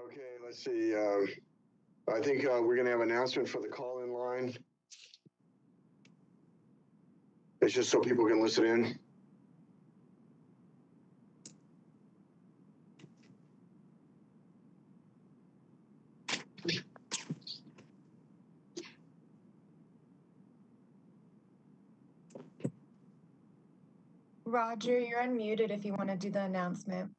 Okay, let's see. I think we're going to have an announcement for the call-in line. It's just so people can listen in. Roger, you're unmuted if you want to do the announcement.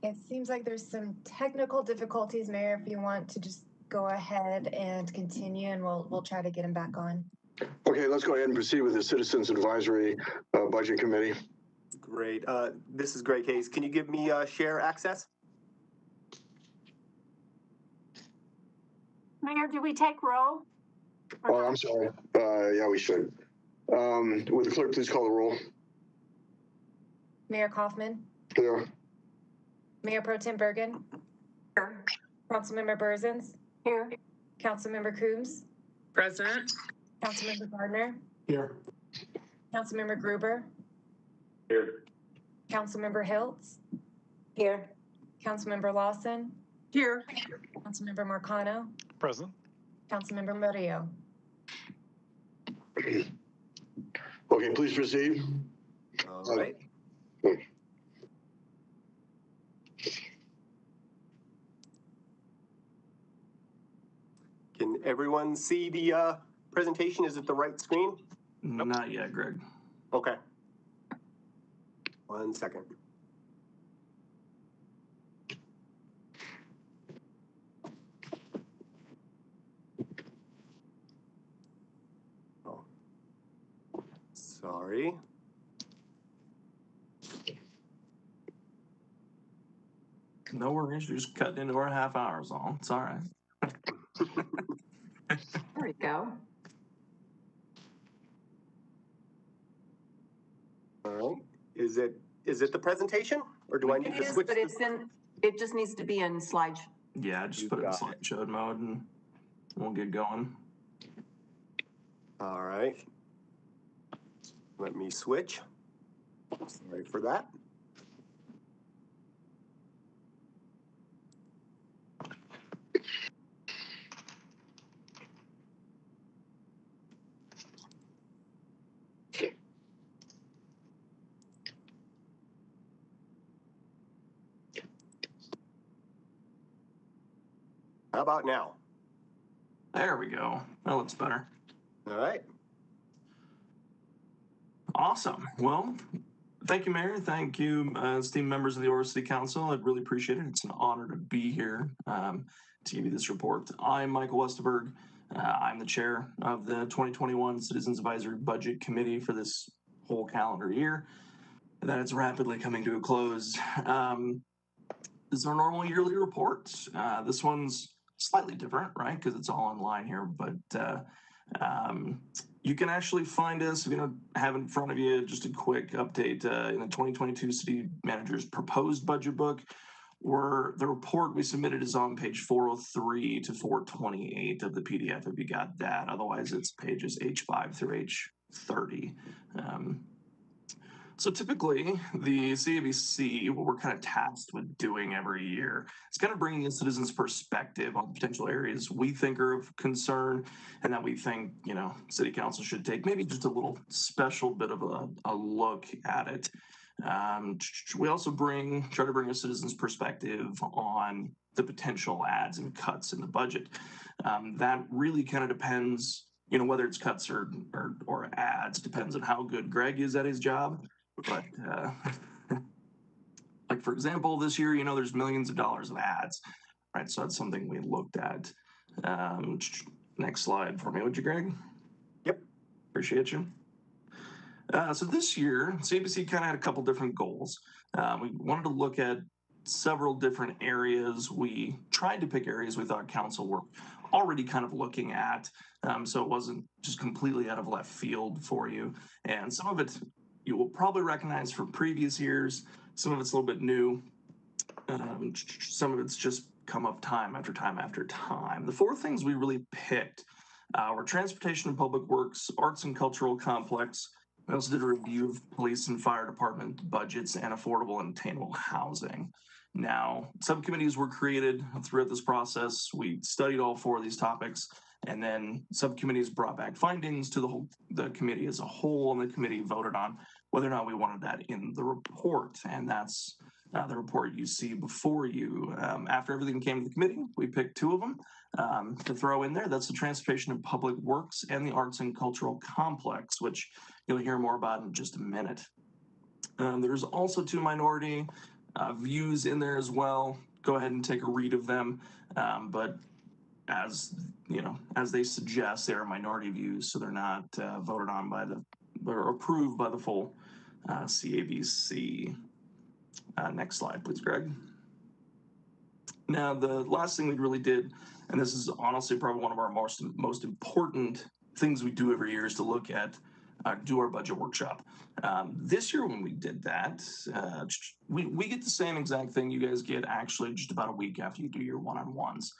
It seems like there's some technical difficulties, Mayor, if you want to just go ahead and continue, and we'll try to get him back on. Okay, let's go ahead and proceed with the Citizens Advisory Budget Committee. Great. This is Greg Hayes. Can you give me share access? Mayor, do we take roll? Oh, I'm sorry. Yeah, we should. Would the clerk please call the roll? Mayor Kaufman? Here. Mayor Pro Tem Bergen? Here. Councilmember Berzins? Here. Councilmember Coombs? Present. Councilmember Gardner? Here. Councilmember Gruber? Here. Councilmember Hiltz? Here. Councilmember Lawson? Here. Councilmember Marcano? Present. Councilmember Murillo? Okay, please proceed. All right. Can everyone see the presentation? Is it the right screen? Not yet, Greg. Okay. 1 second. Oh, sorry. No worries. You're just cutting into our half hours on. It's all right. There we go. All right. Is it the presentation, or do I need to switch? But it just needs to be in slide. Yeah, just put it in slideshow mode and we'll get going. All right. Let me switch. Sorry for that. How about now? There we go. That looks better. All right. Awesome. Well, thank you, Mayor. Thank you, esteemed members of the Aurora City Council. I really appreciate it. It's an honor to be here to give you this report. I'm Michael Westerberg. I'm the chair of the 2021 Citizens Advisory Budget Committee for this whole calendar year. That it's rapidly coming to a close. This is our normal yearly report. This one's slightly different, right? Because it's all online here, but you can actually find us, if you don't have in front of you, just a quick update in the 2022 City Manager's Proposed Budget Book, where the report we submitted is on page 403 to 428 of the PDF, if you got that. Otherwise, it's pages H5 through H30. So typically, the CABC, what we're kind of tasked with doing every year, is kind of bringing in citizens' perspective on potential areas we think are of concern and that we think, you know, City Council should take maybe just a little special bit of a look at it. We also try to bring a citizen's perspective on the potential adds and cuts in the budget. That really kind of depends, you know, whether it's cuts or adds, depends on how good Greg is at his job. But like, for example, this year, you know, there's millions of dollars of ads, right? So that's something we looked at. Next slide for me, would you, Greg? Yep. Appreciate you. So this year, CABC kind of had a couple different goals. We wanted to look at several different areas. We tried to pick areas we thought council were already kind of looking at, so it wasn't just completely out of left field for you. And some of it you will probably recognize from previous years. Some of it's a little bit new. Some of it's just come up time after time after time. The four things we really picked were transportation and public works, arts and cultural complex. We also did a review of police and fire department budgets and affordable and attainable housing. Now, subcommittees were created throughout this process. We studied all four of these topics, and then subcommittees brought back findings to the committee as a whole, and the committee voted on whether or not we wanted that in the report. And that's the report you see before you. After everything came to the committee, we picked two of them to throw in there. That's the transportation and public works and the arts and cultural complex, which you'll hear more about in just a minute. There's also two minority views in there as well. Go ahead and take a read of them. But as you know, as they suggest, they are minority views, so they're not voted on by or approved by the full CABC. Next slide, please, Greg. Now, the last thing we really did, and this is honestly probably one of our most important things we do every year, is to look at do our budget workshop. This year when we did that, we get the same exact thing you guys get actually just about a week after you do your one-on-ones.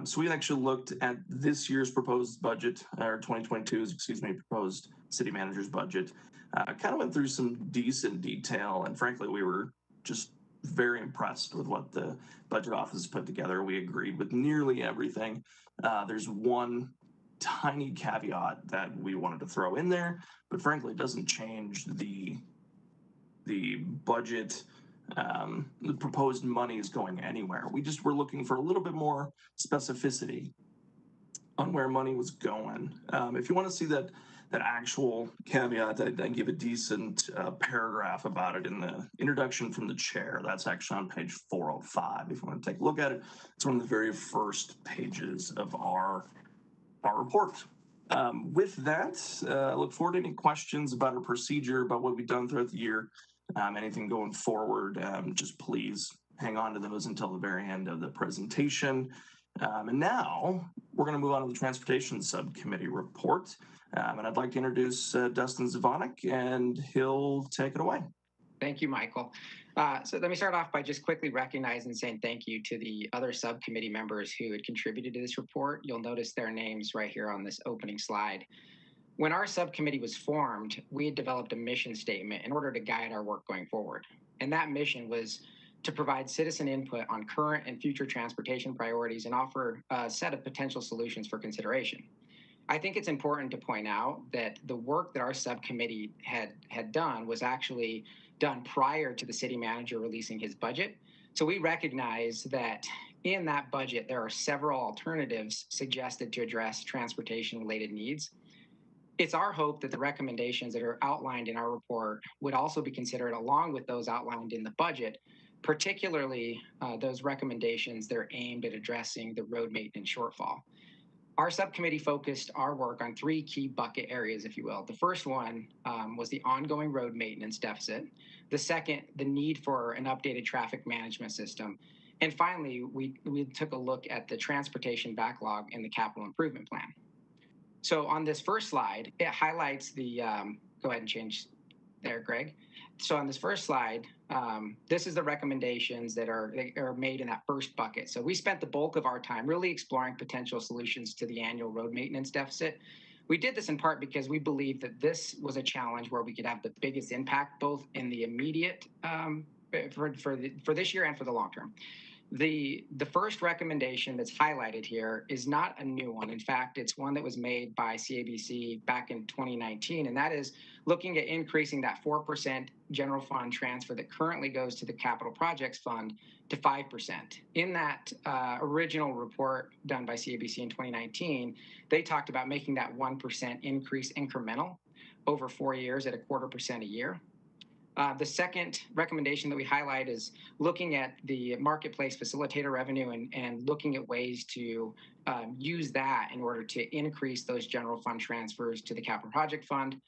So we actually looked at this year's proposed budget, or 2022's, excuse me, proposed city manager's budget. Kind of went through some decent detail, and frankly, we were just very impressed with what the budget office put together. We agreed with nearly everything. There's one tiny caveat that we wanted to throw in there, but frankly, it doesn't change the budget. The proposed money is going anywhere. We just were looking for a little bit more specificity on where money was going. If you want to see that actual caveat, I give a decent paragraph about it in the introduction from the chair. That's actually on page 405. If you want to take a look at it, it's one of the very first pages of our report. With that, I look forward to any questions about our procedure, about what we've done throughout the year, anything going forward. Just please hang on to those until the very end of the presentation. And now we're going to move on to the Transportation Subcommittee report. And I'd like to introduce Dustin Zvonek, and he'll take it away. Thank you, Michael. So let me start off by just quickly recognizing and saying thank you to the other subcommittee members who had contributed to this report. You'll notice their names right here on this opening slide. When our subcommittee was formed, we had developed a mission statement in order to guide our work going forward. And that mission was to provide citizen input on current and future transportation priorities and offer a set of potential solutions for consideration. I think it's important to point out that the work that our subcommittee had done was actually done prior to the city manager releasing his budget. So we recognize that in that budget, there are several alternatives suggested to address transportation-related needs. It's our hope that the recommendations that are outlined in our report would also be considered along with those outlined in the budget, particularly those recommendations that are aimed at addressing the road maintenance shortfall. Our subcommittee focused our work on three key bucket areas, if you will. The first one was the ongoing road maintenance deficit. The second, the need for an updated traffic management system. And finally, we took a look at the transportation backlog in the capital improvement plan. So on this first slide, it highlights the, go ahead and change there, Greg. So on this first slide, this is the recommendations that are made in that first bucket. So we spent the bulk of our time really exploring potential solutions to the annual road maintenance deficit. We did this in part because we believed that this was a challenge where we could have the biggest impact, both in the immediate, for this year and for the long term. The first recommendation that's highlighted here is not a new one. In fact, it's one that was made by CABC back in 2019, and that is looking at increasing that 4% general fund transfer that currently goes to the capital projects fund to 5%. In that original report done by CABC in 2019, they talked about making that 1% increase incremental over 4 years at 0.25% a year. The second recommendation that we highlight is looking at the marketplace facilitator revenue and looking at ways to use that in order to increase those general fund transfers to the capital project fund.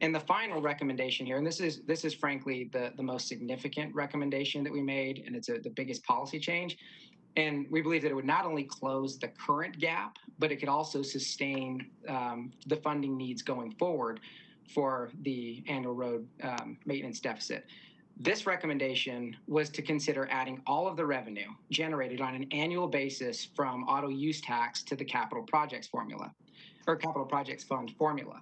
And the final recommendation here, and this is frankly the most significant recommendation that we made, and it's the biggest policy change. And we believe that it would not only close the current gap, but it could also sustain the funding needs going forward for the annual road maintenance deficit. This recommendation was to consider adding all of the revenue generated on an annual basis from auto use tax to the capital projects formula, or capital projects fund formula.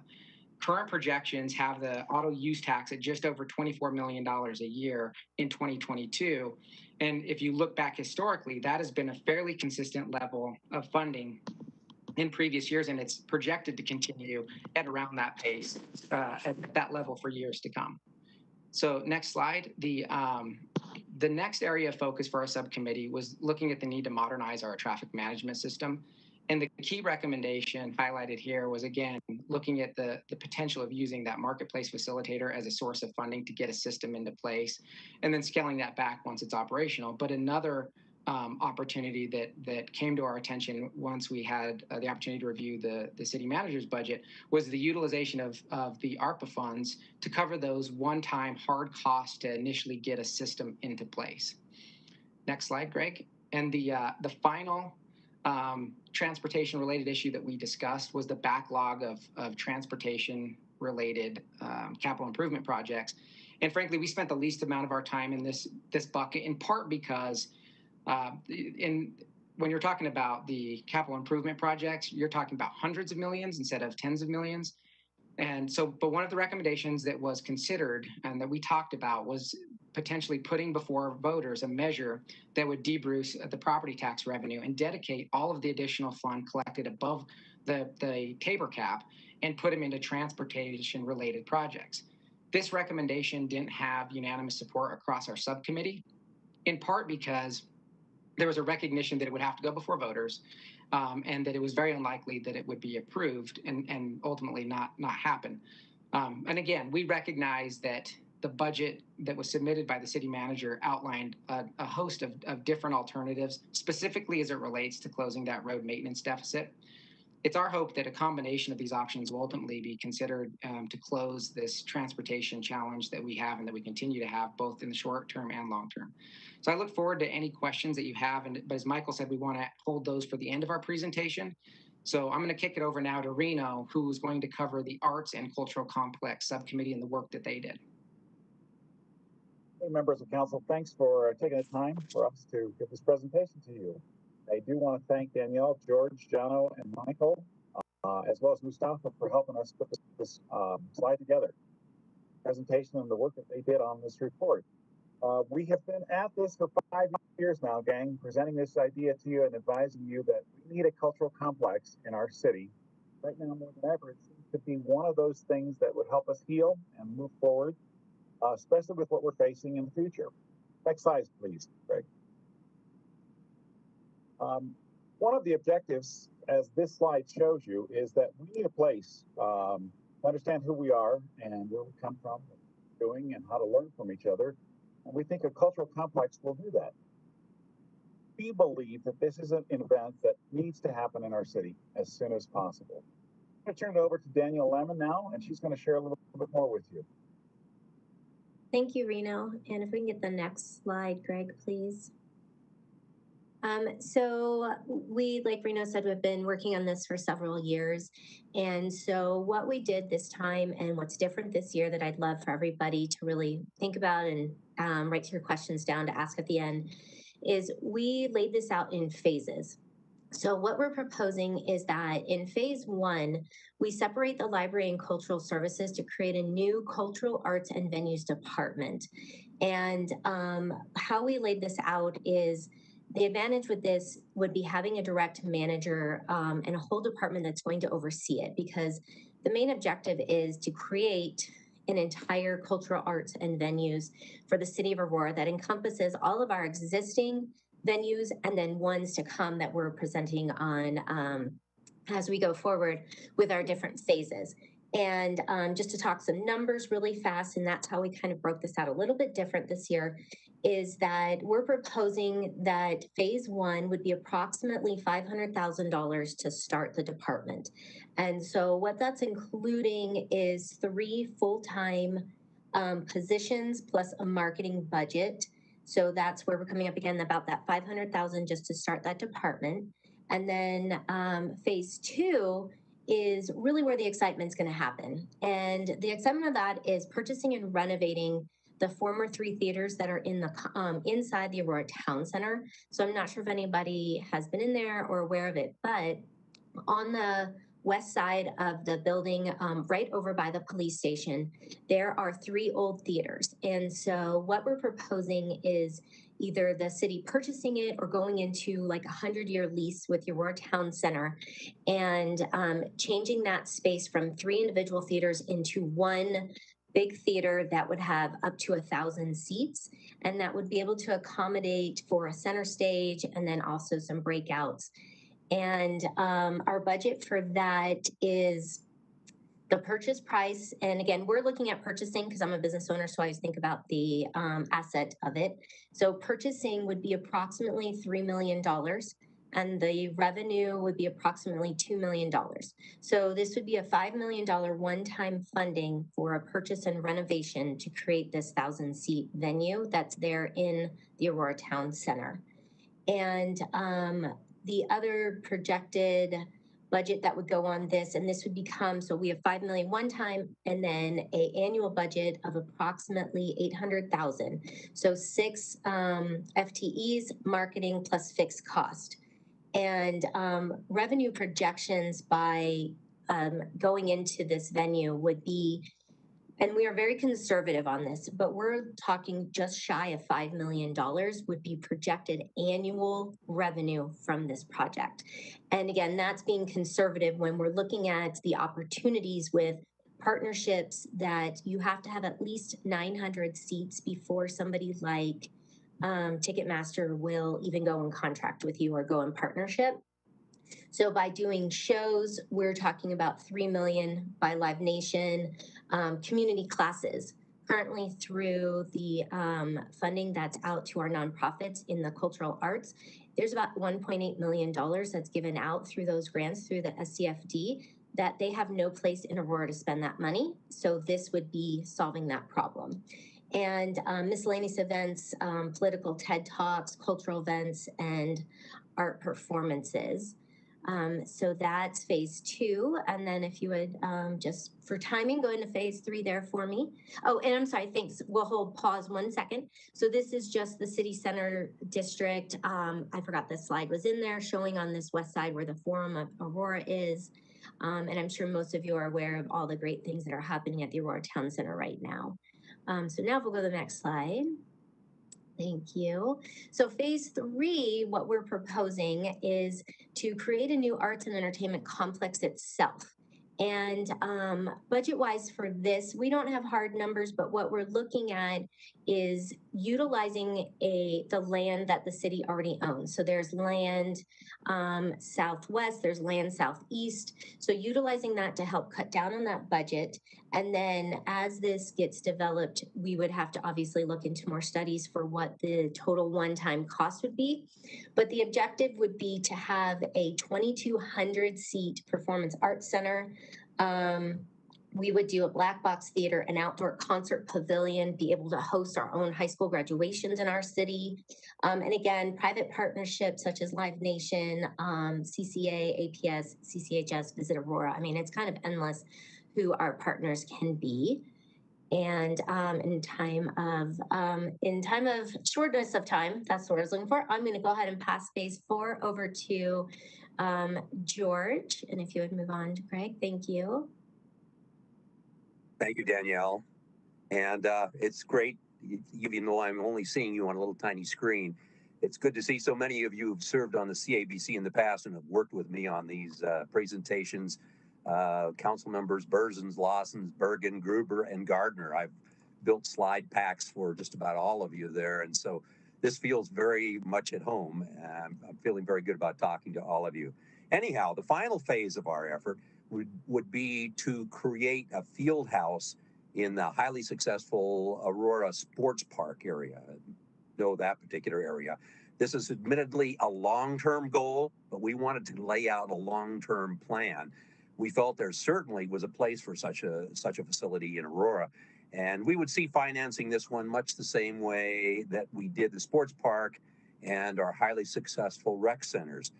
Current projections have the auto use tax at just over $24 million a year in 2022. And if you look back historically, that has been a fairly consistent level of funding in previous years, and it's projected to continue at around that pace, at that level for years to come. So next slide. The next area of focus for our subcommittee was looking at the need to modernize our traffic management system. And the key recommendation highlighted here was, again, looking at the potential of using that marketplace facilitator as a source of funding to get a system into place, and then scaling that back once it's operational. But another opportunity that came to our attention once we had the opportunity to review the city manager's budget was the utilization of the ARPA funds to cover those one-time hard costs to initially get a system into place. Next slide, Greg. And the final transportation-related issue that we discussed was the backlog of transportation-related capital improvement projects. And frankly, we spent the least amount of our time in this bucket, in part because when you're talking about the capital improvement projects, you're talking about hundreds of millions instead of tens of millions. And so, but one of the recommendations that was considered and that we talked about was potentially putting before voters a measure that would debruce the property tax revenue and dedicate all of the additional fund collected above the Tabor cap and put them into transportation-related projects. This recommendation didn't have unanimous support across our subcommittee, in part because there was a recognition that it would have to go before voters, and that it was very unlikely that it would be approved and ultimately not happen. And again, we recognize that the budget that was submitted by the city manager outlined a host of different alternatives, specifically as it relates to closing that road maintenance deficit. It's our hope that a combination of these options will ultimately be considered to close this transportation challenge that we have and that we continue to have both in the short term and long term. So I look forward to any questions that you have. But as Michael said, we want to hold those for the end of our presentation. So I'm going to kick it over now to Reno, who is going to cover the Arts and Cultural Complex Subcommittee and the work that they did. Hey, members of council, thanks for taking the time for us to give this presentation to you. I do want to thank Danielle, George, Jano, and Michael, as well as Mustafa for helping us put this slide together. Presentation and the work that they did on this report. We have been at this for 5 years now, gang, presenting this idea to you and advising you that we need a cultural complex in our city. Right now, more than ever, it seems to be one of those things that would help us heal and move forward, especially with what we're facing in the future. Next slide, please, Greg. One of the objectives, as this slide shows you, is that we need a place to understand who we are and where we come from, what we're doing, and how to learn from each other. And we think a cultural complex will do that. We believe that this is an event that needs to happen in our city as soon as possible. I'm going to turn it over to Danielle Lemon now, and she's going to share a little bit more with you. Thank you, Reno. And if we can get the next slide, Greg, please. So we, like Reno said, we've been working on this for several years. And so what we did this time and what's different this year that I'd love for everybody to really think about and write your questions down to ask at the end is we laid this out in phases. So what we're proposing is that in phase 1, we separate the library and cultural services to create a new cultural arts and venues department. And how we laid this out is the advantage with this would be having a direct manager and a whole department that's going to oversee it, because the main objective is to create an entire cultural arts and venues for the city of Aurora that encompasses all of our existing venues and then ones to come that we're presenting on as we go forward with our different phases. And just to talk some numbers really fast, and that's how we kind of broke this out a little bit different this year, is that we're proposing that phase 1 would be approximately $500,000 to start the department. And so what that's including is 3 full-time positions plus a marketing budget. So that's where we're coming up again about that $500,000 just to start that department. And then phase 2 is really where the excitement's going to happen. And the excitement of that is purchasing and renovating the former 3 theaters that are in the inside the Aurora Town Center. So I'm not sure if anybody has been in there or aware of it, but on the west side of the building, right over by the police station, there are 3 old theaters. And so what we're proposing is either the city purchasing it or going into like a 100-year lease with the Aurora Town Center and changing that space from 3 individual theaters into 1 big theater that would have up to 1,000 seats. And that would be able to accommodate for a center stage and then also some breakouts. And our budget for that is the purchase price. And again, we're looking at purchasing because I'm a business owner, so I always think about the asset of it. So purchasing would be approximately $3 million. And the revenue would be approximately $2 million. So this would be a $5 million one-time funding for a purchase and renovation to create this 1,000-seat venue that's there in the Aurora Town Center. And the other projected budget that would go on this, and this would become, so we have $5 million one time and then an annual budget of approximately $800,000. So 6 FTEs, marketing plus fixed cost. And revenue projections by going into this venue would be, and we are very conservative on this, but we're talking just shy of $5 million would be projected annual revenue from this project. And again, that's being conservative when we're looking at the opportunities with partnerships that you have to have at least 900 seats before somebody like Ticketmaster will even go in contract with you or go in partnership. So by doing shows, we're talking about $3 million by Live Nation, community classes. Currently through the funding that's out to our nonprofits in the cultural arts, there's about $1.8 million that's given out through those grants through the SCFD that they have no place in Aurora to spend that money. So this would be solving that problem. And miscellaneous events, political TED Talks, cultural events, and art performances. So that's phase 2. And then if you would, just for timing, go into phase 3 there for me. Oh, and I'm sorry, thanks. We'll hold pause 1 second. So this is just the city center district. I forgot this slide was in there showing on this west side where the Forum of Aurora is. And I'm sure most of you are aware of all the great things that are happening at the Aurora Town Center right now. So now we'll go to the next slide. Thank you. So phase 3, what we're proposing is to create a new arts and entertainment complex itself. And budget-wise for this, we don't have hard numbers, but what we're looking at is utilizing the land that the city already owns. So there's land southwest, there's land southeast. So utilizing that to help cut down on that budget. And then as this gets developed, we would have to obviously look into more studies for what the total one-time cost would be. But the objective would be to have a 2,200 seat performance arts center. We would do a black box theater, an outdoor concert pavilion, be able to host our own high school graduations in our city. And again, private partnerships such as Live Nation, CCA, APS, CCHS, Visit Aurora. I mean, it's kind of endless who our partners can be. And in time of shortness of time, that's what I was looking for. I'm going to go ahead and pass phase 4 over to George. And if you would move on to Greg, thank you. Thank you, Danielle. And it's great, even though I'm only seeing you on a little tiny screen. It's good to see so many of you who've served on the CABC in the past and have worked with me on these presentations. Council members Berzins, Lawsons, Bergen, Gruber, and Gardner. I've built slide packs for just about all of you there. And so this feels very much at home. I'm feeling very good about talking to all of you. Anyhow, the final phase of our effort would be to create a field house in the highly successful Aurora Sports Park area. Know that particular area. This is admittedly a long-term goal, but we wanted to lay out a long-term plan. We felt there certainly was a place for such a facility in Aurora, and we would see financing this one much the same way that we did the sports park and our highly successful rec centers.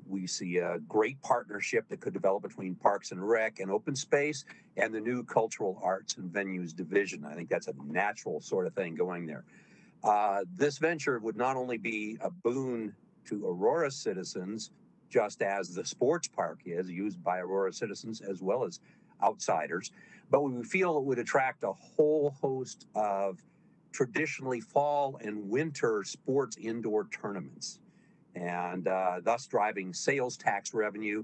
We see a great partnership that could develop between Parks and Rec and Open Space and the new Cultural Arts and Venues Division. I think that's a natural sort of thing going there. This venture would not only be a boon to Aurora citizens, just as the sports park is used by Aurora citizens as well as outsiders, but we feel it would attract a whole host of traditionally fall and winter sports indoor tournaments, and thus driving sales tax revenue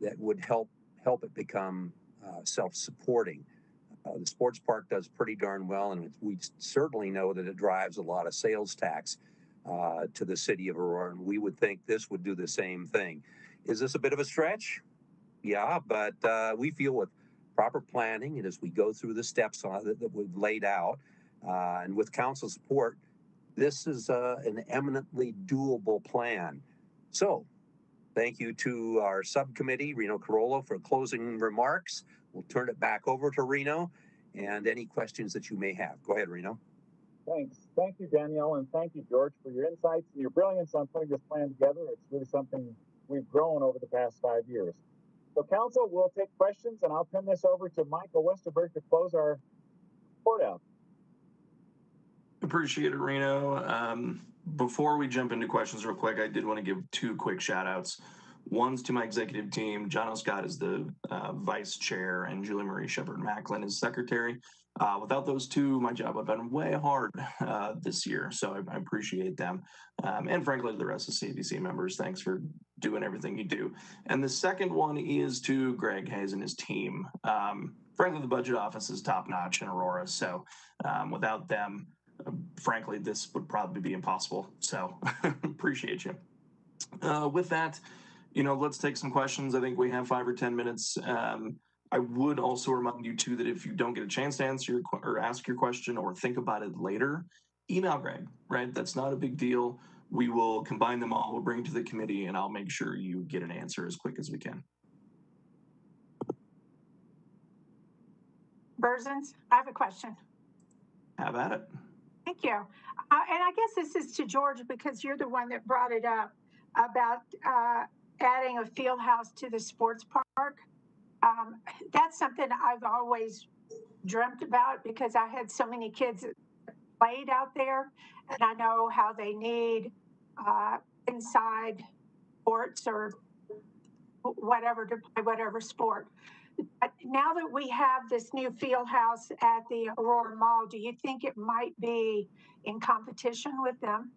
that would help it become self-supporting. The sports park does pretty darn well, and we certainly know that it drives a lot of sales tax to the city of Aurora, and we would think this would do the same thing. Is this a bit of a stretch? Yeah, but we feel with proper planning and as we go through the steps that we've laid out, and with council support, this is an eminently doable plan. So, thank you to our subcommittee, Reno Carollo, for closing remarks. We'll turn it back over to Reno and any questions that you may have. Go ahead, Reno. Thanks. Thank you, Danielle, and thank you, George, for your insights and your brilliance on putting this plan together. It's really something we've grown over the past 5 years. So, council, we'll take questions, and I'll turn this over to Michael Westerberg to close our report out. Appreciate it, Reno. Before we jump into questions real quick, I did want to give 2 quick shout outs. One's to my executive team. John Scott is the vice chair, and Julie Marie Shepard-Macklin is secretary. Without those 2, my job would have been way hard this year, so I appreciate them. And frankly, the rest of CABC members, thanks for doing everything you do. And the second one is to Greg Hayes and his team. Frankly, the budget office is top-notch in Aurora, so without them, frankly, this would probably be impossible. So appreciate you. With that, let's take some questions. I think we have 5 or 10 minutes. I would also remind you too that if you don't get a chance to answer or ask your question or think about it later, email Greg, right? That's not a big deal. We will combine them all, we'll bring it to the committee, and I'll make sure you get an answer as quick as we can. Berzins, I have a question. Have at it. Thank you. And I guess this is to George because you're the one that brought it up about adding a field house to the sports park. That's something I've always dreamt about because I had so many kids that played out there, and I know how they need inside sports or whatever to play whatever sport. But now that we have this new field house at the Aurora Mall, do you think it might be in competition with them?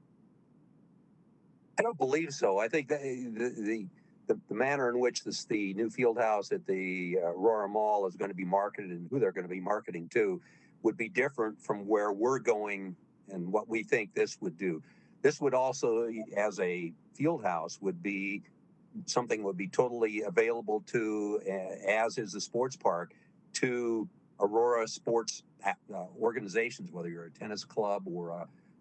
I don't believe so. I think that the manner in which the new field house at the Aurora Mall is going to be marketed and who they're going to be marketing to would be different from where we're going and what we think this would do. This would also, as a field house, would be something would be totally available to, as is the sports park, to Aurora sports organizations, whether you're a tennis club or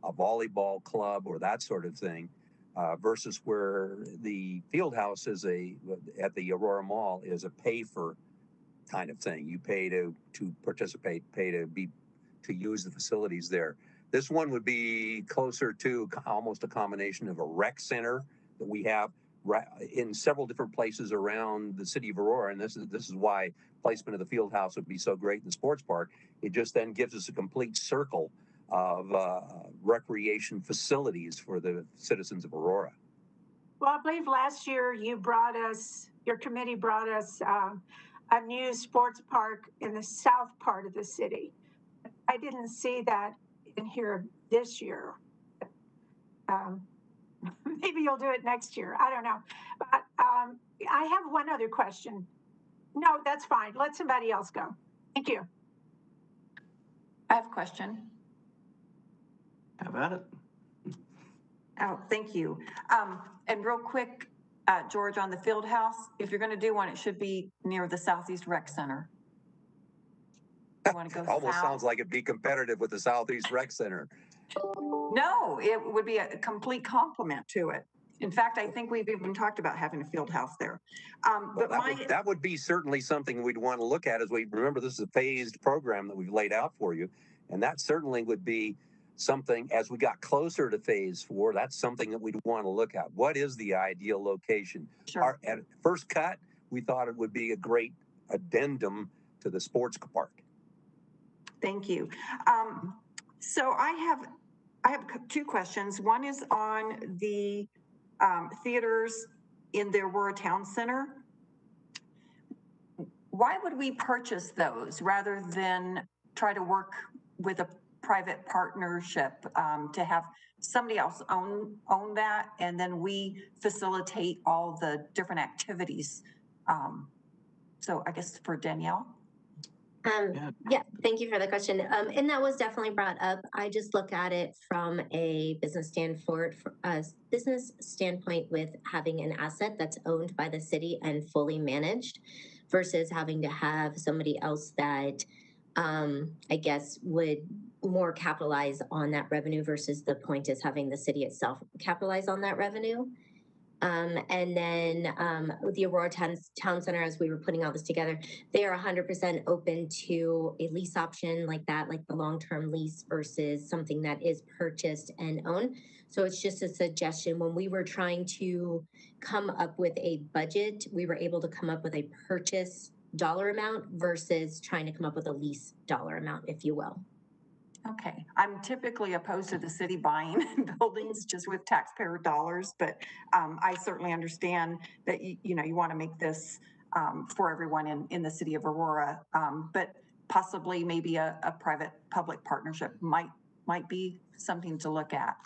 a volleyball club or that sort of thing. Versus where the field house is at the Aurora Mall is a pay for kind of thing. You pay to participate, pay to use the facilities there. This one would be closer to almost a combination of a rec center that we have in several different places around the city of Aurora, and this is why placement of the field house would be so great in the sports park. It just then gives us a complete circle of recreation facilities for the citizens of Aurora. Well, I believe last year your committee brought us a new sports park in the south part of the city. I didn't see that in here this year. Maybe you'll do it next year. I don't know. But I have one other question. No, that's fine. Let somebody else go. Thank you. I have a question. Have at it. Oh, thank you. And real quick, George, on the field house, if you're going to do one, it should be near the Southeast Rec Center. You want to go Almost south? sounds like it'd be competitive with the Southeast Rec Center. No, it would be a complete complement to it. In fact, I think we've even talked about having a field house there. But that would be certainly something we'd want to look at as we remember this is a phased program that we've laid out for you. And that certainly would be something as we got closer to phase 4. That's something that we'd want to look at. What is the ideal location? Sure. At first cut, we thought it would be a great addendum to the sports park. Thank you. So I have two questions. One is on the theaters in the Aurora Town Center. Why would we purchase those rather than try to work with a private partnership to have somebody else own that, and then we facilitate all the different activities? So I guess for Danielle. Yeah, thank you for the question. And that was definitely brought up. I just look at it from a business standpoint with having an asset that's owned by the city and fully managed versus having to have somebody else that I guess would more capitalize on that revenue versus the point is having the city itself capitalize on that revenue. And then with the Aurora Town Center, as we were putting all this together, they are 100% open to a lease option like that, like the long-term lease versus something that is purchased and owned. So it's just a suggestion. When we were trying to come up with a budget, we were able to come up with a purchase dollar amount versus trying to come up with a lease dollar amount, if you will. Okay, I'm typically opposed to the city buying buildings just with taxpayer dollars, but I certainly understand that you want to make this for everyone in the city of Aurora, but possibly maybe a private-public partnership might be something to look at.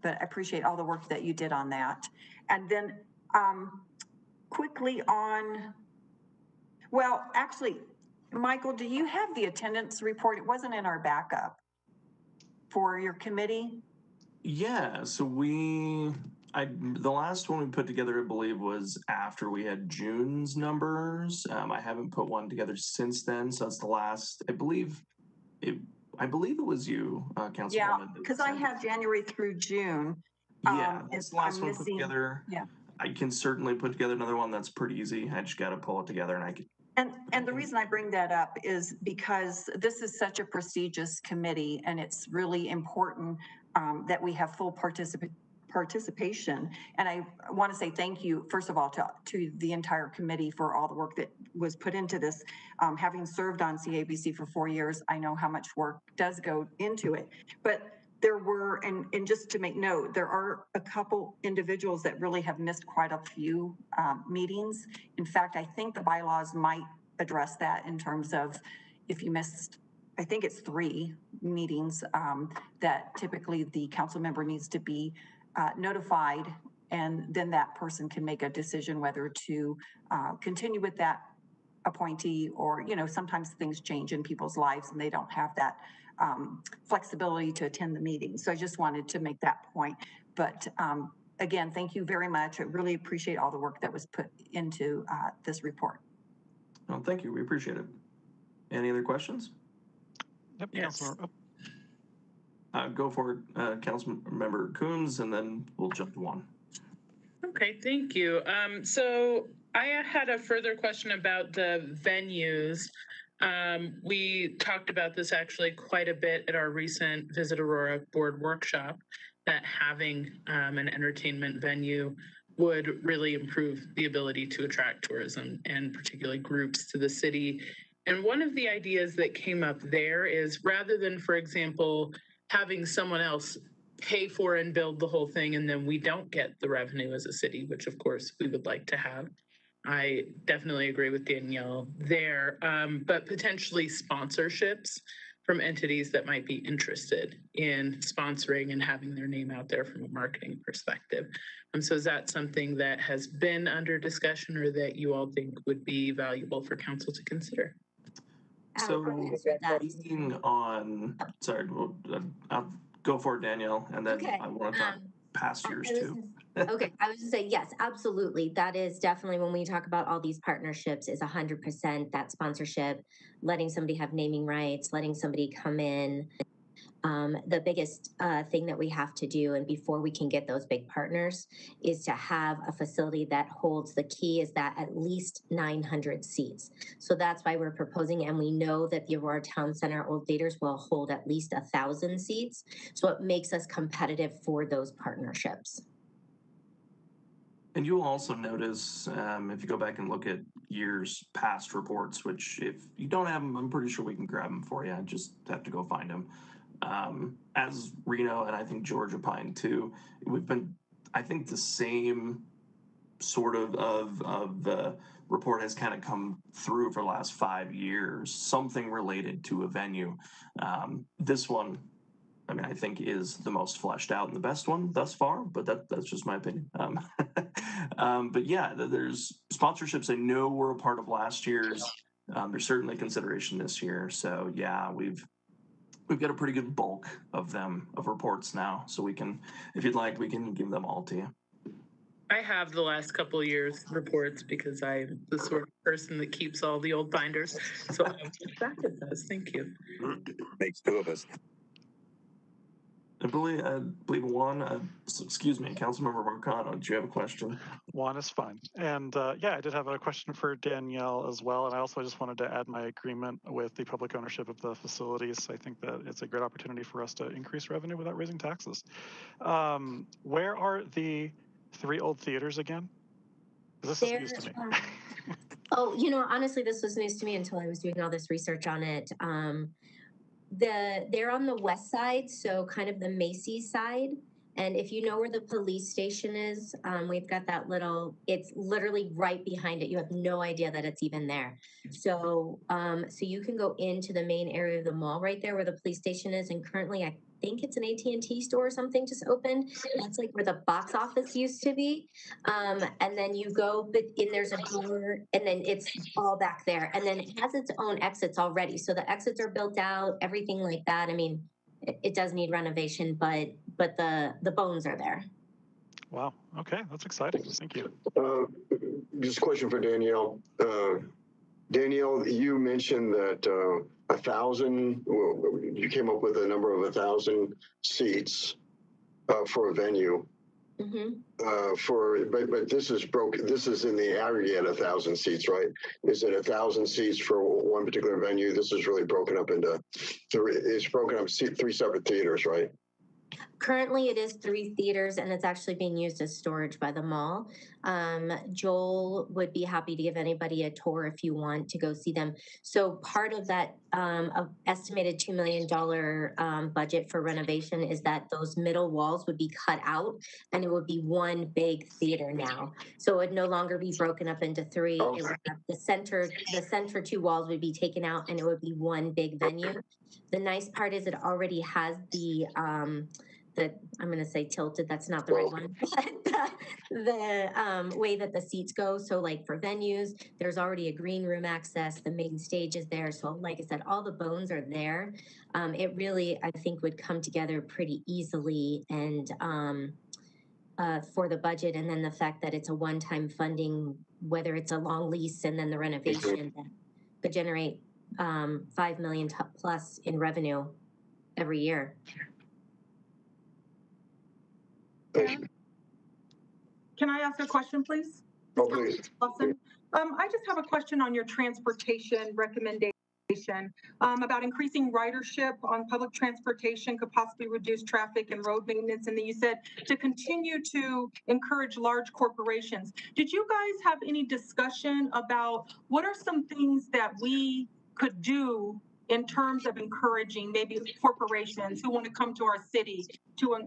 But I appreciate all the work that you did on that. And then quickly on, well, actually, Michael, do you have the attendance report? It wasn't in our backup for your committee? Yeah, so the last one we put together, I believe, was after we had June's numbers. I haven't put one together since then, so that's the last. I believe it was you, Councilwoman. Yeah, because I have January through June. Yeah, this last one put together. Yeah, I can certainly put together another one that's pretty easy. I just got to pull it together, and I can. And the reason I bring that up is because this is such a prestigious committee, and it's really important that we have full participation. And I want to say thank you, first of all, to the entire committee for all the work that was put into this. Having served on CABC for 4 years, I know how much work does go into it. But there were, and just to make note, there are a couple individuals that really have missed quite a few meetings. In fact, I think the bylaws might address that in terms of if you missed, I think it's 3 meetings that typically the council member needs to be notified, and then that person can make a decision whether to continue with that appointee, or, sometimes things change in people's lives and they don't have that flexibility to attend the meeting. So I just wanted to make that point. But again, thank you very much. I really appreciate all the work that was put into this report. Well, thank you. We appreciate it. Any other questions? Yep. Yes. Go for it, Councilmember Coons, and then we'll jump to one. Okay, thank you. So I had a further question about the venues. We talked about this actually quite a bit at our recent Visit Aurora board workshop, that having an entertainment venue would really improve the ability to attract tourism, and particularly groups, to the city. And one of the ideas that came up there is, rather than, for example, having someone else pay for and build the whole thing and then we don't get the revenue as a city, which of course we would like to have. I definitely agree with Danielle there, but potentially sponsorships from entities that might be interested in sponsoring and having their name out there from a marketing perspective. So is that something that has been under discussion, or that you all think would be valuable for council to consider? So, speaking on, sorry, I'll go for it, Danielle, and then Okay. I want to talk past years too. Okay, I was going to say, yes, absolutely. That is definitely, when we talk about all these partnerships, is 100% that sponsorship, letting somebody have naming rights, letting somebody come in. The biggest thing that we have to do, and before we can get those big partners, is to have a facility that holds, the key is that at least 900 seats. So that's why we're proposing, and we know that the Aurora Town Center Old Theaters will hold at least 1,000 seats. So it makes us competitive for those partnerships. And you'll also notice, if you go back and look at years past reports, which if you don't have them, I'm pretty sure we can grab them for you. I just have to go find them. As Reno and I think George opined too, we've been, I think the same sort of the report has kind of come through for the last 5 years, something related to a venue. This one, I mean, I think is the most fleshed out and the best one thus far, but that's just my opinion. But yeah, there's sponsorships I know were a part of last year's. There's certainly consideration this year. So yeah, we've got a pretty good bulk of them, of reports now. So we can, if you'd like, we can give them all to you. I have the last couple of years reports because I'm the sort of person that keeps all the old binders. So I'll look back at those. Thank you. Makes two of us. I believe Juan, excuse me, Councilmember Marcano, do you have a question? Juan is fine. And yeah, I did have a question for Danielle as well. And I also just wanted to add my agreement with the public ownership of the facilities. I think that it's a great opportunity for us to increase revenue without raising taxes. Where are the 3 old theaters again? This is news to me. Oh, you know, honestly, this was news to me until I was doing all this research on it. They're on the west side, so kind of the Macy's side. And if you know where the police station is, we've got that little, it's literally right behind it. You have no idea that it's even there. So so you can go into the main area of the mall right there where the police station is. And currently, I think it's an AT&T store or something just opened. That's like where the box office used to be. And then you go, but there's a door, and then it's all back there. And then it has its own exits already. So the exits are built out, everything like that. I mean, it does need renovation, but the bones are there. Wow. Okay, that's exciting. Thank you. Just a question for Danielle. Danielle, you mentioned that 1,000. Well, you came up with a number of 1,000 seats for a venue. Mm-hmm. But this is broken. This is in the aggregate 1,000 seats, right? Is it 1,000 seats for one particular venue? This is really broken up into three. It's broken up 3 separate theaters, right? Currently, it is 3 theaters, and it's actually being used as storage by the mall. Joel would be happy to give anybody a tour if you want to go see them. So part of that estimated $2 million budget for renovation is that those middle walls would be cut out, and it would be one big theater now. So it would no longer be broken up into 3. Okay. It would have the center 2 walls would be taken out, and it would be one big venue. The nice part is it already has the I'm going to say tilted, that's not the right one, but the way that the seats go. So like for venues, there's already a green room access, the main stage is there. So like I said, all the bones are there. It really, I think, would come together pretty easily and for the budget. And then the fact that it's a one-time funding, whether it's a long lease and then the renovation, that could generate 5 million plus in revenue every year. Can I ask a question, please? Oh, please. Awesome. I just have a question on your transportation recommendation about increasing ridership on public transportation could possibly reduce traffic and road maintenance. And then you said to continue to encourage large corporations. Did you guys have any discussion about what are some things that we could do in terms of encouraging maybe corporations who want to come to our city to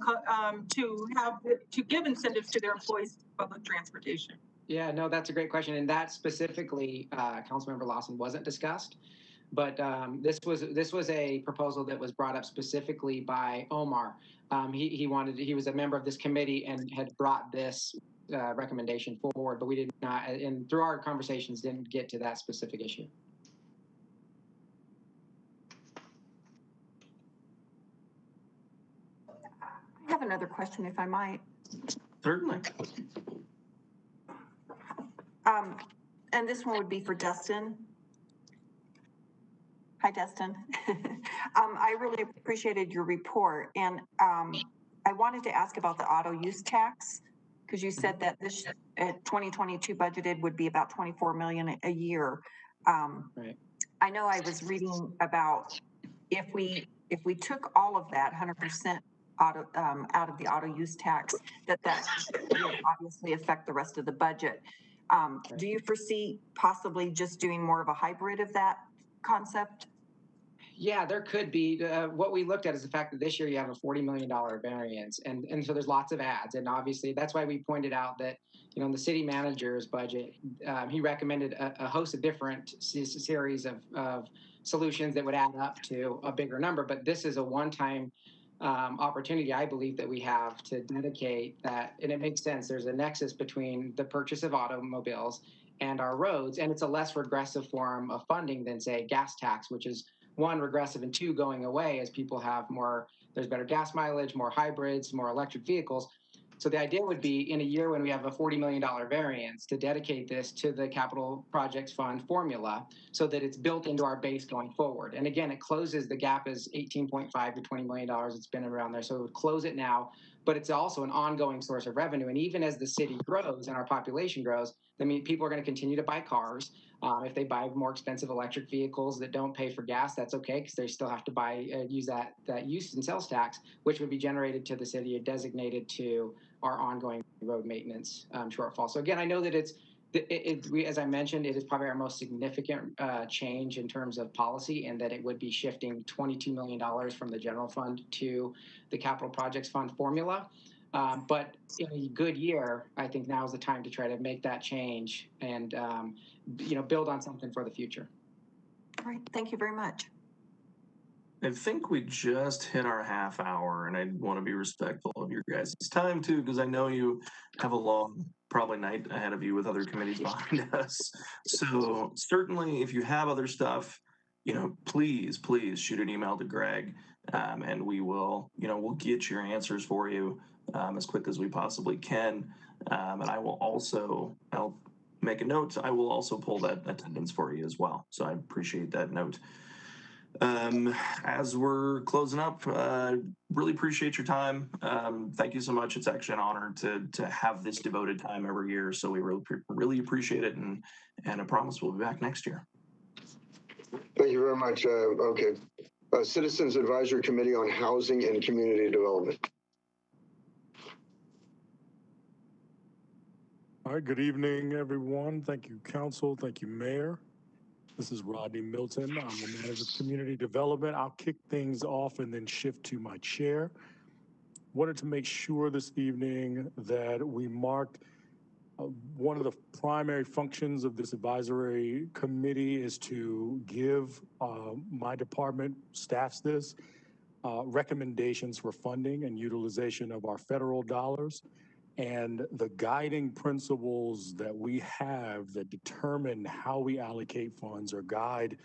give incentives to their employees for public transportation? Yeah, no, that's a great question. And that specifically, Councilmember Lawson, wasn't discussed. But this was a proposal that was brought up specifically by Omar. He was a member of this committee and had brought this recommendation forward, but we did not, and through our conversations, didn't get to that specific issue. I have another question, if I might. Certainly. And this one would be for Dustin. Hi, Destin. I really appreciated your report, and I wanted to ask about the auto use tax, because you said that this 2022 budgeted would be about 24 million a year. Right. I know I was reading about if we took all of that 100% out of the auto use tax, that would obviously affect the rest of the budget. Do you foresee possibly just doing more of a hybrid of that concept? Yeah, there could be. What we looked at is the fact that this year you have a $40 million variance, and so there's lots of ads, and obviously that's why we pointed out that in the city manager's budget, he recommended a host of different series of solutions that would add up to a bigger number. But this is a one-time opportunity, I believe, that we have to dedicate that, and it makes sense. There's a nexus between the purchase of automobiles and our roads, and it's a less regressive form of funding than, say, gas tax, which is one, regressive, and two, going away as people have more, there's better gas mileage, more hybrids, more electric vehicles. So the idea would be in a year when we have a $40 million variance to dedicate this to the capital projects fund formula so that it's built into our base going forward. And again, it closes, the gap is 18.5 to $20 million. It's been around there. So it would close it now, but it's also an ongoing source of revenue. And even as the city grows and our population grows, I mean, people are going to continue to buy cars. If they buy more expensive electric vehicles that don't pay for gas, that's okay, because they still have to buy use that use and sales tax, which would be generated to the city or designated to our ongoing road maintenance shortfall. So again, I know that as I mentioned, it is probably our most significant change in terms of policy, and that it would be shifting $22 million from the general fund to the capital projects fund formula. But in a good year, I think now is the time to try to make that change and build on something for the future. All right, thank you very much. I think we just hit our half hour, and I want to be respectful of your guys' time too, because I know you have a long, probably night ahead of you with other committees behind us. So certainly, if you have other stuff, please shoot an email to Greg, and we will, we'll get your answers for you as quick as we possibly can. And I'll make a note. I will also pull that attendance for you as well. So I appreciate that note. As we're closing up, really appreciate your time. Thank you so much. It's actually an honor to have this devoted time every year. So we really appreciate it, and I promise we'll be back next year. Thank you very much. Okay. Citizens Advisory Committee on Housing and Community Development. All right, good evening, everyone. Thank you, Council. Thank you, Mayor. This is Rodney Milton. I'm the Manager of Community Development. I'll kick things off and then shift to my chair. Wanted to make sure this evening that we marked one of the primary functions of this advisory committee is to give my department, staffs this, recommendations for funding and utilization of our federal dollars. And the guiding principles that we have that determine how we allocate funds or guide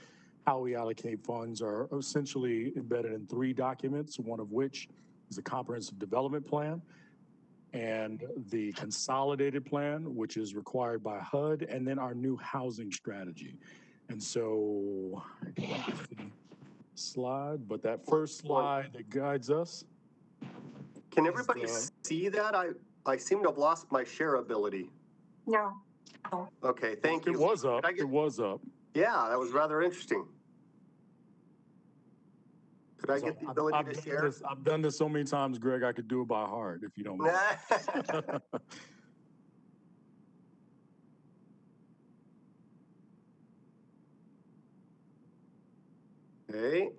how we allocate funds are essentially embedded in 3 documents, one of which is a comprehensive development plan, and the consolidated plan, which is required by HUD, and then our new housing strategy. And so, slide, but that first slide that guides us. Can everybody see that? I seem to have lost my share ability. No. Okay, thank you. It was up. It was up. Yeah, that was rather interesting. Could I get the ability to share? I've done this so many times, Greg, I could do it by heart if you don't mind. Okay.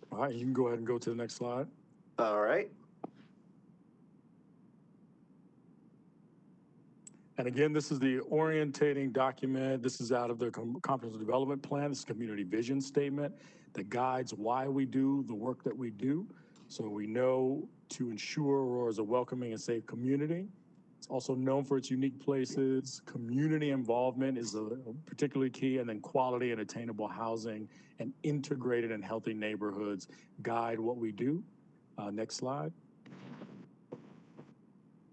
All right, you can go ahead and go to the next slide. All right. And again, this is the orientating document. This is out of the comprehensive development plan. This is community vision statement that guides why we do the work that we do. So we know to ensure Aurora is a welcoming and safe community. It's also known for its unique places. Community involvement is particularly key, and then quality and attainable housing and integrated and healthy neighborhoods guide what we do. Next slide.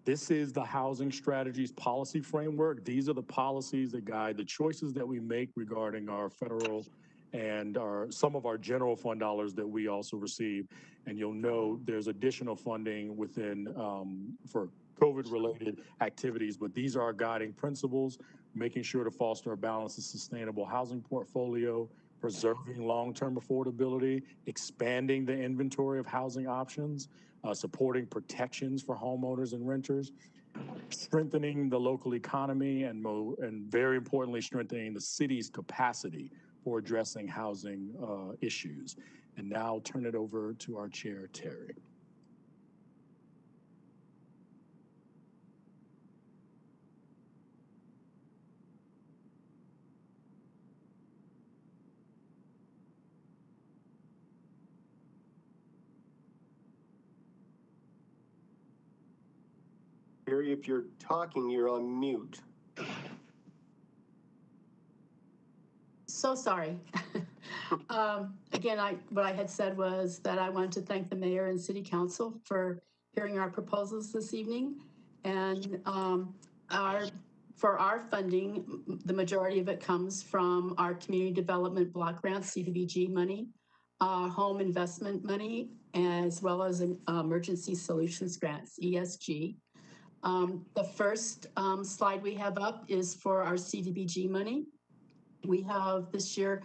This is the housing strategies policy framework. These are the policies that guide the choices that we make regarding our federal and some of our general fund dollars that we also receive. And you'll know there's additional funding within for COVID-related activities, but these are our guiding principles, making sure to foster a balanced and sustainable housing portfolio, preserving long-term affordability, expanding the inventory of housing options, supporting protections for homeowners and renters, strengthening the local economy, and very importantly, strengthening the city's capacity for addressing housing issues. And now I'll turn it over to our chair, Terry. Barry, if you're talking, you're on mute. So sorry. Again, what I had said was that I wanted to thank the mayor and city council for hearing our proposals this evening. And for our funding, the majority of it comes from our community development block grants, CDBG money, home investment money, as well as emergency solutions grants, ESG. The first slide we have up is for our CDBG money. We have this year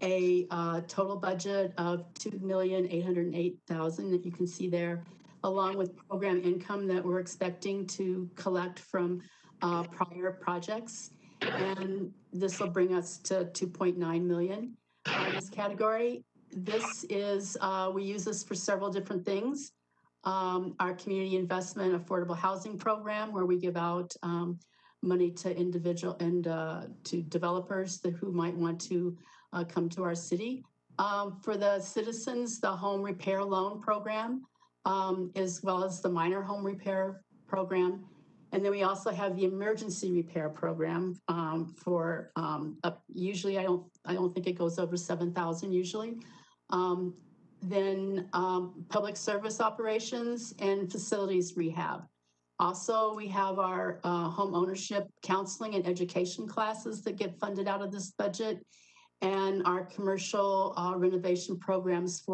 a total budget of $2,808,000 that you can see there, along with program income that we're expecting to collect from prior projects. And this will bring us to 2.9 million in this category. This is, we use this for several different things. Our community investment affordable housing program, where we give out money to individual and to developers who might want to come to our city. For the citizens, the home repair loan program, as well as the minor home repair program. And then we also have the emergency repair program for usually I don't think it goes over 7,000 usually. Then public service operations and facilities rehab. Also, we have our home ownership counseling and education classes that get funded out of this budget, and our commercial renovation programs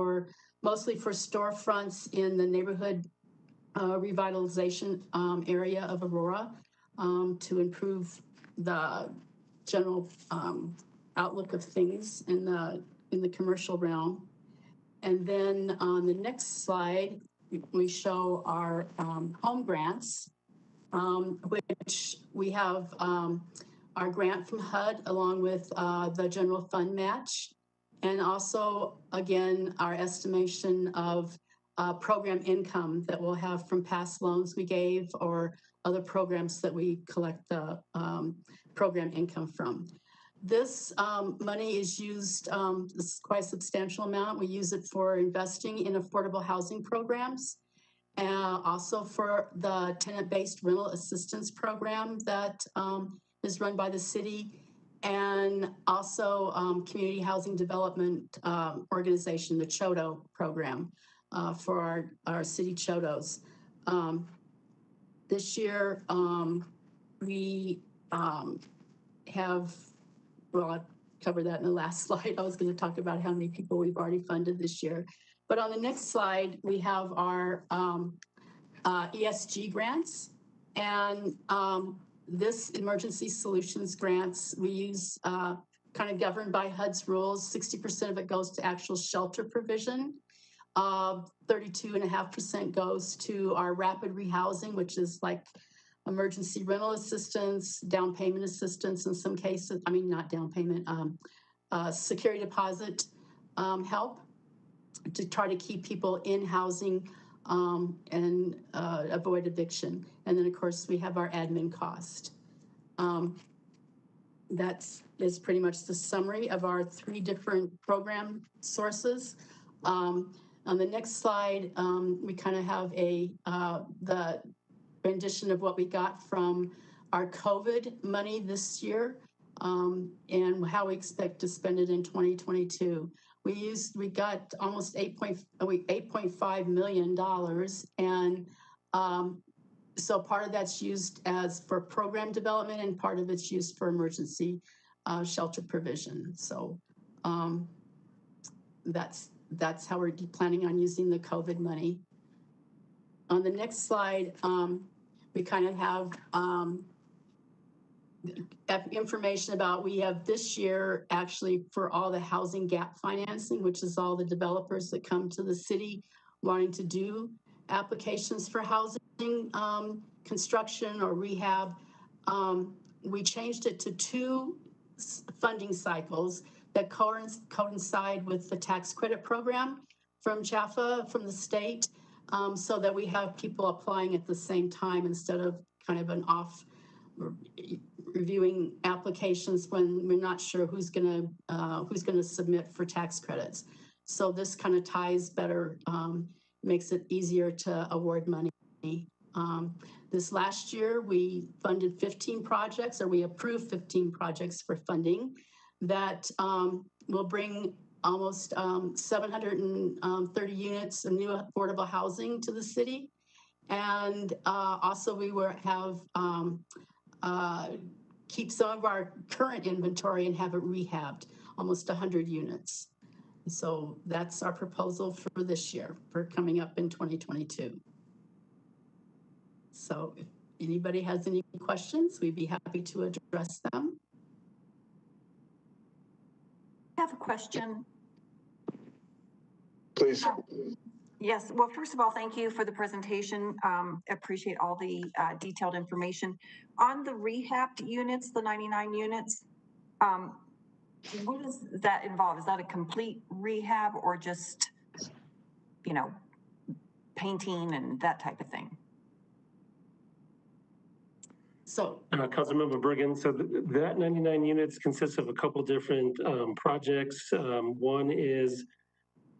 mostly for storefronts in the neighborhood revitalization area of Aurora to improve the general outlook of things in the commercial realm. And then on the next slide, we show our home grants, which we have our grant from HUD along with the general fund match. And also, again, our estimation of program income that we'll have from past loans we gave or other programs that we collect the program income from. This money is used, this is quite a substantial amount. We use it for investing in affordable housing programs, also for the tenant-based rental assistance program that is run by the city, and also community housing development organization, the CHOTO program for our city CHOTOs. This year, we have, well, I covered that in the last slide. I was going to talk about how many people we've already funded this year. But on the next slide, we have our ESG grants. And this emergency solutions grants, we use kind of governed by HUD's rules. 60% of it goes to actual shelter provision. 32.5% goes to our rapid rehousing, which is like emergency rental assistance, down payment assistance in some cases, I mean, not down payment, security deposit help to try to keep people in housing and avoid eviction. And then of course we have our admin cost. That is pretty much the summary of our 3 different program sources. On the next slide, we kind of have the rendition of what we got from our COVID money this year and how we expect to spend it in 2022. We got almost $8.5 million, and So part of that's used as for program development and part of it's used for emergency shelter provision. So that's how we're planning on using the COVID money. On the next slide, we kind of have information about, we have this year actually for all the housing gap financing, which is all the developers that come to the city wanting to do applications for housing construction or rehab. We changed it to 2 funding cycles that coincide with the tax credit program from Jaffa, from the state, so that we have people applying at the same time instead of kind of an off reviewing applications when we're not sure who's gonna submit for tax credits. So this kind of ties better, makes it easier to award money. This last year, we funded 15 projects, or we approved 15 projects for funding that will bring almost 730 units of new affordable housing to the city. And also we keep some of our current inventory and have it rehabbed, almost 100 units. So that's our proposal for this year, for coming up in 2022. So if anybody has any questions, we'd be happy to address them. I have a question. Please. Yes, well, first of all, thank you for the presentation. Appreciate all the detailed information. On the rehabbed units, the 99 units, what does that involve? Is that a complete rehab or just, you know, painting and that type of thing? So, Councilmember Bergen, so that 99 units consists of a couple different projects. One is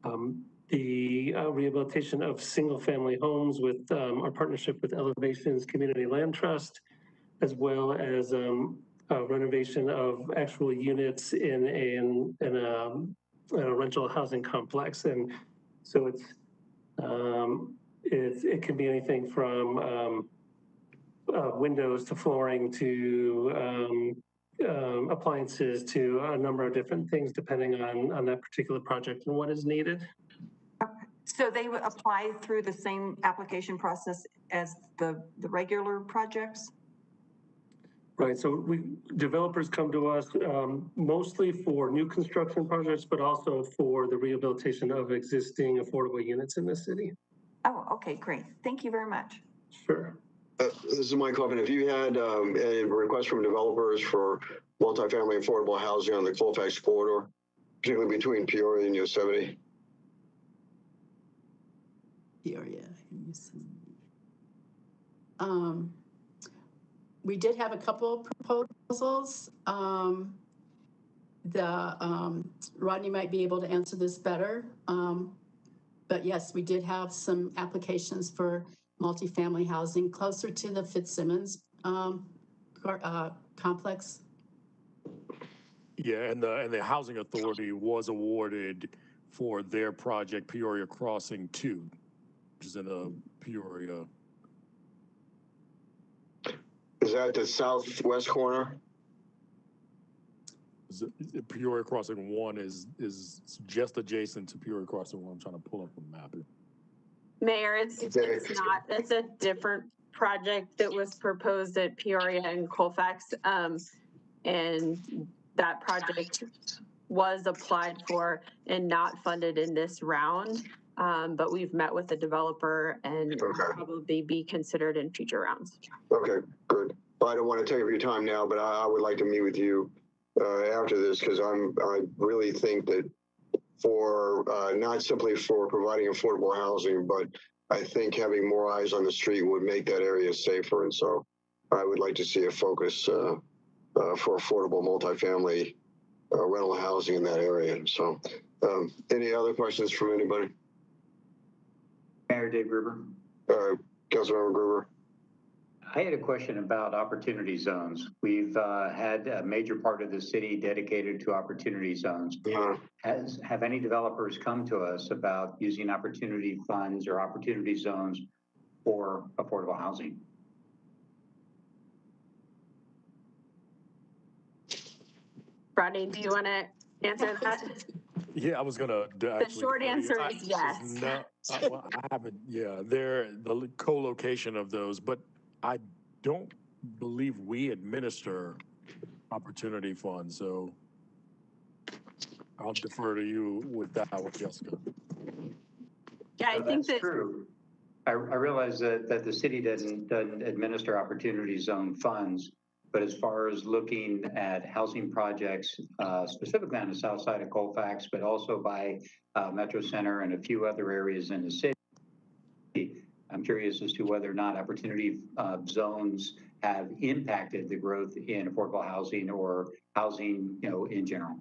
the rehabilitation of single-family homes with our partnership with Elevations Community Land Trust, as well as renovation of actual units in a rental housing complex. And so it can be anything from windows to flooring to appliances to a number of different things depending on that particular project and what is needed. So they would apply through the same application process as the regular projects? Right, so developers come to us mostly for new construction projects, but also for the rehabilitation of existing affordable units in the city. Oh, okay, great. Thank you very much. Sure. This is Mike Hoffman. Have you had a request from developers for multifamily affordable housing on the Colfax corridor, particularly between Peoria and Yosemite? Peoria. We did have a couple of proposals. Rodney might be able to answer this better. But yes, we did have some applications for multifamily housing closer to the Fitzsimmons complex. Yeah, and the Housing Authority was awarded for their project Peoria Crossing 2, which is in Peoria. Is that the southwest corner? Peoria Crossing 1 is just adjacent to Peoria Crossing 1. I'm trying to pull up a map here. Mayor, it's not. It's a different project that was proposed at Peoria and Colfax, and that project was applied for and not funded in this round. But we've met with the developer and will probably be considered in future rounds. Okay, good. Well, I don't want to take up your time now, but I would like to meet with you after this because I really think that for not simply for providing affordable housing, but I think having more eyes on the street would make that area safer. And so I would like to see a focus for affordable multifamily rental housing in that area. So any other questions from anybody? Mayor Dave Gruber. Councilmember Gruber. I had a question about opportunity zones. We've had a major part of the city dedicated to opportunity zones. Have any developers come to us about using opportunity funds or opportunity zones for affordable housing? Rodney, do you want to answer that? Yeah, I was gonna The short answer is yes. No, well, I haven't. Yeah, they're the co-location of those, but I don't believe we administer opportunity funds. So I'll defer to you with that one, Jessica. Yeah, I think that's true. I realize that the city doesn't administer opportunity zone funds, but as far as looking at housing projects, specifically on the south side of Colfax, but also by Metro Center and a few other areas in the city, I'm curious as to whether or not opportunity zones have impacted the growth in affordable housing or housing, in general.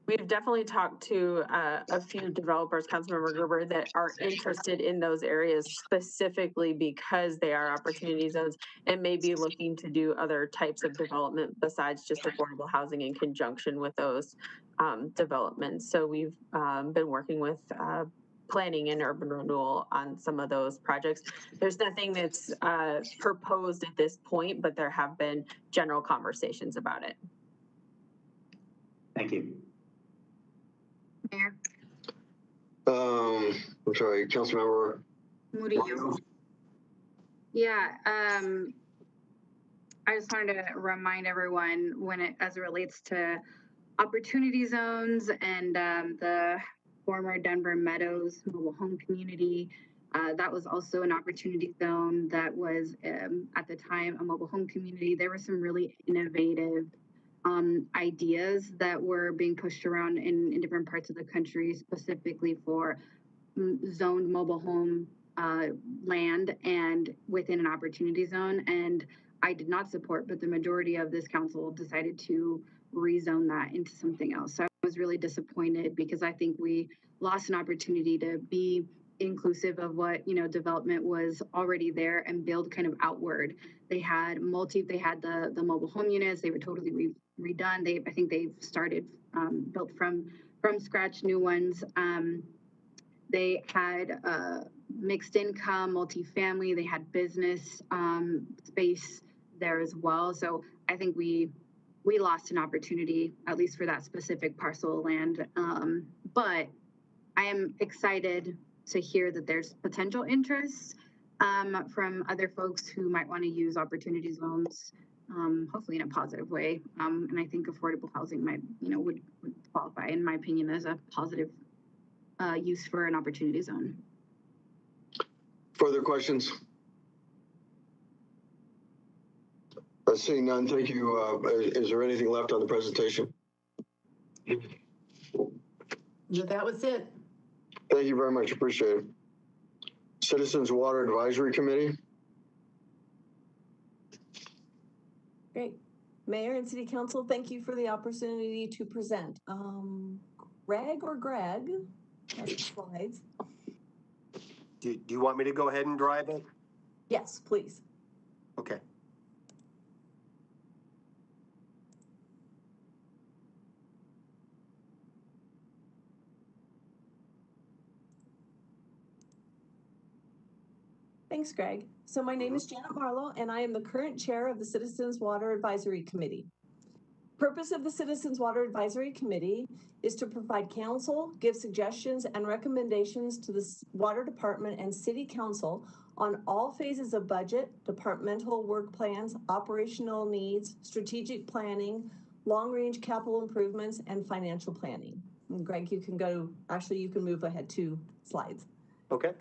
We've definitely talked to a few developers, Councilmember Gerber, that are interested in those areas specifically because they are opportunity zones and may be looking to do other types of development besides just affordable housing in conjunction with those developments. So we've been working with planning and urban renewal on some of those projects. There's nothing that's proposed at this point, but there have been general conversations about it. Thank you. Mayor. I'm sorry, Councilmember Murillo. Yeah, I just wanted to remind everyone as it relates to opportunity zones and the former Denver Meadows mobile home community. That was also an opportunity zone that was at the time a mobile home community. There were some really innovative ideas that were being pushed around in different parts of the country, specifically for zoned mobile home land and within an opportunity zone. And I did not support, but the majority of this council decided to rezone that into something else. So I was really disappointed because I think we lost an opportunity to be inclusive of what development was already there and build kind of outward. They had the mobile home units. They were totally redone. I think they've started built from scratch new ones. They had mixed income, multifamily. They had business space there as well. So I think we lost an opportunity, at least for that specific parcel of land. But I am excited to hear that there's potential interest from other folks who might want to use opportunity zones, hopefully in a positive way. And I think affordable housing would qualify, in my opinion, as a positive use for an opportunity zone. Further questions? Seeing none, thank you. Is there anything left on the presentation? That was it. Thank you very much. Appreciate it. Citizens Water Advisory Committee. Great. Mayor and City Council, thank you for the opportunity to present. Greg or Greg? That's the slides. Do you want me to go ahead and drive it? Yes, please. Okay. Thanks, Greg. So my name is Janet Marlowe, and I am the current chair of the Citizens Water Advisory Committee. Purpose of the Citizens Water Advisory Committee is to provide counsel, give suggestions and recommendations to the Water Department and City Council on all phases of budget, departmental work plans, operational needs, strategic planning, long-range capital improvements, and financial planning. And Greg, you can move ahead 2 slides. Okay.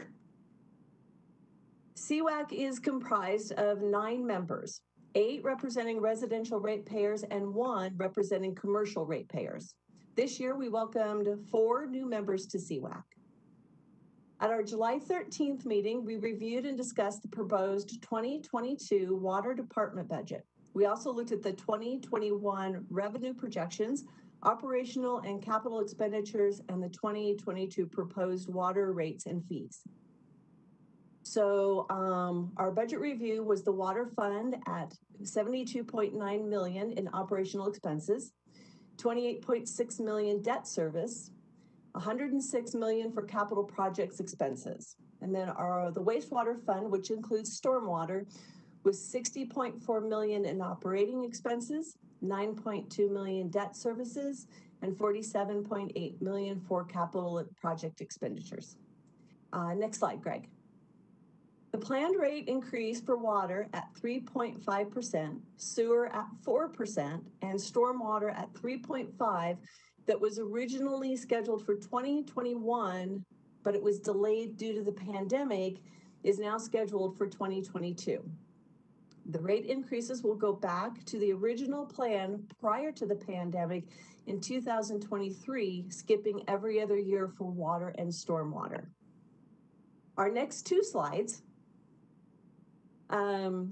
CWAC is comprised of 9 members, 8 representing residential ratepayers and 1 representing commercial ratepayers. This year, we welcomed 4 new members to CWAC. At our July 13th meeting, we reviewed and discussed the proposed 2022 Water Department budget. We also looked at the 2021 revenue projections, operational and capital expenditures, and the 2022 proposed water rates and fees. So our budget review was the water fund at $72.9 million in operational expenses, $28.6 million debt service, $106 million for capital projects expenses. And then the wastewater fund, which includes stormwater, with $60.4 million in operating expenses, $9.2 million debt services, and $47.8 million for capital project expenditures. Next slide, Greg. The planned rate increase for water at 3.5%, sewer at 4%, and stormwater at 3.5% that was originally scheduled for 2021, but it was delayed due to the pandemic, is now scheduled for 2022. The rate increases will go back to the original plan prior to the pandemic in 2023, skipping every other year for water and stormwater. Our next two slides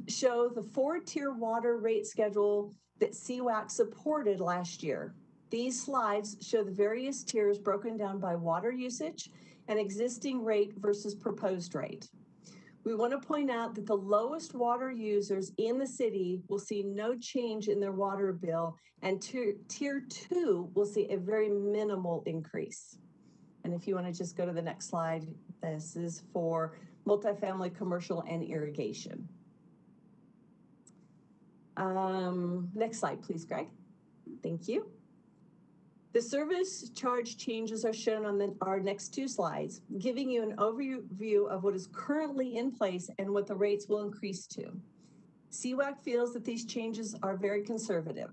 show the 4-tier water rate schedule that CWAC supported last year. These slides show the various tiers broken down by water usage and existing rate versus proposed rate. We want to point out that the lowest water users in the city will see no change in their water bill, and tier 2 will see a very minimal increase. And if you want to just go to the next slide, this is for multifamily, commercial, and irrigation. Next slide, please, Greg. Thank you. The service charge changes are shown on our next two slides, giving you an overview of what is currently in place and what the rates will increase to. CWAC feels that these changes are very conservative.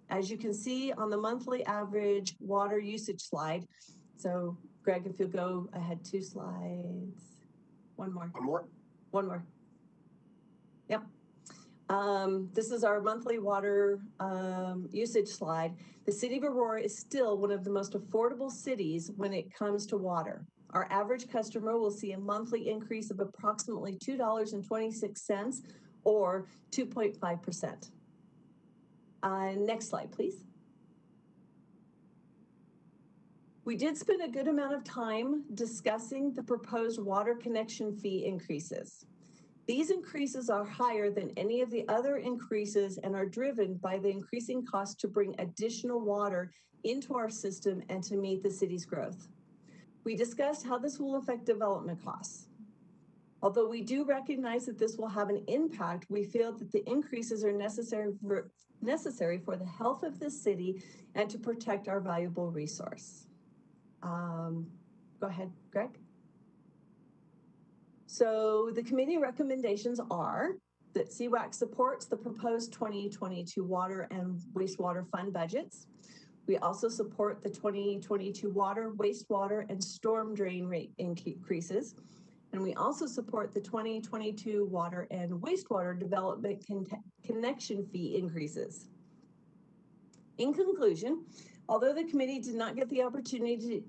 As you can see on the monthly average water usage slide, so Greg, if you'll go ahead 2 slides. One more. Yep. This is our monthly water usage slide. The city of Aurora is still one of the most affordable cities when it comes to water. Our average customer will see a monthly increase of approximately $2.26 or 2.5%. Next slide, please. We did spend a good amount of time discussing the proposed water connection fee increases. These increases are higher than any of the other increases and are driven by the increasing cost to bring additional water into our system and to meet the city's growth. We discussed how this will affect development costs. Although we do recognize that this will have an impact, we feel that the increases are necessary for the health of the city and to protect our valuable resource. Go ahead, Greg. So the committee recommendations are that CWAC supports the proposed 2022 water and wastewater fund budgets. We also support the 2022 water, wastewater, and storm drain rate increases. And we also support the 2022 water and wastewater development connection fee increases. In conclusion, although the committee did not get the opportunity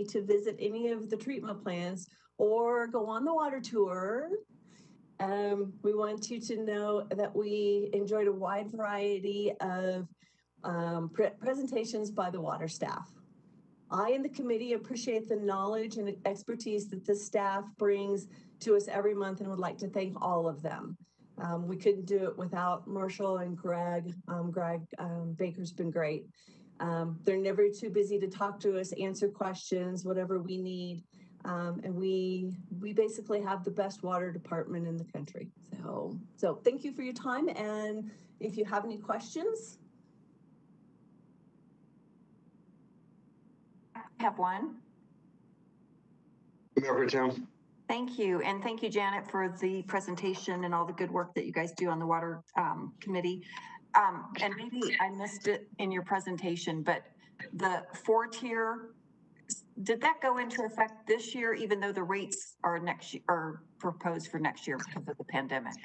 to visit any of the treatment plants or go on the water tour, we want you to know that we enjoyed a wide variety of presentations by the water staff. I and the committee appreciate the knowledge and expertise that the staff brings to us every month and would like to thank all of them. We couldn't do it without Marshall and Greg. Greg Baker's been great. They're never too busy to talk to us, answer questions, whatever we need. And we basically have the best water department in the country. So thank you for your time. And if you have any questions. I have one. Member Town. Thank you. And thank you, Janet, for the presentation and all the good work that you guys do on the water committee. And maybe I missed it in your presentation, but the 4-tier, did that go into effect this year, even though the rates are proposed for next year because of the pandemic?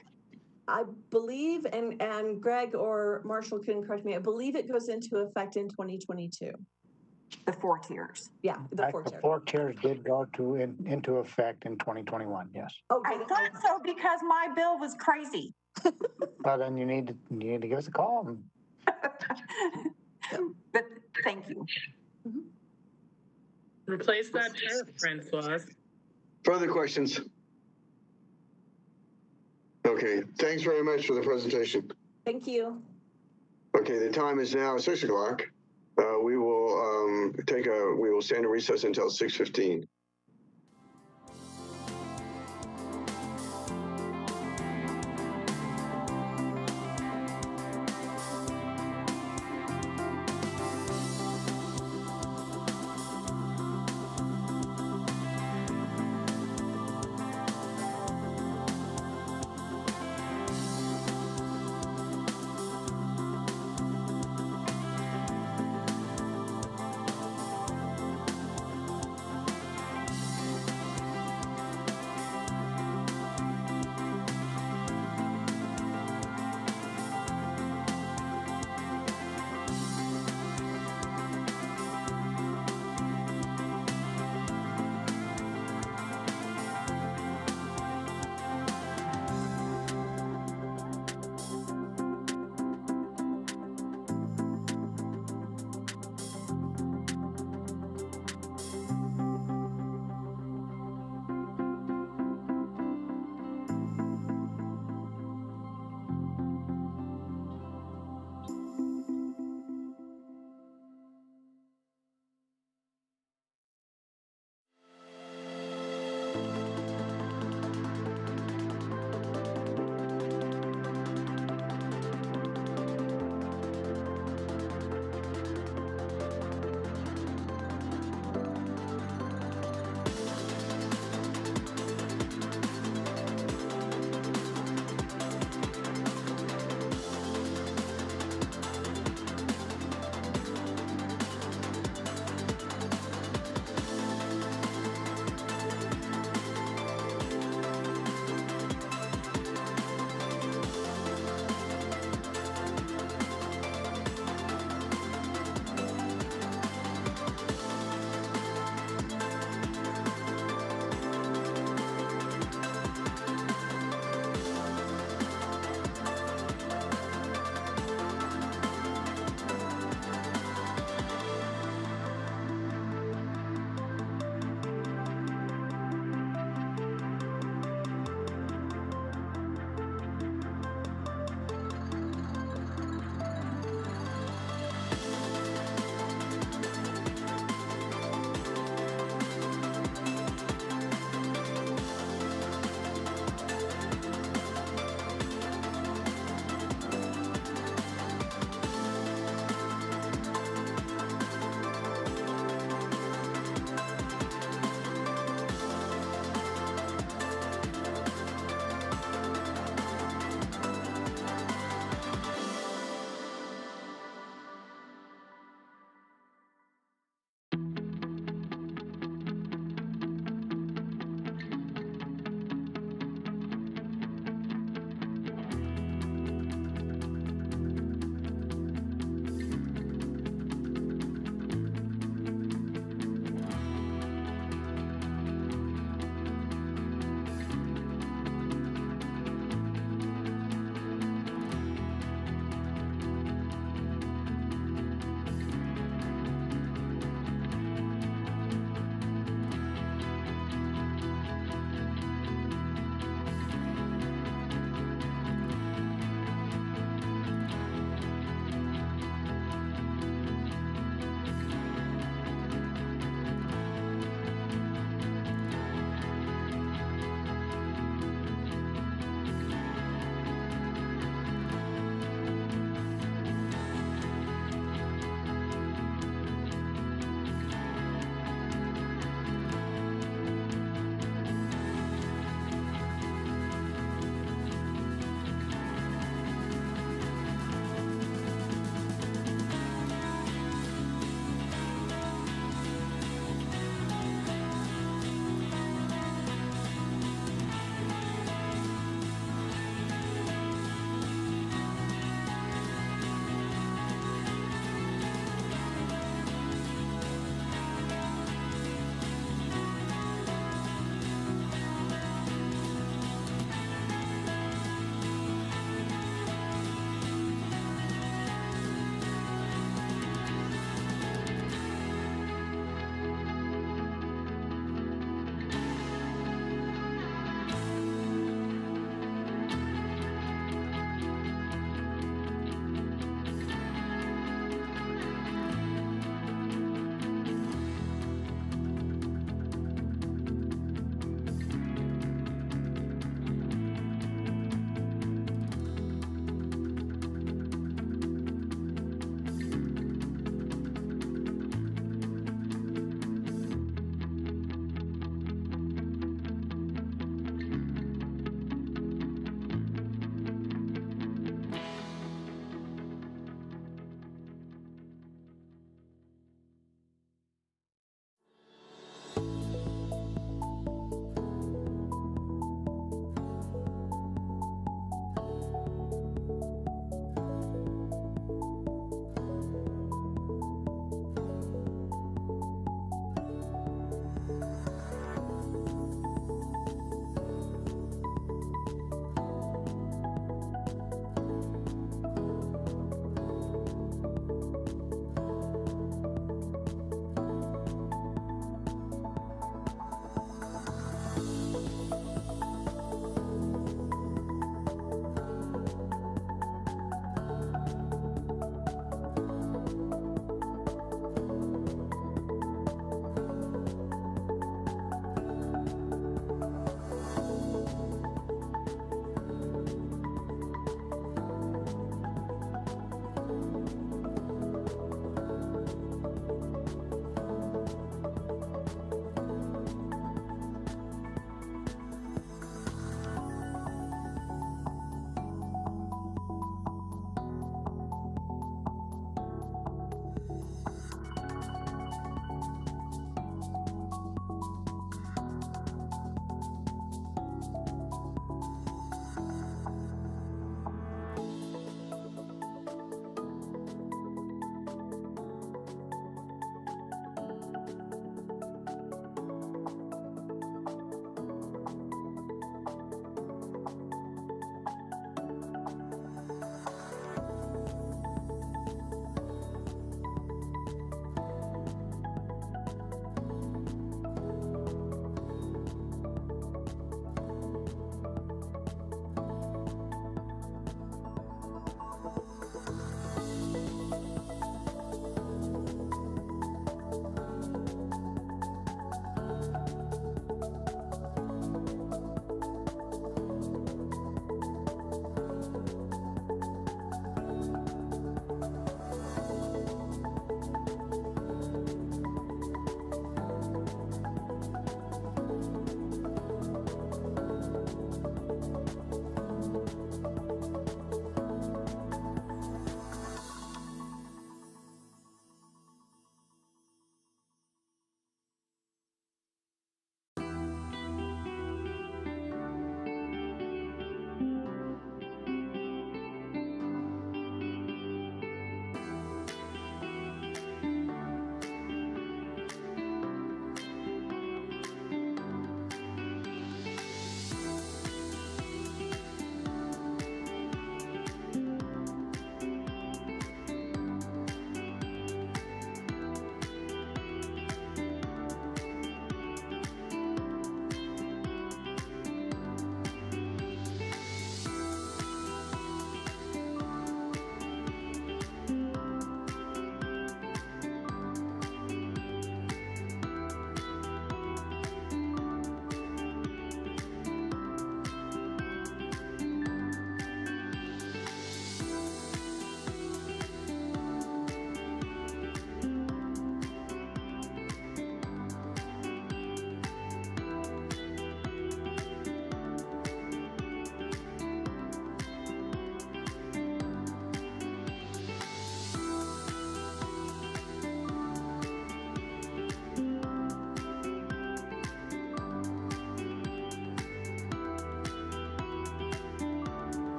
I believe, and Greg or Marshall can correct me, I believe it goes into effect in 2022. The 4 tiers. Yeah, the 4 tiers. The 4 tiers did go into effect in 2021, yes. Oh, I thought so because my bill was crazy. Well, then you need to give us a call. But thank you. Replace that tariff, Francois. Further questions? Okay, thanks very much for the presentation. Thank you. Okay, the time is now 6 o'clock. We will stand a recess until 6:15.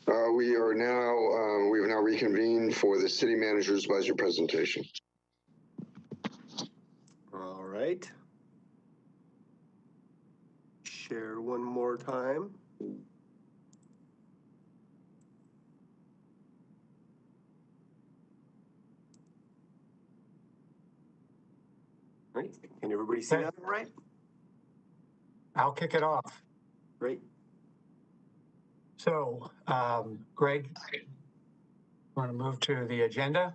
We have now reconvened for the city manager's budget presentation. All right. Share one more time. Right. Can everybody see that all right? I'll kick it off. Great. So, Greg, want to move to the agenda?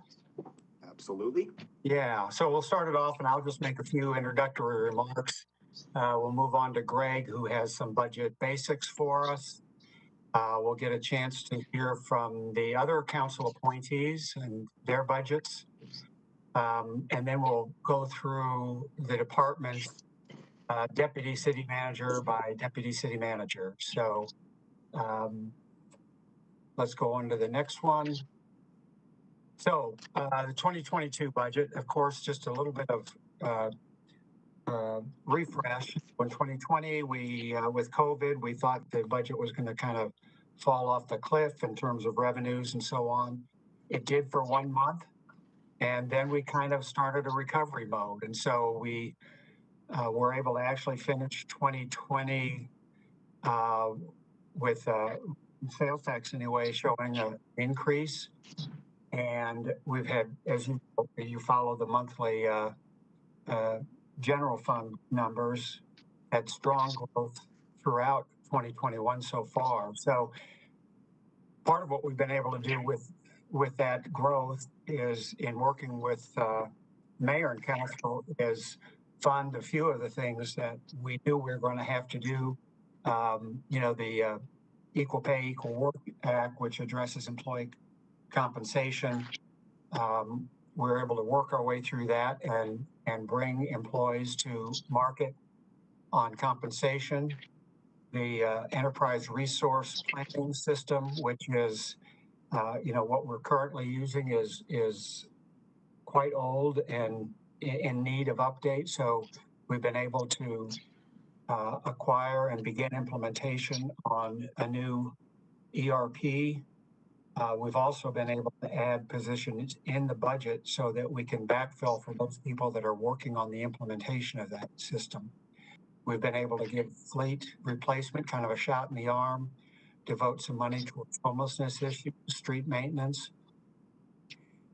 Absolutely. Yeah, so we'll start it off and I'll just make a few introductory remarks. We'll move on to Greg, who has some budget basics for us. We'll get a chance to hear from the other council appointees and their budgets. And then we'll go through the departments, deputy city manager by deputy city manager. So let's go on to the next one. So the 2022 budget, of course, just a little bit of refresh. In 2020, with COVID, we thought the budget was going to kind of fall off the cliff in terms of revenues and so on. It did for 1 month, and then we kind of started a recovery mode. And so we were able to actually finish 2020 with sales tax anyway showing an increase. And we've had, as you follow the monthly general fund numbers, had strong growth throughout 2021 so far. So part of what we've been able to do with that growth is, in working with mayor and council, is fund a few of the things that we knew we were going to have to do. The Equal Pay, Equal Work Act, which addresses employee compensation. We're able to work our way through that and bring employees to market on compensation. The enterprise resource planning system, which is, what we're currently using is quite old and in need of update. So we've been able to acquire and begin implementation on a new ERP. We've also been able to add positions in the budget so that we can backfill for those people that are working on the implementation of that system. We've been able to give fleet replacement kind of a shot in the arm, devote some money towards homelessness issues, street maintenance,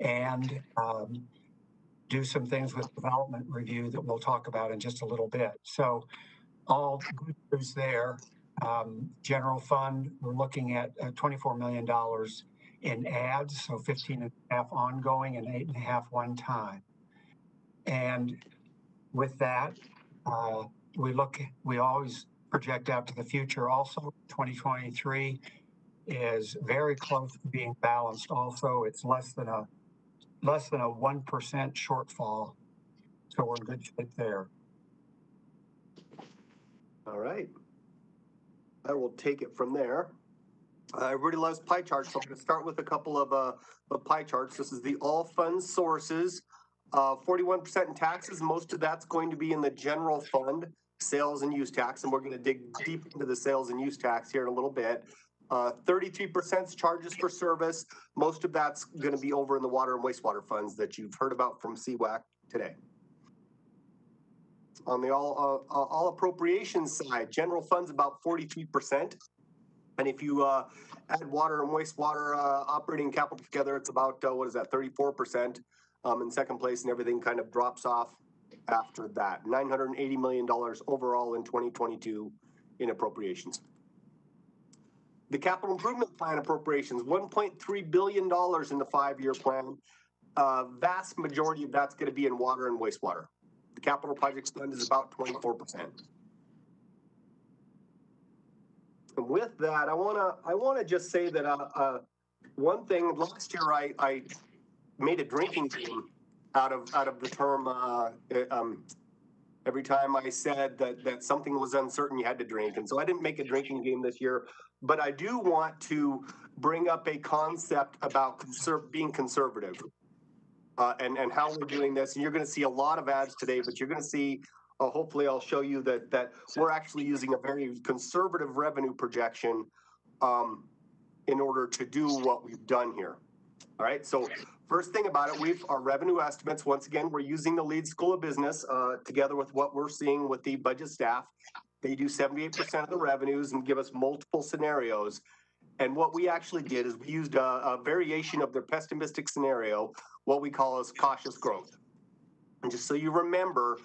and do some things with development review that we'll talk about in just a little bit. So all good news there. General fund, we're looking at $24 million in ads, so 15.5 ongoing and 8.5 one time. And with that, we always project out to the future. Also, 2023 is very close to being balanced. Also, it's less than a 1% shortfall, so we're in good shape there. All right. I will take it from there. Everybody loves pie charts, so I'm going to start with a couple of pie charts. This is the all funds sources. 41% in taxes. Most of that's going to be in the general fund, sales and use tax, and we're going to dig deep into the sales and use tax here in a little bit. 33% charges for service. Most of that's going to be over in the water and wastewater funds that you've heard about from CWAC today. On the all appropriations side, general funds about 43%. And if you add water and wastewater operating capital together, it's about, 34% in second place, and everything kind of drops off after that. $980 million overall in 2022 in appropriations. The capital improvement plan appropriations, $1.3 billion in the 5-year plan. Vast majority of that's going to be in water and wastewater. The capital projects fund is about 24%. And with that, I wanna just say that one thing. Last year, I made a drinking game out of the term. Every time I said that something was uncertain, you had to drink, and so I didn't make a drinking game this year. But I do want to bring up a concept about being conservative. And how we're doing this. And you're going to see a lot of ads today, but you're going to see, hopefully I'll show you that we're actually using a very conservative revenue projection in order to do what we've done here. All right, so first thing about it, our revenue estimates, once again, we're using the Leeds School of Business together with what we're seeing with the budget staff. They do 78% of the revenues and give us multiple scenarios. And what we actually did is we used a variation of their pessimistic scenario, what we call as cautious growth. And just so you remember,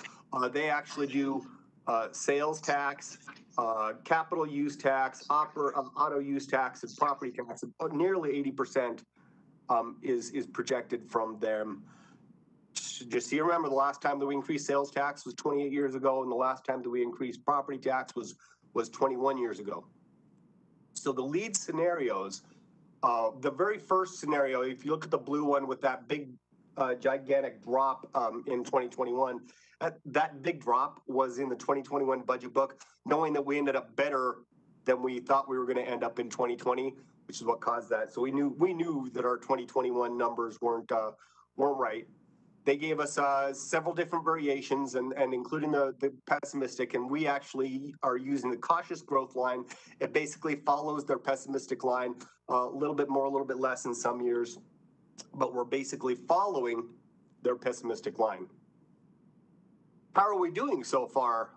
they actually do sales tax, capital use tax, auto use tax, and property tax. Nearly 80% is projected from them. Just so you remember, the last time that we increased sales tax was 28 years ago, and the last time that we increased property tax was 21 years ago. So the lead scenarios, the very first scenario, if you look at the blue one with that big, gigantic drop in 2021, that big drop was in the 2021 budget book, knowing that we ended up better than we thought we were going to end up in 2020, which is what caused that. So we knew that our 2021 numbers weren't right. They gave us several different variations, and including the pessimistic, and we actually are using the cautious growth line. It basically follows their pessimistic line, a little bit more, a little bit less in some years, but we're basically following their pessimistic line. How are we doing so far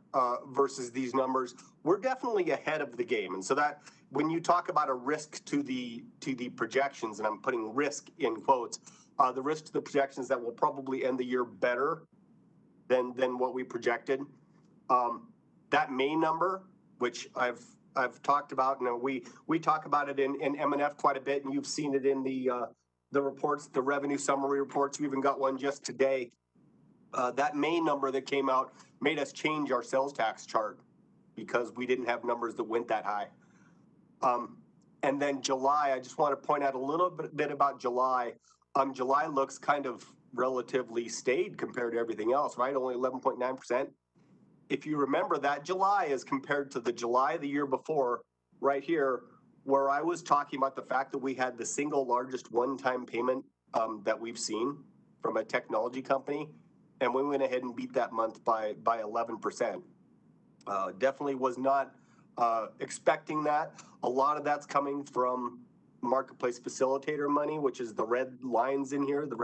versus these numbers? We're definitely ahead of the game, and so that when you talk about a risk to the projections, and I'm putting risk in quotes, the risk to the projections that will probably end the year better than what we projected. That May number, which I've talked about, and we talk about it in M&F quite a bit, and you've seen it in the reports, the revenue summary reports. We even got one just today. That May number that came out made us change our sales tax chart because we didn't have numbers that went that high. And then July, I just want to point out a little bit about July. July looks kind of relatively staid compared to everything else, right? Only 11.9%. If you remember, that July is compared to the July the year before, right here, where I was talking about the fact that we had the single largest one-time payment that we've seen from a technology company, and we went ahead and beat that month by 11%. Definitely was not expecting that. A lot of that's coming from marketplace facilitator money, which is the red lines in here, the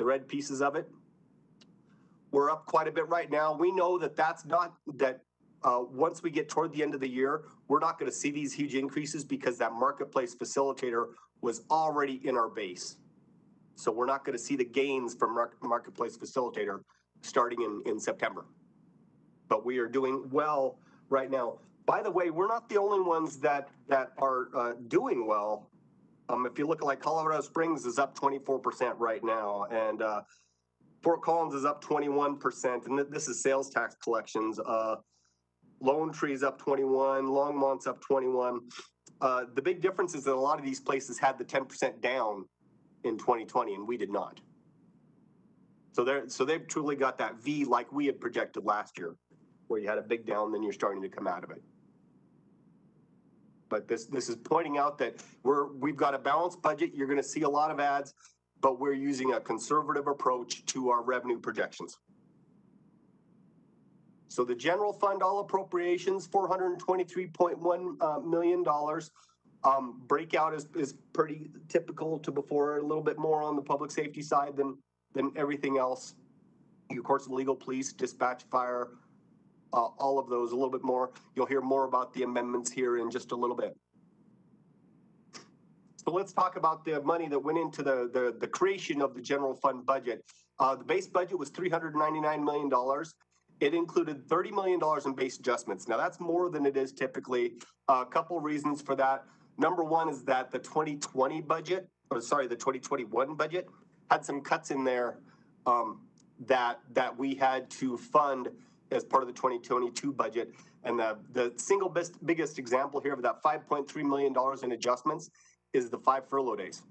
red pieces of it. We're up quite a bit right now. We know that that's not that once we get toward the end of the year, we're not going to see these huge increases because that marketplace facilitator was already in our base. So we're not going to see the gains from marketplace facilitator starting in September. But we are doing well right now. By the way, we're not the only ones that are doing well. If you look at like Colorado Springs is up 24% right now, and Fort Collins is up 21%, and this is sales tax collections. Lone Tree's up 21, Longmont's up 21. The big difference is that a lot of these places had the 10% down in 2020, and we did not. So they've truly got that V like we had projected last year, where you had a big down, then you're starting to come out of it. But this is pointing out that we've got a balanced budget. You're going to see a lot of ads, but we're using a conservative approach to our revenue projections. So the general fund, all appropriations, $423.1 million. Breakout is pretty typical to before, a little bit more on the public safety side than everything else. Of course, legal, police, dispatch, fire, all of those a little bit more. You'll hear more about the amendments here in just a little bit. So let's talk about the money that went into the creation of the general fund budget. The base budget was $399 million. It included $30 million in base adjustments. Now that's more than it is typically. A couple reasons for that. Number one is that the 2021 budget had some cuts in there that we had to fund as part of the 2022 budget. And the single biggest example here of that $5.3 million in adjustments is the 5 furlough days.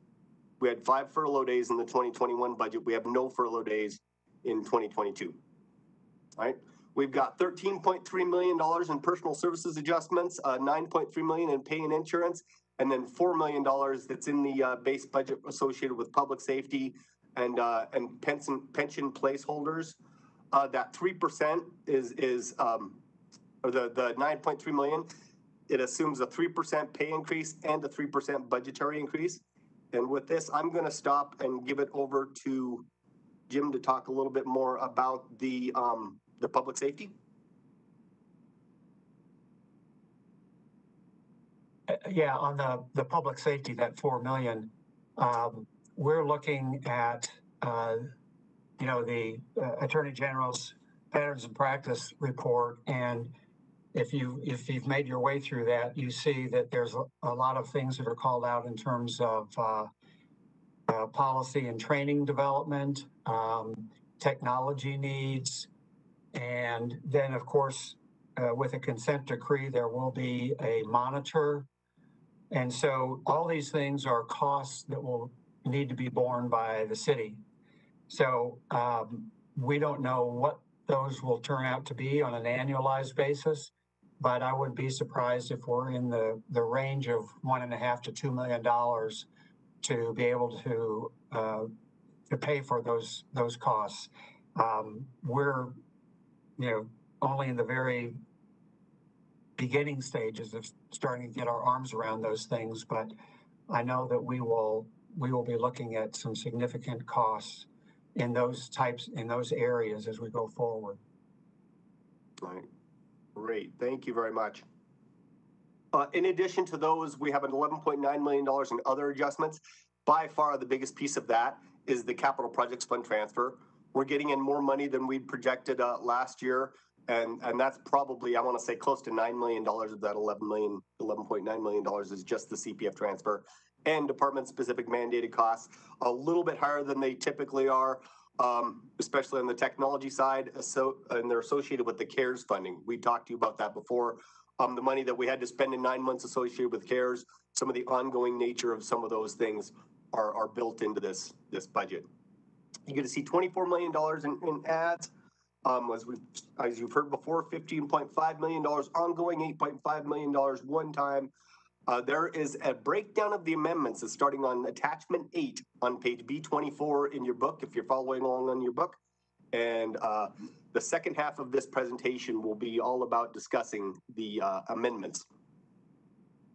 We had 5 furlough days in the 2021 budget. We have no furlough days in 2022. All right. We've got $13.3 million in personal services adjustments, $9.3 million in pay and insurance, and then $4 million that's in the base budget associated with public safety and pension placeholders. That 3% is or the $9.3 million It assumes a 3% pay increase and a 3% budgetary increase. And with this, I'm going to stop and give it over to Jim to talk a little bit more about the public safety. Yeah, on the public safety, that 4 million, we're looking at, the Attorney General's patterns and practice report. And if you've made your way through that, you see that there's a lot of things that are called out in terms of policy and training development, technology needs, and then of course, with a consent decree, there will be a monitor. And so all these things are costs that will need to be borne by the city. So we don't know what those will turn out to be on an annualized basis, but I would be surprised if we're in the range of $1.5 to $2 million to be able to pay for those costs. We're only in the very beginning stages of starting to get our arms around those things, but I know that we will be looking at some significant costs in those areas as we go forward. All right, great, thank you very much. In addition to those, we have an $11.9 million in other adjustments. By far the biggest piece of that is the capital projects fund transfer. We're getting in more money than we projected last year. And that's probably, I want to say, close to $9 million of that $11.9 million is just the CPF transfer and department-specific mandated costs, a little bit higher than they typically are, especially on the technology side, and they're associated with the CARES funding. We talked to you about that before. The money that we had to spend in 9 months associated with CARES, some of the ongoing nature of some of those things are built into this budget. You're going to see $24 million in ads. As you've heard before, $15.5 million ongoing, $8.5 million one time. There is a breakdown of the amendments that's starting on attachment 8 on page B24 in your book, if you're following along on your book. And the second half of this presentation will be all about discussing the amendments.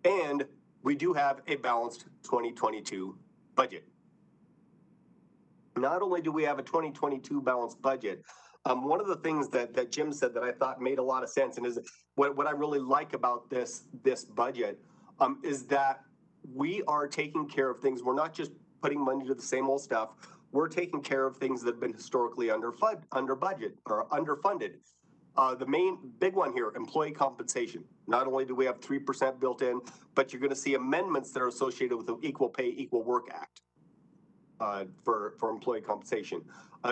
And we do have a balanced 2022 budget. Not only do we have a 2022 balanced budget, one of the things that Jim said that I thought made a lot of sense, and is what I really like about this budget, is that we are taking care of things. We're not just putting money to the same old stuff. We're taking care of things that have been historically under budget or underfunded. The main big one here, employee compensation. Not only do we have 3% built in, but you're going to see amendments that are associated with the Equal Pay, Equal Work Act for employee compensation.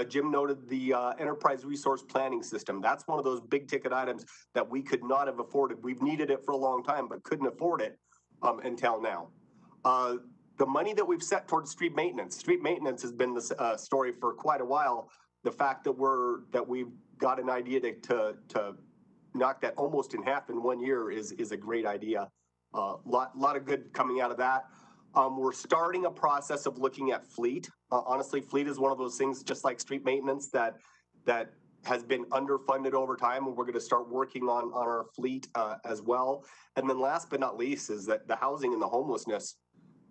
Jim noted the enterprise resource planning system. That's one of those big ticket items that we could not have afforded. We've needed it for a long time, but couldn't afford it until now. The money that we've set towards street maintenance has been the story for quite a while. The fact that we've got an idea to knock that almost in half in 1 year is a great idea. Lot of good coming out of that. We're starting a process of looking at fleet. Honestly, fleet is one of those things, just like street maintenance, that has been underfunded over time, and we're going to start working on our fleet as well. And then last but not least is that the housing and the homelessness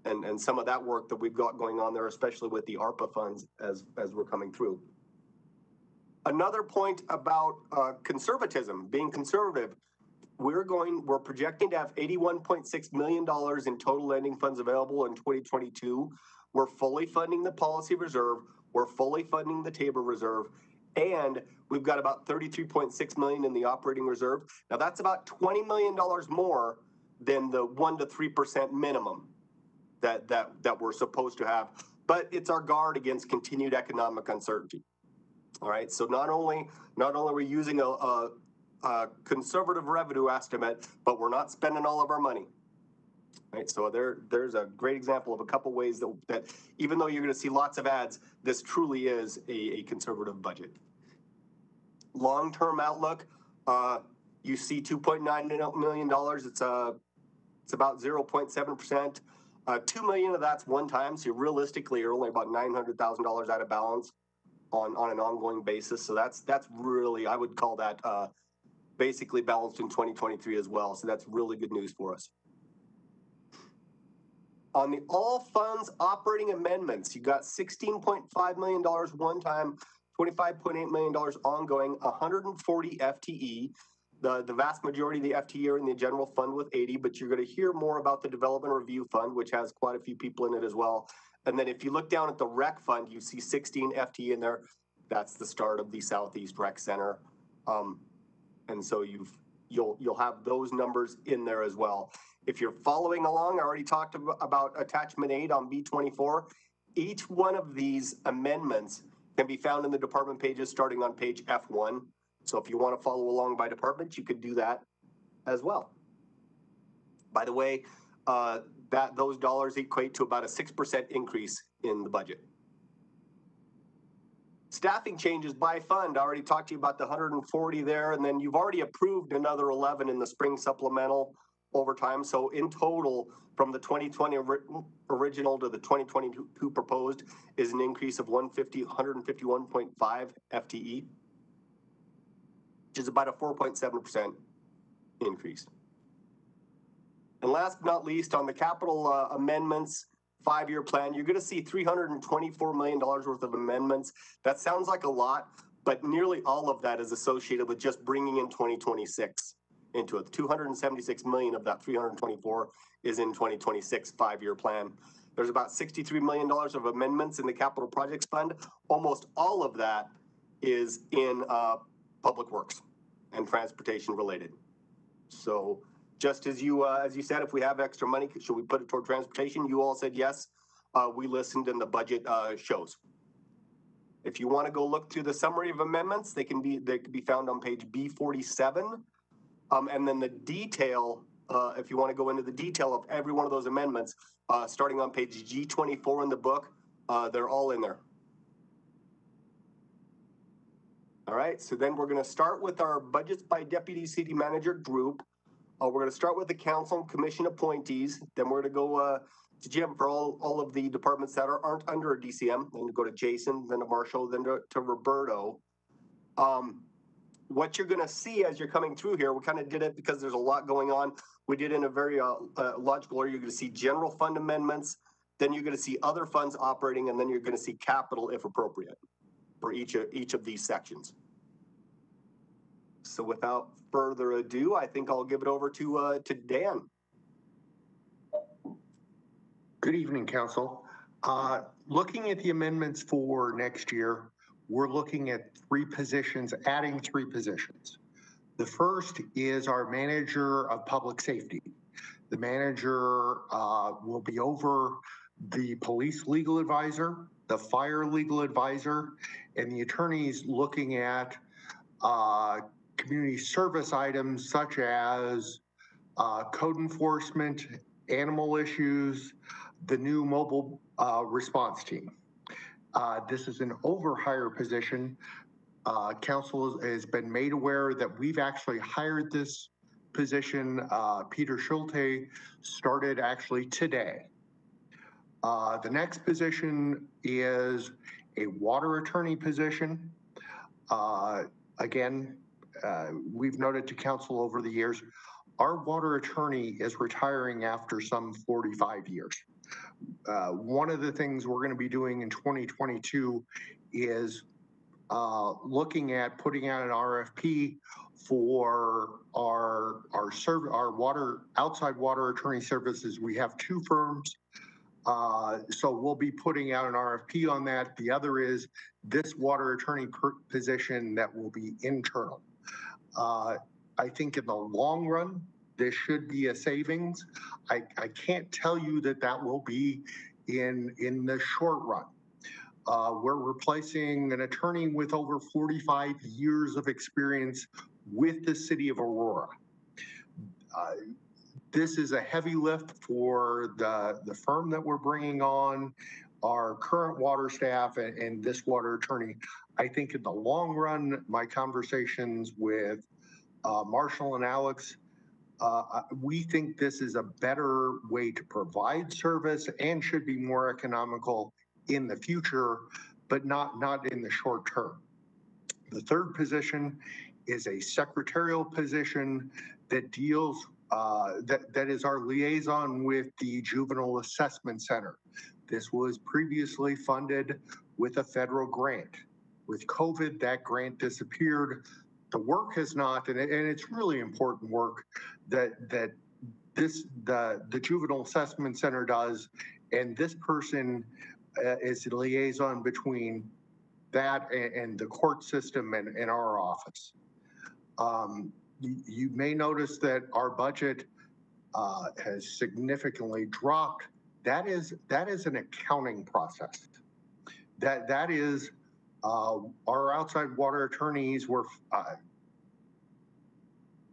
and some of that work that we've got going on there, especially with the ARPA funds as we're coming through. Another point about conservatism, being conservative, we're projecting to have $81.6 million in total lending funds available in 2022. We're fully funding the policy reserve. We're fully funding the table reserve. And we've got about $33.6 million in the operating reserve. Now that's about $20 million more than the 1 to 3% minimum that we're supposed to have. But it's our guard against continued economic uncertainty. All right. So not only are we using a conservative revenue estimate, but we're not spending all of our money. Right. So there's a great example of a couple ways that even though you're going to see lots of ads, this truly is a conservative budget. Long-term outlook, you see $2.9 million. It's about 0.7%. 2 million of that's one time. So realistically, you're only about $900,000 out of balance on an ongoing basis. So that's really, I would call that basically balanced in 2023 as well. So that's really good news for us. On the all funds operating amendments, you got $16.5 million one time, $25.8 million ongoing, 140 FTE. The vast majority of the FTE are in the general fund with 80, but you're going to hear more about the development review fund, which has quite a few people in it as well. And then if you look down at the rec fund, you see 16 FTE in there. That's the start of the Southeast Rec Center. And so you'll have those numbers in there as well. If you're following along, I already talked about attachment 8 on B24. Each one of these amendments can be found in the department pages starting on page F1. So if you want to follow along by department, you could do that as well. By the way, those dollars equate to about a 6% increase in the budget. Staffing changes by fund. I already talked to you about the 140 there, and then you've already approved another 11 in the spring supplemental over time. So in total, from the 2020 original to the 2022 proposed is an increase of 151.5 FTE, which is about a 4.7% increase. And last but not least, on the capital amendments 5-year plan, you're going to see $324 million worth of amendments. That sounds like a lot, but nearly all of that is associated with just bringing in 2026 into it. 276 million of that 324 is in 2026 5-year plan. There's about $63 million of amendments in the capital projects fund. Almost all of that is in public works and transportation related. So just as you said, if we have extra money, should we put it toward transportation? You all said yes. We listened, and the budget shows. If you want to go look through the summary of amendments, they can be found on page B47. And then the detail, if you want to go into the detail of every one of those amendments, starting on page G24 in the book, they're all in there. All right, so then we're going to start with our budgets by deputy city manager group. We're going to start with the council and commission appointees. Then we're going to go to Jim for all of the departments that aren't under a DCM. Then go to Jason, then to Marshall, then to Roberto. What you're going to see as you're coming through here, we kind of did it because there's a lot going on. We did it in a very logical order. You're going to see general fund amendments, then you're going to see other funds operating, and then you're going to see capital if appropriate for each of these sections. So without further ado, I think I'll give it over to Dan. Good evening, Council. Looking at the amendments for next year, we're looking at 3 positions, adding 3 positions. The first is our manager of public safety. The manager will be over the police legal advisor, the fire legal advisor, and the attorneys looking at community service items such as code enforcement, animal issues, the new mobile response team. This is an overhire position. Council has been made aware that we've actually hired this position. Peter Schulte started actually today. The next position is a water attorney position. Again, we've noted to council over the years, our water attorney is retiring after some 45 years. One of the things we're going to be doing in 2022 is looking at putting out an RFP for our outside water attorney services. We have 2 firms. So we'll be putting out an RFP on that. The other is this water attorney position that will be internal. I think in the long run, this should be a savings. I can't tell you that will be in the short run. We're replacing an attorney with over 45 years of experience with the city of Aurora. This is a heavy lift for the firm that we're bringing on, our current water staff, and this water attorney. I think in the long run, my conversations with Marshall and Alex, we think this is a better way to provide service and should be more economical in the future, but not in the short term. The third position is a secretarial position that deals, that is our liaison with the Juvenile Assessment Center. This was previously funded with a federal grant. With COVID, that grant disappeared. The work has not, and it's really important work that the Juvenile Assessment Center does, and this person is the liaison between that and the court system and our office. You may notice that our budget has significantly dropped. That is an accounting process. That is our outside water attorneys were.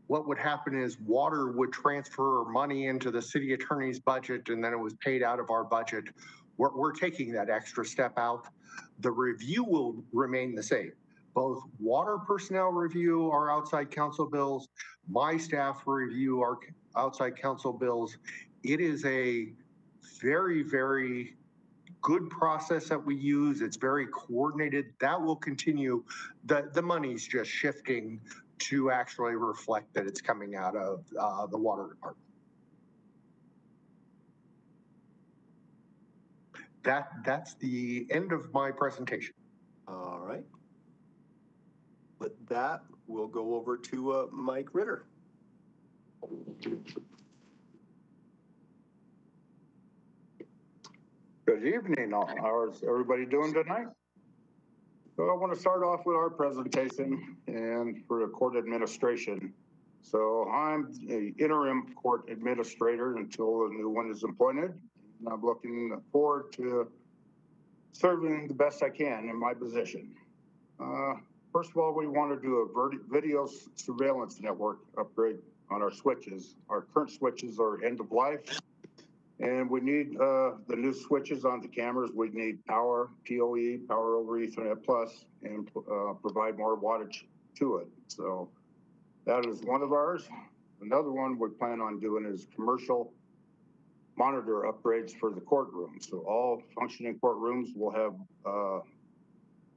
What would happen is water would transfer money into the city attorney's budget, and then it was paid out of our budget. We're taking that extra step out. The review will remain the same. Both water personnel review our outside counsel bills, my staff review our outside counsel bills. It is a very, very good process that we use. It's very coordinated. That will continue. The money's just shifting to actually reflect that it's coming out of the water department. That's the end of my presentation. All right. With that, we'll go over to Mike Ritter. Good evening. How's everybody doing tonight? So I want to start off with our presentation and for the court administration. So I'm the interim court administrator until a new one is appointed. And I'm looking forward to serving the best I can in my position. First of all, we want to do a video surveillance network upgrade on our switches. Our current switches are end of life. And we need the new switches on the cameras. We need power, PoE, power over Ethernet plus, and provide more wattage to it. So that is one of ours. Another one we plan on doing is commercial monitor upgrades for the courtroom. So all functioning courtrooms will have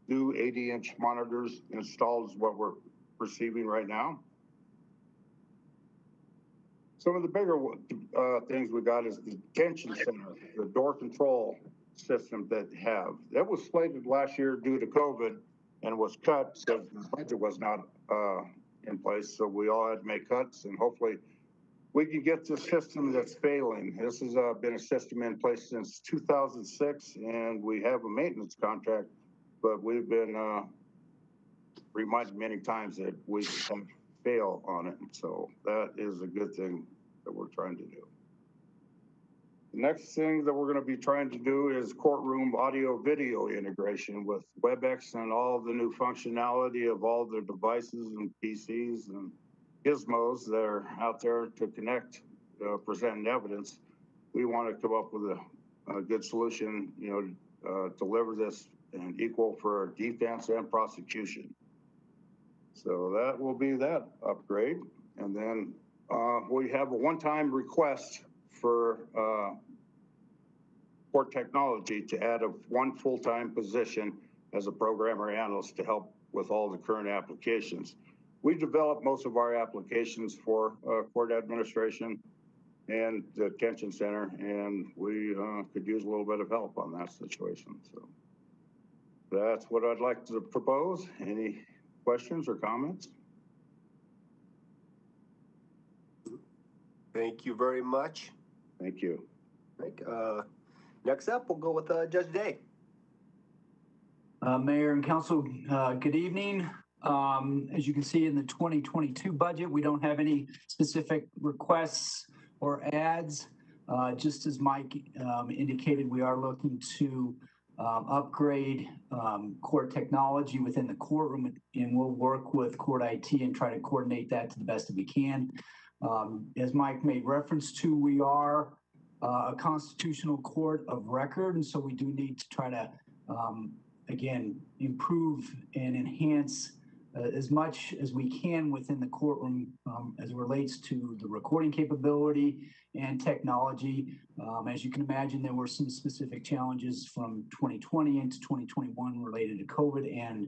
new 80-inch monitors installed is what we're receiving right now. Some of the bigger things we got is the detention center, the door control system that have. That was slated last year due to COVID and was cut because the budget was not in place. So we all had to make cuts, and hopefully we can get the system that's failing. This has been a system in place since 2006, and we have a maintenance contract, but we've been reminded many times that we have fail on it. So that is a good thing that we're trying to do. The next thing that we're going to be trying to do is courtroom audio video integration with WebEx and all the new functionality of all the devices and PCs and gizmos that are out there to connect, presenting evidence. We want to come up with a good solution, deliver this and equal for defense and prosecution. So that will be that upgrade. And then we have a one-time request for court technology to add one full-time position as a programmer analyst to help with all the current applications. We develop most of our applications for court administration and the detention center, and we could use a little bit of help on that situation. So that's what I'd like to propose. Any questions or comments? Thank you very much. Thank you. Next up, we'll go with Judge Day. Mayor and Council, good evening. As you can see in the 2022 budget, we don't have any specific requests or ads. Just as Mike indicated, we are looking to upgrade court technology within the courtroom, and we'll work with court IT and try to coordinate that to the best that we can. As Mike made reference to, we are a constitutional court of record, and so we do need to try to, again, improve and enhance as much as we can within the courtroom as it relates to the recording capability and technology. As you can imagine, there were some specific challenges from 2020 into 2021 related to COVID and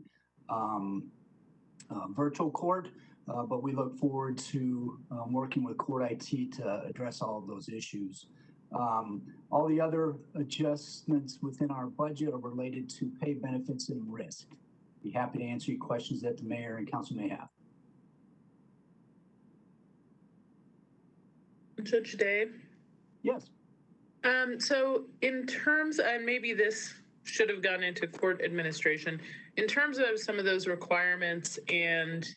virtual court, but we look forward to working with Court IT to address all of those issues. All the other adjustments within our budget are related to pay, benefits, and risk. Be happy to answer your questions that the mayor and council may have. Judge Day? Yes. So in terms, and maybe this should have gone into court administration, in terms of some of those requirements and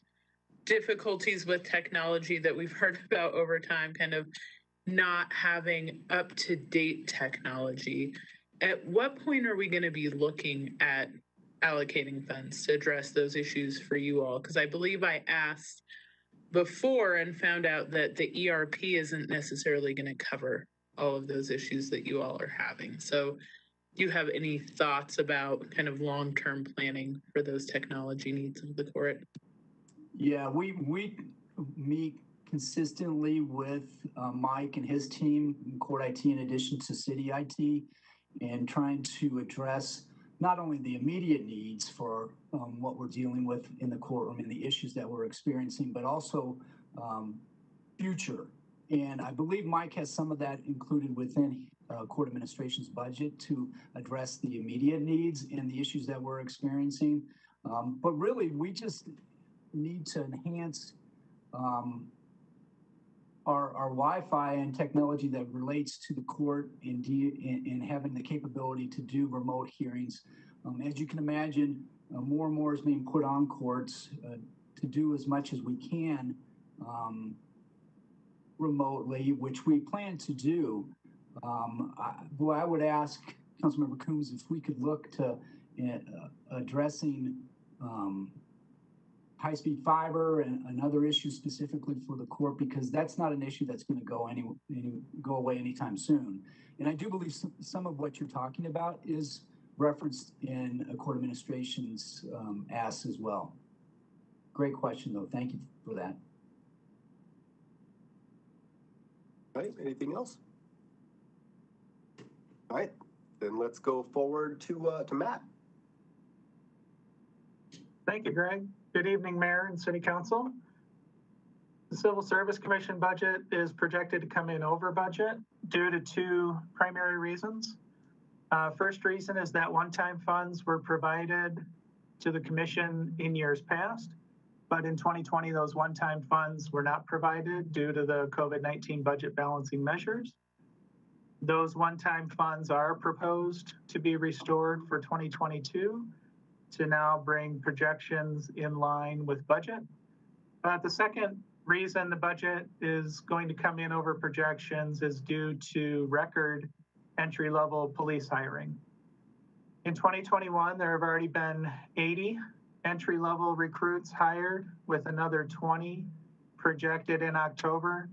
difficulties with technology that we've heard about over time, kind of not having up-to-date technology, at what point are we going to be looking at allocating funds to address those issues for you all? Because I believe I asked before and found out that the ERP isn't necessarily going to cover all of those issues that you all are having. So do you have any thoughts about kind of long-term planning for those technology needs of the court? Yeah, we meet consistently with Mike and his team in court IT in addition to city IT, and trying to address not only the immediate needs for what we're dealing with in the courtroom and the issues that we're experiencing, but also future. And I believe Mike has some of that included within court administration's budget to address the immediate needs and the issues that we're experiencing. But really, we just need to enhance our Wi-Fi and technology that relates to the court and having the capability to do remote hearings. As you can imagine, more and more is being put on courts to do as much as we can remotely, which we plan to do. I would ask Councilmember Coombs if we could look to addressing high-speed fiber and other issues specifically for the court, because that's not an issue that's going to go away anytime soon. And I do believe some of what you're talking about is referenced in a court administration's asks as well. Great question, though. Thank you for that. All right, anything else? All right, then let's go forward to Matt. Thank you, Greg. Good evening, Mayor and City Council. The Civil Service Commission budget is projected to come in over budget due to two primary reasons. First reason is that one-time funds were provided to the commission in years past, but in 2020, those one-time funds were not provided due to the COVID-19 budget balancing measures. Those one-time funds are proposed to be restored for 2022 to now bring projections in line with budget. The second reason the budget is going to come in over projections is due to record entry-level police hiring. In 2021, there have already been 80 entry-level recruits hired, with another 20 projected in October,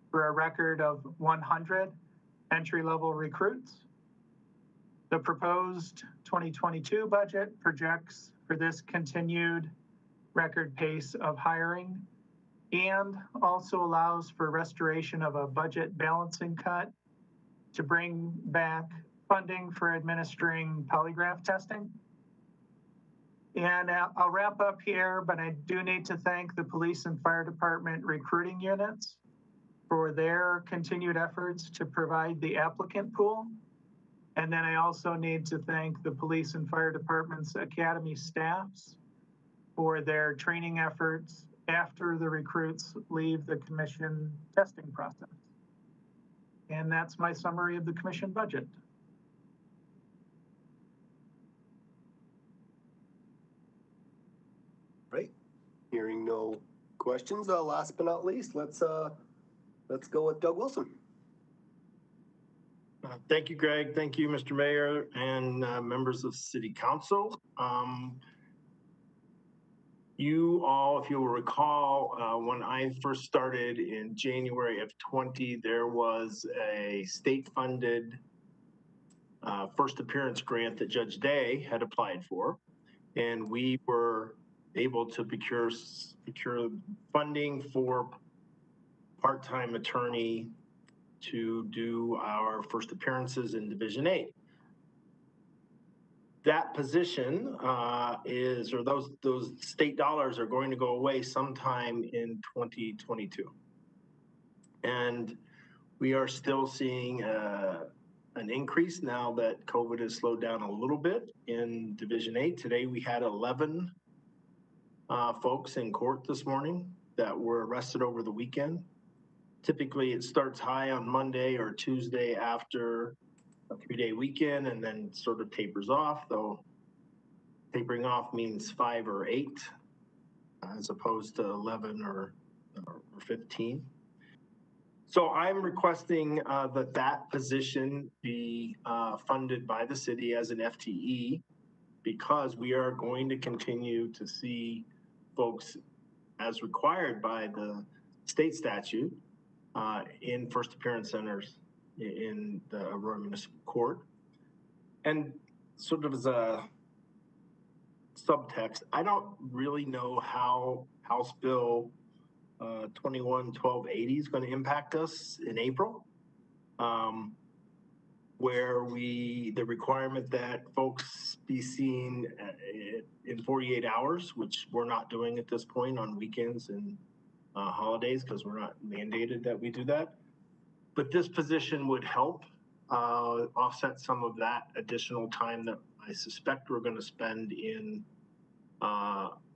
for a record of 100 entry-level recruits. The proposed 2022 budget projects for this continued record pace of hiring, and also allows for restoration of a budget balancing cut to bring back funding for administering polygraph testing. And I'll wrap up here, but I do need to thank the police and fire department recruiting units for their continued efforts to provide the applicant pool. And then I also need to thank the police and fire department's academy staffs for their training efforts after the recruits leave the commission testing process. And that's my summary of the commission budget. Right. Hearing no questions, last but not least, let's go with Doug Wilson. Thank you, Greg. Thank you, Mr. Mayor and members of City Council. You all, if you will recall, when I first started in January of 20, there was a state-funded first appearance grant that Judge Day had applied for, and we were able to procure funding for part-time attorney to do our first appearances in Division 8. that position or those state dollars are going to go away sometime in 2022. And we are still seeing an increase now that COVID has slowed down a little bit in Division 8. Today we had 11 folks in court this morning that were arrested over the weekend. Typically it starts high on Monday or Tuesday after a 3-day weekend and then sort of tapers off, though tapering off means 5 or 8 as opposed to 11 or 15. So I'm requesting that position be funded by the city as an FTE because we are going to continue to see folks as required by the state statute in first appearance centers in the Aurora Municipal Court. And sort of as a subtext, I don't really know how House Bill 21-1280 is going to impact us in April, where the requirement that folks be seen in 48 hours, which we're not doing at this point on weekends and holidays because we're not mandated that we do that. But this position would help offset some of that additional time that I suspect we're going to spend in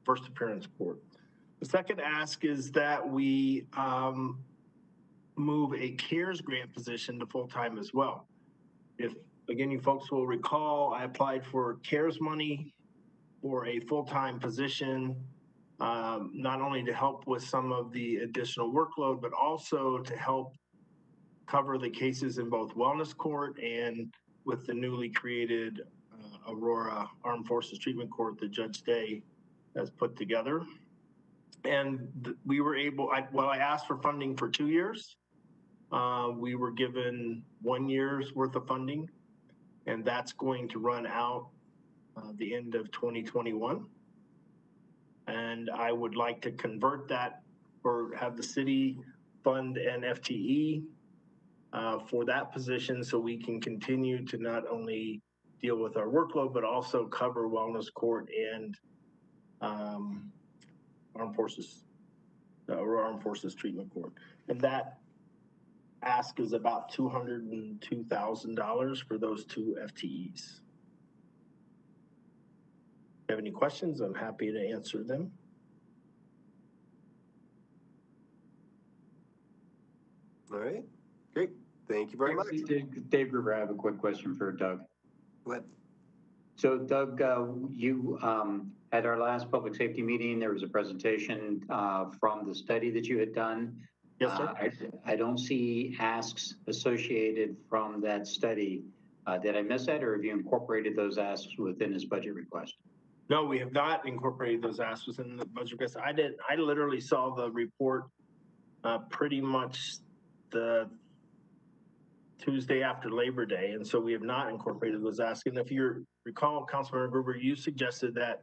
first appearance court. The second ask is that we move a CARES grant position to full-time as well. If, again, you folks will recall, I applied for CARES money for a full-time position, not only to help with some of the additional workload, but also to help cover the cases in both wellness court and with the newly created Aurora Armed Forces Treatment Court that Judge Day has put together. And we were able, I asked for funding for 2 years. We were given 1 year's worth of funding, and that's going to run out the end of 2021. And I would like to convert that or have the city fund an FTE for that position so we can continue to not only deal with our workload, but also cover wellness court and Armed Forces, or Armed Forces Treatment Court. And that ask is about $202,000 for those 2 FTEs. If you have any questions, I'm happy to answer them. All right, great. Thank you very much. Dave Gruber, I have a quick question for Doug. Go ahead. So Doug, you at our last public safety meeting, there was a presentation from the study that you had done. Yes, sir. I don't see asks associated from that study. Did I miss that, or have you incorporated those asks within his budget request? No, we have not incorporated those asks within the budget request. I literally saw the report pretty much the Tuesday after Labor Day, and so we have not incorporated those asks. And if you recall, Councilmember Gruber, you suggested that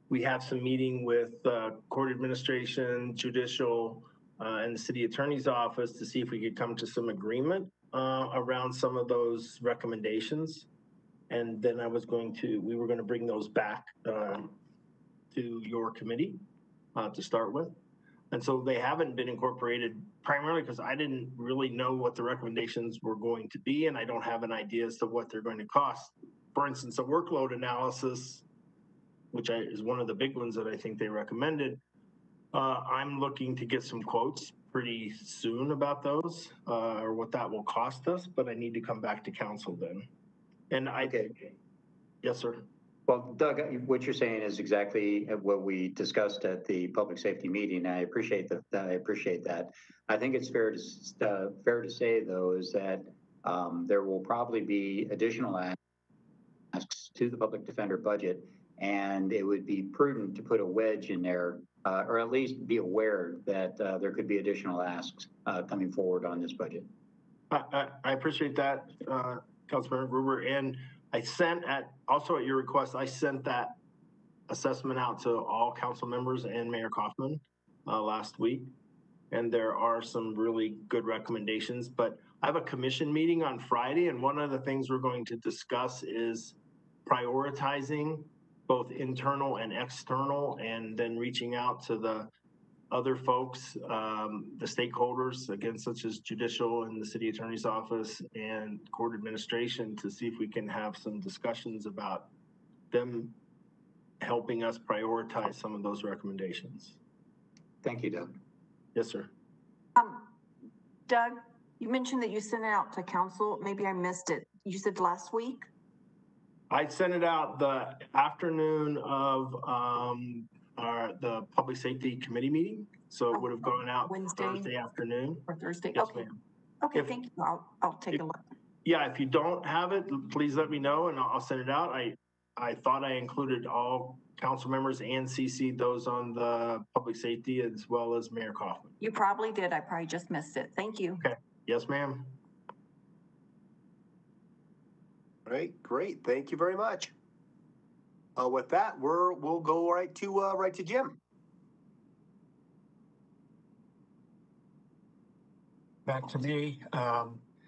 we have some meeting with court administration, judicial, and the city attorney's office to see if we could come to some agreement around some of those recommendations. And then we were going to bring those back to your committee to start with. And so they haven't been incorporated primarily because I didn't really know what the recommendations were going to be, and I don't have an idea as to what they're going to cost. For instance, a workload analysis, which is one of the big ones that I think they recommended. I'm looking to get some quotes pretty soon about those or what that will cost us, but I need to come back to council then. And yes, sir. Well, Doug, what you're saying is exactly what we discussed at the public safety meeting. I appreciate that. I think it's fair to say, though, is that there will probably be additional asks to the public defender budget, and it would be prudent to put a wedge in there, or at least be aware that there could be additional asks coming forward on this budget. I appreciate that, Councilmember Gruber, and I sent also at your request, I sent that assessment out to all council members and Mayor Kaufman last week. And there are some really good recommendations, but I have a commission meeting on Friday. And one of the things we're going to discuss is prioritizing both internal and external, and then reaching out to the other folks, the stakeholders, again, such as judicial and the city attorney's office and court administration, to see if we can have some discussions about them helping us prioritize some of those recommendations. Thank you, Doug. Yes, sir. Doug, you mentioned that you sent it out to council. Maybe I missed it. You said last week? I sent it out the afternoon of the public safety committee meeting. So it would have gone out Thursday afternoon. Or Thursday, yes, okay. Ma'am. Okay, thank you. I'll take a look. Yeah, if you don't have it, please let me know and I'll send it out. I thought I included all council members and CC'd those on the public safety as well as Mayor Kaufman. You probably did. I probably just missed it. Thank you. Okay. Yes, ma'am. All right, great. Thank you very much. With that, we'll go right to Jim. Back to me.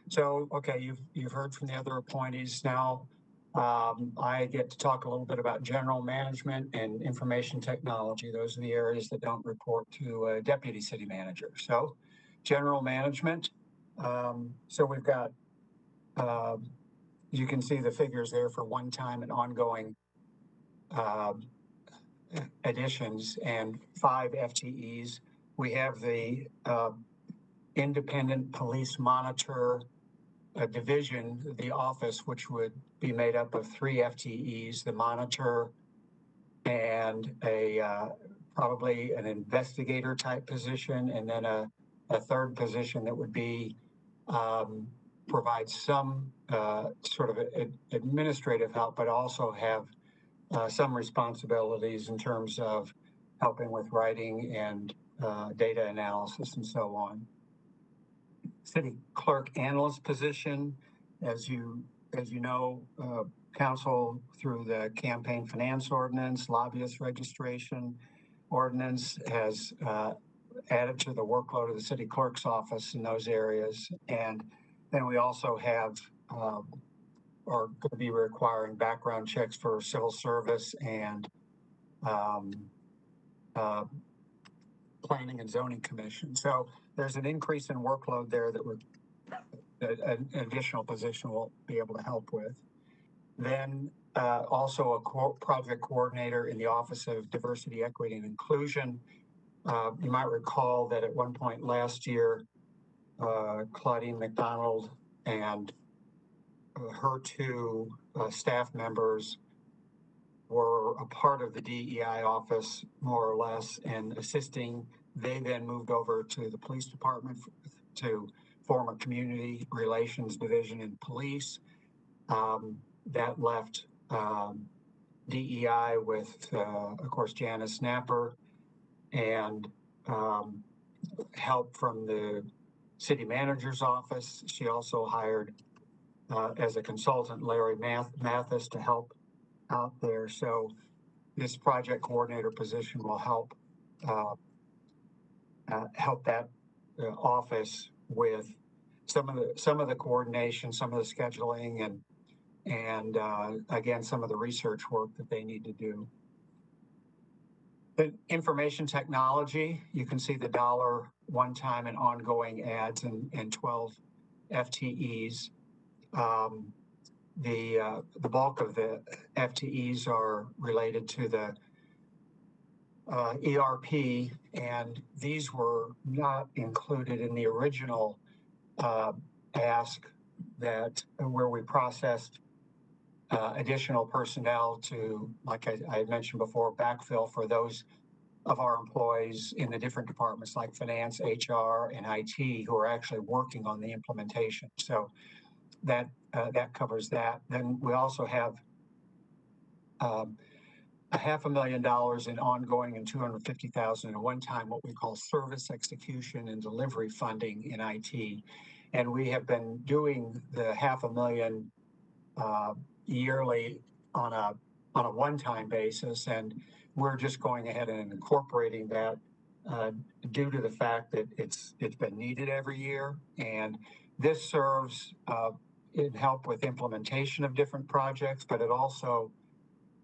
So, okay, you've heard from the other appointees. Now, I get to talk a little bit about general management and information technology. Those are the areas that don't report to a deputy city manager. So, general management. So we've got, you can see the figures there for one-time and ongoing additions and 5 FTEs. We have the independent police monitor division, the office, which would be made up of 3 FTEs, the monitor and probably an investigator type position, and then a third position that would be provide some sort of administrative help, but also have some responsibilities in terms of helping with writing and data analysis and so on. City clerk analyst position, as you know, council through the campaign finance ordinance, lobbyist registration ordinance has added to the workload of the city clerk's office in those areas. And then we also have, are going to be requiring background checks for civil service and planning and zoning commission. So there's an increase in workload there that an additional position will be able to help with. Then also a project coordinator in the Office of Diversity, Equity, and Inclusion. You might recall that at one point last year, Claudine McDonald and her 2 staff members were a part of the DEI office, more or less, and assisting. They then moved over to the police department to form a community relations division in police. That left DEI with, of course, Janice Snapper, and help from the city manager's office. She also hired as a consultant Larry Mathis to help out there. So this project coordinator position will help help that office with some of the coordination, some of the scheduling, and again, some of the research work that they need to do. The information technology, you can see the dollar one-time and ongoing ads and 12 FTEs. The bulk of the FTEs are related to the ERP, and these were not included in the original ask that where we processed additional personnel to, like I had mentioned before, backfill for those of our employees in the different departments like finance, HR, and IT who are actually working on the implementation. So that covers that. Then we also have $500,000 in ongoing and $250,000 in one-time, what we call service execution and delivery funding in IT. And we have been doing the $500,000 yearly on a one-time basis, and we're just going ahead and incorporating that due to the fact that it's been needed every year. And this serves it help with implementation of different projects, but it also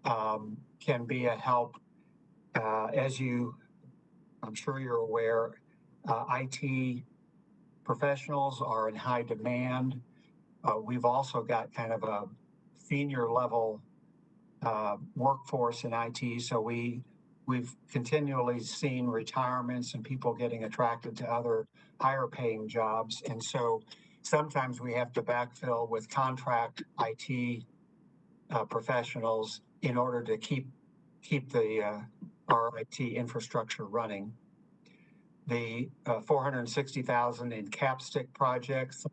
can be a help, as I'm sure you're aware, IT professionals are in high demand. We've also got kind of a senior level workforce in IT, so we've continually seen retirements and people getting attracted to other higher paying jobs, and so sometimes we have to backfill with contract IT professionals in order to keep our IT infrastructure running. The 460,000 in capstick projects.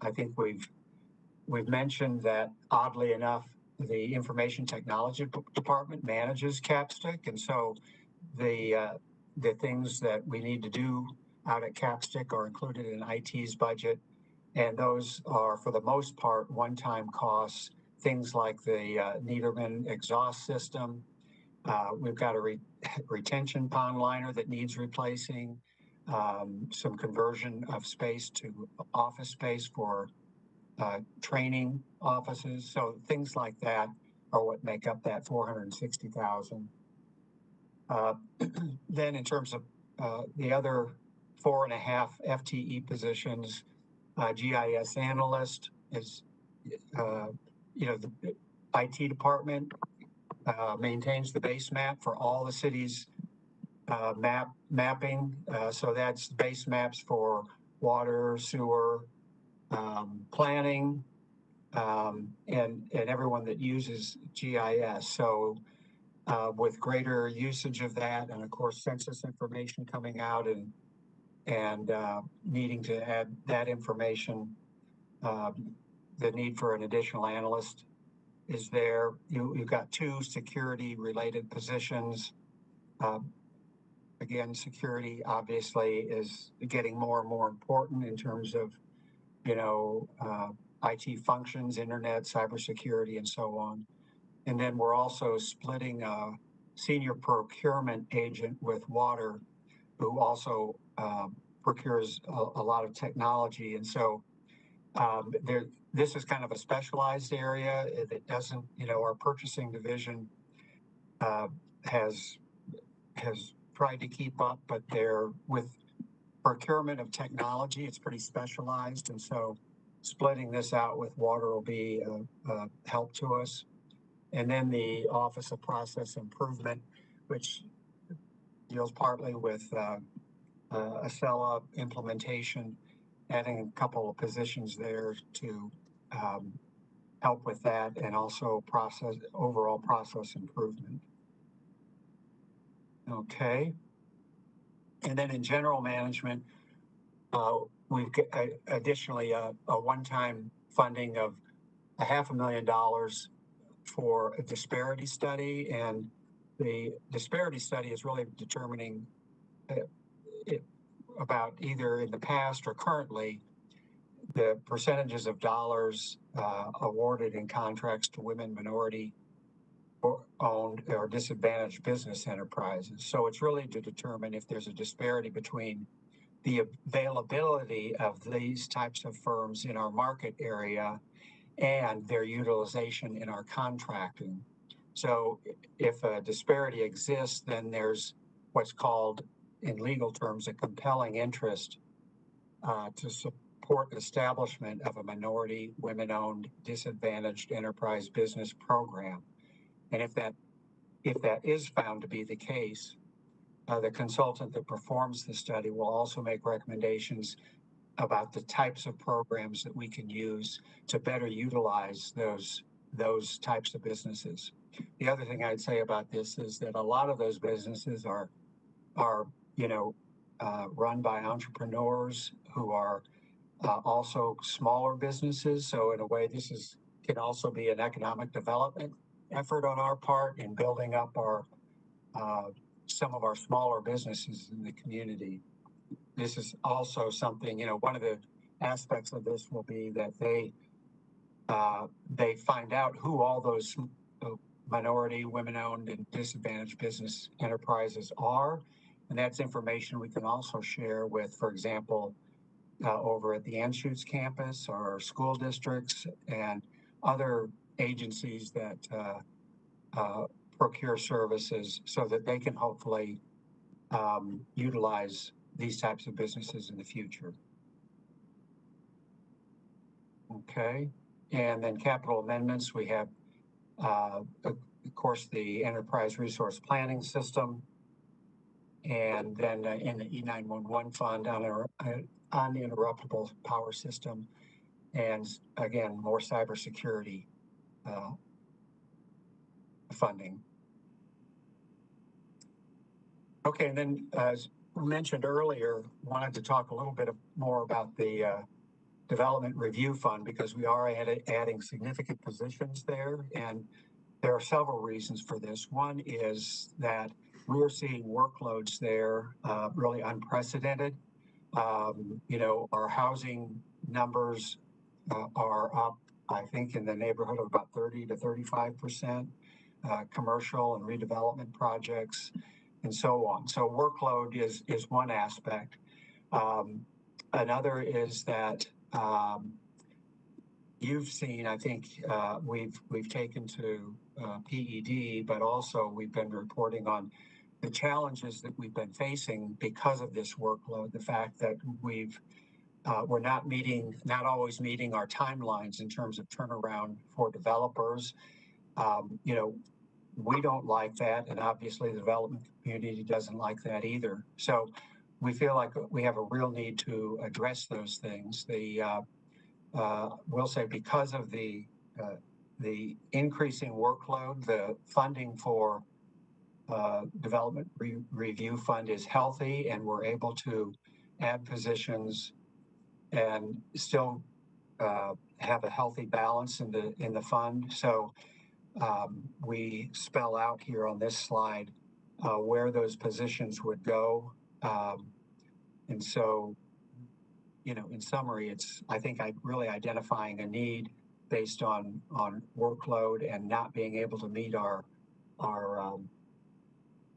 I think we've mentioned that, oddly enough, the information technology department manages capstick, and so the things that we need to do out at capstick are included in IT's budget, and those are for the most part one-time costs. Things like the Niederman exhaust system. We've got a retention pond liner that needs replacing. Some conversion of space to office space for training offices. So things like that are what make up that 460,000. Then in terms of the other 4.5 FTE positions, GIS analyst is, the IT department maintains the base map for all the cities mapping. So that's base maps for water, sewer, planning, and everyone that uses GIS. So with greater usage of that, and of course census information coming out and needing to add that information, the need for an additional analyst is there. You've got 2 security related positions. Again, security obviously is getting more and more important in terms of, IT functions, internet, cybersecurity, and so on. And then we're also splitting a senior procurement agent with water, who also procures a lot of technology. And so this is kind of a specialized area. It doesn't, our purchasing division has tried to keep up, but they're with procurement of technology, it's pretty specialized, and so splitting this out with water will be a help to us. And then the Office of Process Improvement, which deals partly with Acela implementation, adding a couple of positions there to help with that, and also overall process improvement. Okay. And then in general management, we've got additionally a one-time funding of $500,000 for a disparity study. And the disparity study is really determining about either in the past or currently the percentages of dollars awarded in contracts to women, minority owned or disadvantaged business enterprises. So it's really to determine if there's a disparity between the availability of these types of firms in our market area and their utilization in our contracting. So if a disparity exists, then there's what's called in legal terms a compelling interest to support establishment of a minority, women-owned, disadvantaged enterprise business program. And if that is found to be the case, the consultant that performs the study will also make recommendations about the types of programs that we can use to better utilize those types of businesses. The other thing I'd say about this is that a lot of those businesses are run by entrepreneurs who are also smaller businesses. So in a way, this can also be an economic development effort on our part in building up our some of our smaller businesses in the community. This is also something, one of the aspects of this will be that they find out who all those minority, women-owned, and disadvantaged business enterprises are, and that's information we can also share with, for example, over at the Anschutz campus, our school districts, and other agencies that procure services so that they can hopefully utilize these types of businesses in the future. Okay, and then capital amendments, we have, of course, the enterprise resource planning system, and then in the E911 fund uninterruptible power system, and again, more cybersecurity funding. Okay, and then as mentioned earlier, wanted to talk a little bit more about the Development Review Fund, because we are adding significant positions there, and there are several reasons for this. One is that we're seeing workloads there really unprecedented. You know, our housing numbers are up, I think, in the neighborhood of about 30 to 35%, commercial and redevelopment projects, and so on. So workload is one aspect. Another is that you've seen, I think, we've taken to PED, but also we've been reporting on the challenges that we've been facing because of this workload. The fact that we're not always meeting our timelines in terms of turnaround for developers. You know, we don't like that, and obviously the development community doesn't like that either. So we feel like we have a real need to address those things. We'll say because of the increasing workload, the funding for Development Review Fund is healthy, and we're able to add positions and still have a healthy balance in the fund. So we spell out here on this slide where those positions would go. And so, you know, in summary, I think really identifying a need based on workload and not being able to meet our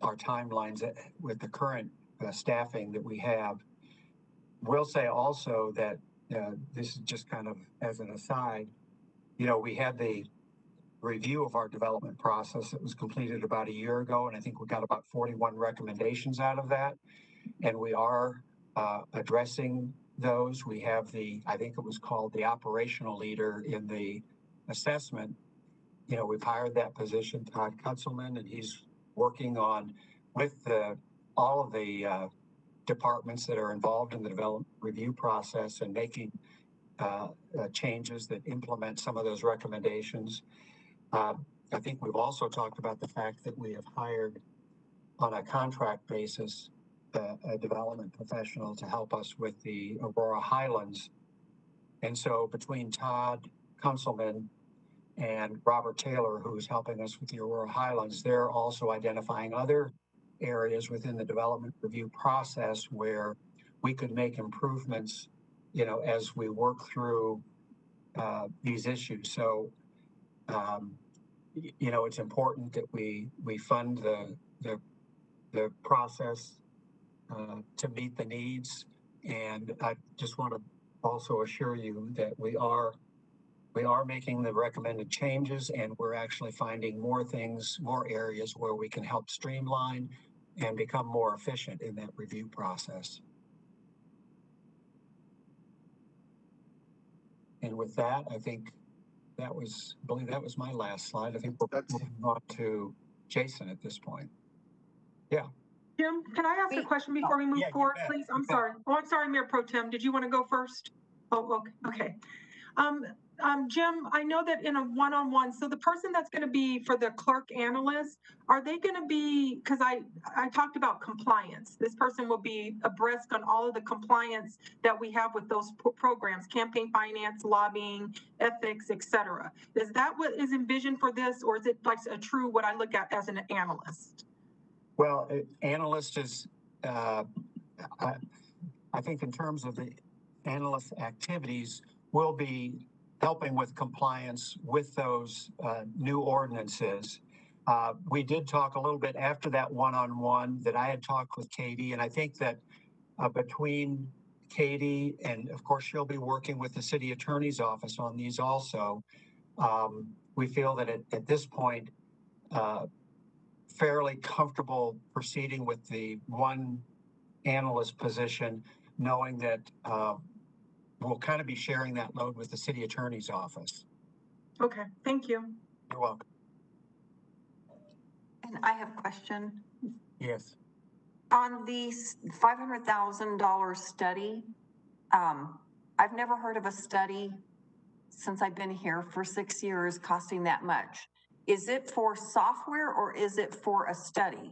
timelines with the current staffing that we have. We'll say also that this is just kind of as an aside, you know, we had the review of our development process that was completed about a year ago, and I think we got about 41 recommendations out of that, and we are addressing those. We have I think it was called the operational leader in the assessment. You know, we've hired that position, Todd Kutzelman, and he's working on with all of the departments that are involved in the development review process and making changes that implement some of those recommendations. I think we've also talked about the fact that we have hired on a contract basis a development professional to help us with the Aurora Highlands. And so between Todd Kunzelman and Robert Taylor, who's helping us with the Aurora Highlands, they're also identifying other areas within the development review process where we could make improvements, you know, as we work through these issues. So, you know, it's important that we fund the process to meet the needs. And I just want to also assure you that we are making the recommended changes, and we're actually finding more areas where we can help streamline and become more efficient in that review process. And with that, I believe that was my last slide. I think we're moving on to Jason at this point. Yeah. Jim, can I ask a question before we move forward, please? I'm sorry. Oh, I'm sorry, Mayor Pro Tem. Did you want to go first? Oh, okay. Jim, I know that in a one-on-one, so the person that's going to be for the clerk analyst, are they going to be, because I talked about compliance. This person will be abreast on all of the compliance that we have with those programs, campaign finance, lobbying, ethics, et cetera. Is that what is envisioned for this, or is it like a true what I look at as an analyst? Well, analyst is, I think in terms of the analyst activities, will be helping with compliance with those new ordinances. We did talk a little bit after that one-on-one that I had talked with Katie, and I think that between Katie, and of course, she'll be working with the city attorney's office on these also. We feel that at this point, fairly comfortable proceeding with the one analyst position, knowing that we'll kind of be sharing that load with the city attorney's office. Okay, thank you. You're welcome. And I have a question. Yes. On the $500,000 study, I've never heard of a study since I've been here for 6 years costing that much. Is it for software or is it for a study?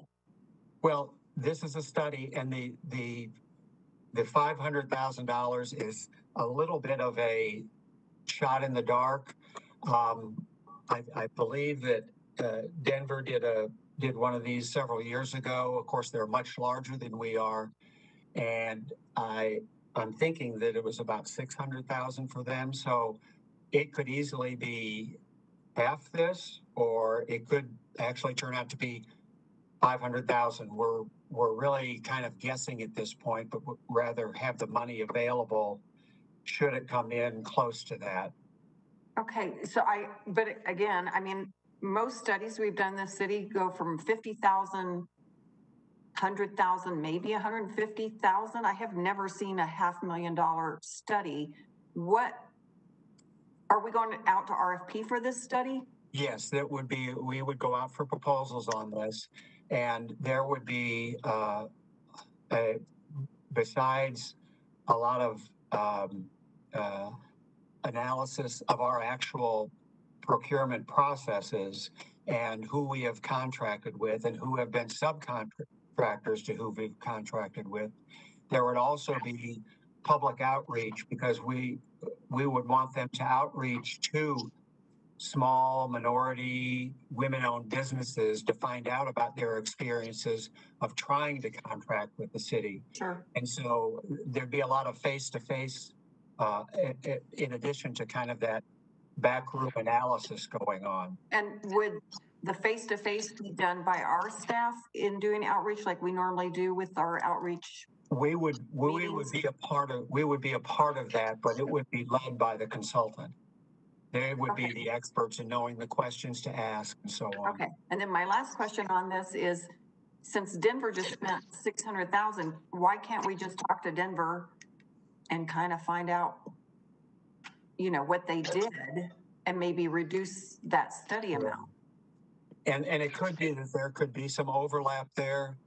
Well, this is a study, and the $500,000 is a little bit of a shot in the dark. I believe that Denver did one of these several years ago. Of course, they're much larger than we are, and I'm thinking that it was about 600,000 for them. So it could easily be half this, or it could actually turn out to be 500,000. We're really kind of guessing at this point, but would rather have the money available should it come in close to that. Okay, so but again, I mean, most studies we've done in the city go from 50,000, 100,000, maybe 150,000. I have never seen a $500,000 study. What, are we going out to RFP for this study? Yes, that would be, we would go out for proposals on this, and there would be, besides a lot of analysis of our actual procurement processes and who we have contracted with and who have been subcontractors to who we've contracted with. There would also be public outreach, because we would want them to outreach to small minority women-owned businesses to find out about their experiences of trying to contract with the city. Sure. And so there'd be a lot of face-to-face in addition to kind of that backroom analysis going on. And would the face-to-face be done by our staff in doing outreach like we normally do with our outreach? We would be a part of that, but it would be led by the consultant. They would be the experts in knowing the questions to ask and so on. Okay. And then my last question on this is, since Denver just spent 600,000, why can't we just talk to Denver and kind of find out, you know, what they did and maybe reduce that study amount? And it could be that there could be some overlap there.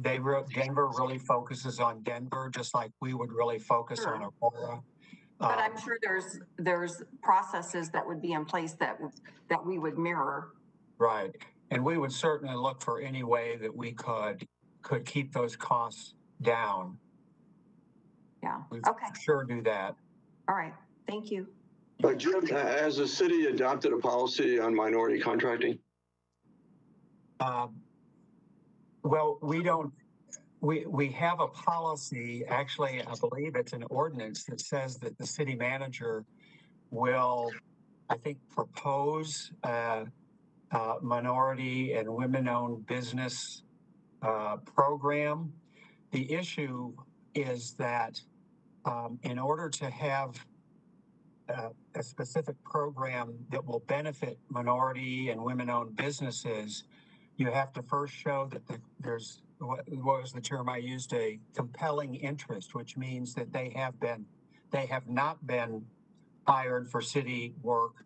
Denver really focuses on Denver, just like we would really focus on Aurora. But I'm sure there's processes that would be in place that we would mirror. Right. And we would certainly look for any way that we could keep those costs down. Yeah. We'd okay. Sure do that. All right. Thank you. Jim, has the city adopted a policy on minority contracting? Well, we don't. We have a policy, actually, I believe it's an ordinance that says that the city manager will, I think, propose a minority and women-owned business program. The issue is that in order to have a specific program that will benefit minority and women-owned businesses, you have to first show that there's, what was the term I used, a compelling interest, which means that they have not been hired for city work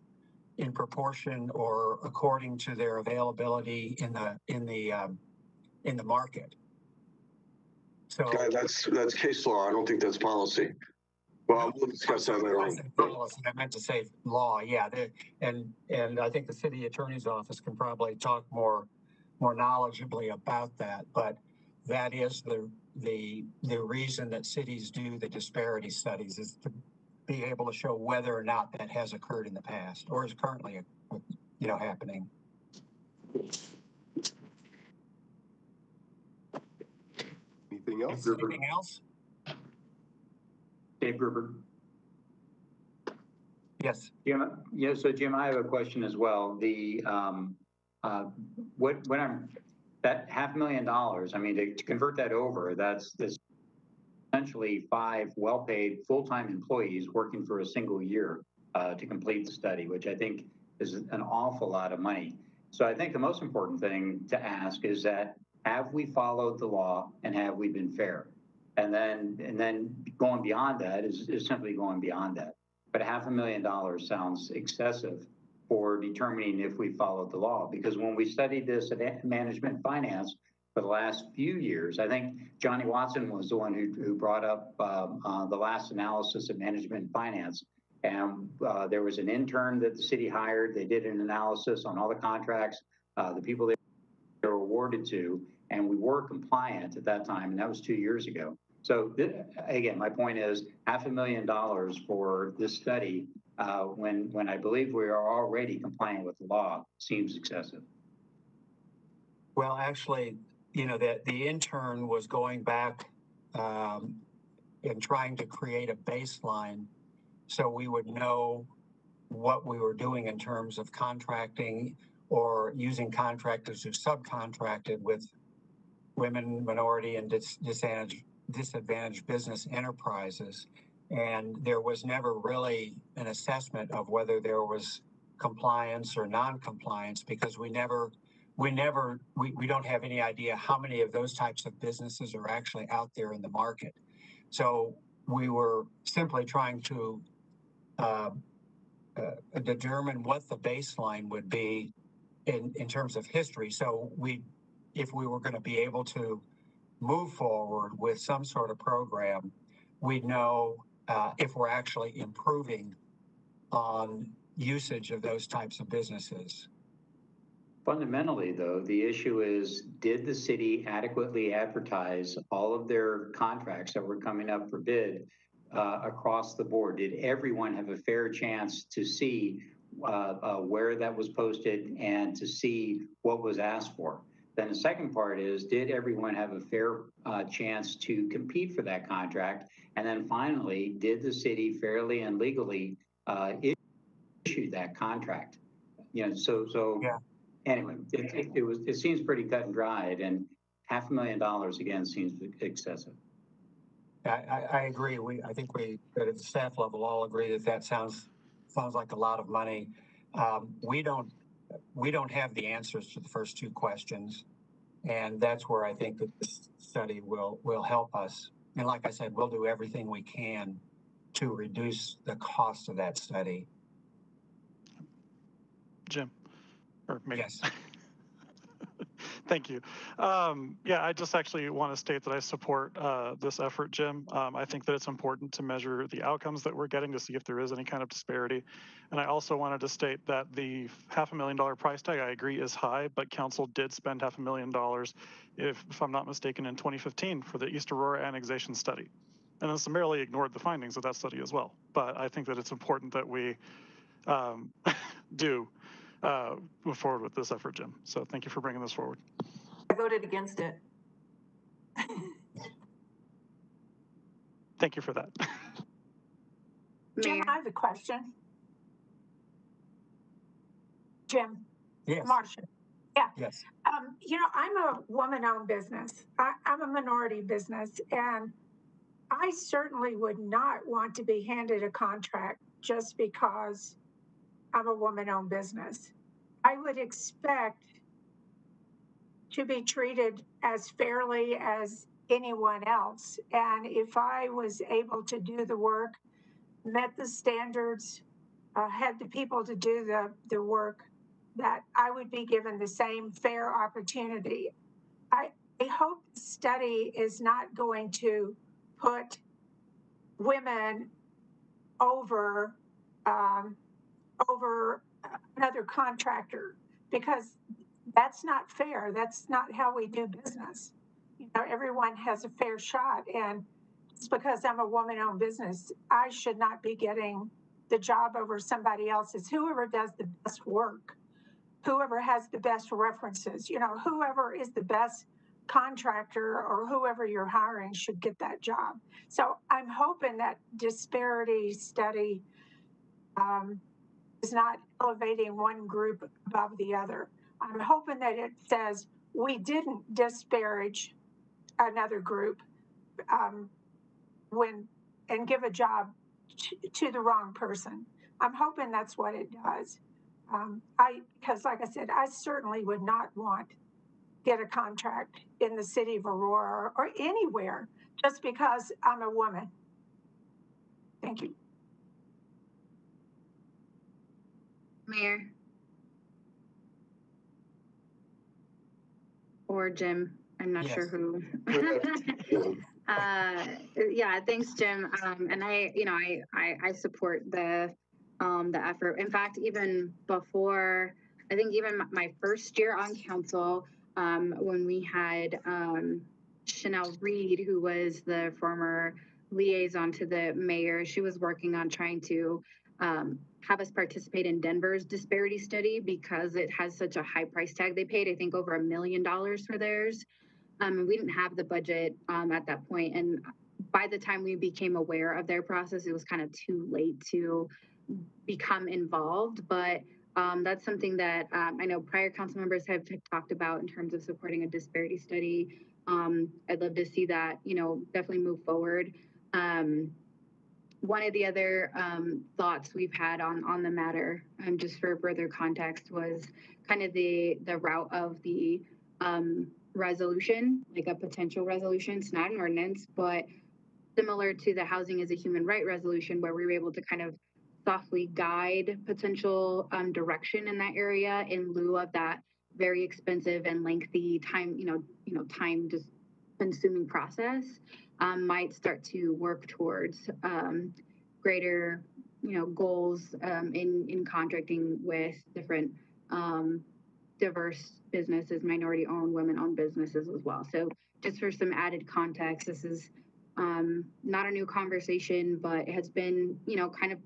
in proportion or according to their availability in the market. So that's case law. I don't think that's policy. Well, we'll discuss that later on. I meant to say law, yeah. And I think the city attorney's office can probably talk more knowledgeably about that, but that is the reason that cities do the disparity studies, is to be able to show whether or not that has occurred in the past or is currently, happening. Anything else? Anything else? Dave Gruber. Yes. Jim, yeah, so Jim, I have a question as well. That $500,000, I mean, to convert that over, that's essentially 5 well-paid full-time employees working for a single year to complete the study, which I think is an awful lot of money. So I think the most important thing to ask is that, have we followed the law and have we been fair? And then going beyond that is simply going beyond that. But $500,000 sounds excessive for determining if we followed the law, because when we studied this at management finance for the last few years, I think Johnny Watson was the one who brought up the last analysis of management finance. And there was an intern that the city hired. They did an analysis on all the contracts, the people they were awarded to, and we were compliant at that time, and that was 2 years ago. So again, my point is $500,000 for this study when I believe we are already compliant with the law seems excessive. Well, actually, you know, that the intern was going back and trying to create a baseline so we would know what we were doing in terms of contracting or using contractors who subcontracted with women, minority, and disadvantaged business enterprises. And there was never really an assessment of whether there was compliance or non-compliance, because we don't have any idea how many of those types of businesses are actually out there in the market. So we were simply trying to determine what the baseline would be in terms of history. So if we were going to be able to move forward with some sort of program, we'd know if we're actually improving on usage of those types of businesses. Fundamentally, though, the issue is, did the city adequately advertise all of their contracts that were coming up for bid across the board? Did everyone have a fair chance to see where that was posted and to see what was asked for? Then the second part is, did everyone have a fair chance to compete for that contract? And then finally, did the city fairly and legally issue that contract? You know, so yeah. Anyway, it seems pretty cut and dried, and $500,000 again seems excessive. I agree. I think that at the staff level all agree that sounds like a lot of money. We don't have the answers to the first two questions, and that's where I think that this study will help us. And like I said, we'll do everything we can to reduce the cost of that study. Jim, or maybe. Yes. Thank you. Yeah, I just actually want to state that I support this effort, Jim. I think that it's important to measure the outcomes that we're getting to see if there is any kind of disparity. And I also wanted to state that the $500,000 price tag, I agree, is high, but council did spend $500,000, if I'm not mistaken, in 2015 for the East Aurora annexation study. And then summarily ignored the findings of that study as well. But I think that it's important that we do move forward with this effort, Jim. So thank you for bringing this forward. I voted against it. Thank you for that. Jim, I have a question. Jim. Yes. Marcia. Yeah. Yes. You know, I'm a woman-owned business. I'm a minority business, and I certainly would not want to be handed a contract just because I'm a woman-owned business. I would expect to be treated as fairly as anyone else. And if I was able to do the work, met the standards, had the people to do the work, that I would be given the same fair opportunity. I hope the study is not going to put women over another contractor, because that's not fair. That's not how we do business. You know, everyone has a fair shot, and just because I'm a woman-owned business, I should not be getting the job over somebody else's. Whoever does the best work, whoever has the best references, you know, whoever is the best contractor or whoever you're hiring should get that job. So I'm hoping that disparity study is not elevating one group above the other. I'm hoping that it says we didn't disparage another group and give a job to the wrong person. I'm hoping that's what it does. Because like I said, I certainly would not want get a contract in the city of Aurora or anywhere just because I'm a woman. Thank you. Mayor. Or Jim, I'm not sure who. Yeah, thanks, Jim. And I support the effort. In fact, even before, I think even my first year on council, when we had Chanel Reed, who was the former liaison to the mayor, she was working on trying to have us participate in Denver's disparity study because it has such a high price tag. They paid, I think, over $1 million for theirs. And we didn't have the budget at that point. And by the time we became aware of their process, it was kind of too late to become involved. But that's something that I know prior council members have talked about in terms of supporting a disparity study. I'd love to see that, definitely move forward. One of the other thoughts we've had on the matter, just for further context, was kind of the route of the resolution, like a potential resolution. It's not an ordinance, but similar to the Housing as a Human Right resolution, where we were able to kind of softly guide potential direction in that area in lieu of that very expensive and lengthy time, time just consuming process. Might start to work towards greater, goals in contracting with different diverse businesses, minority-owned, women-owned businesses as well. So just for some added context, this is not a new conversation, but it has been, kind of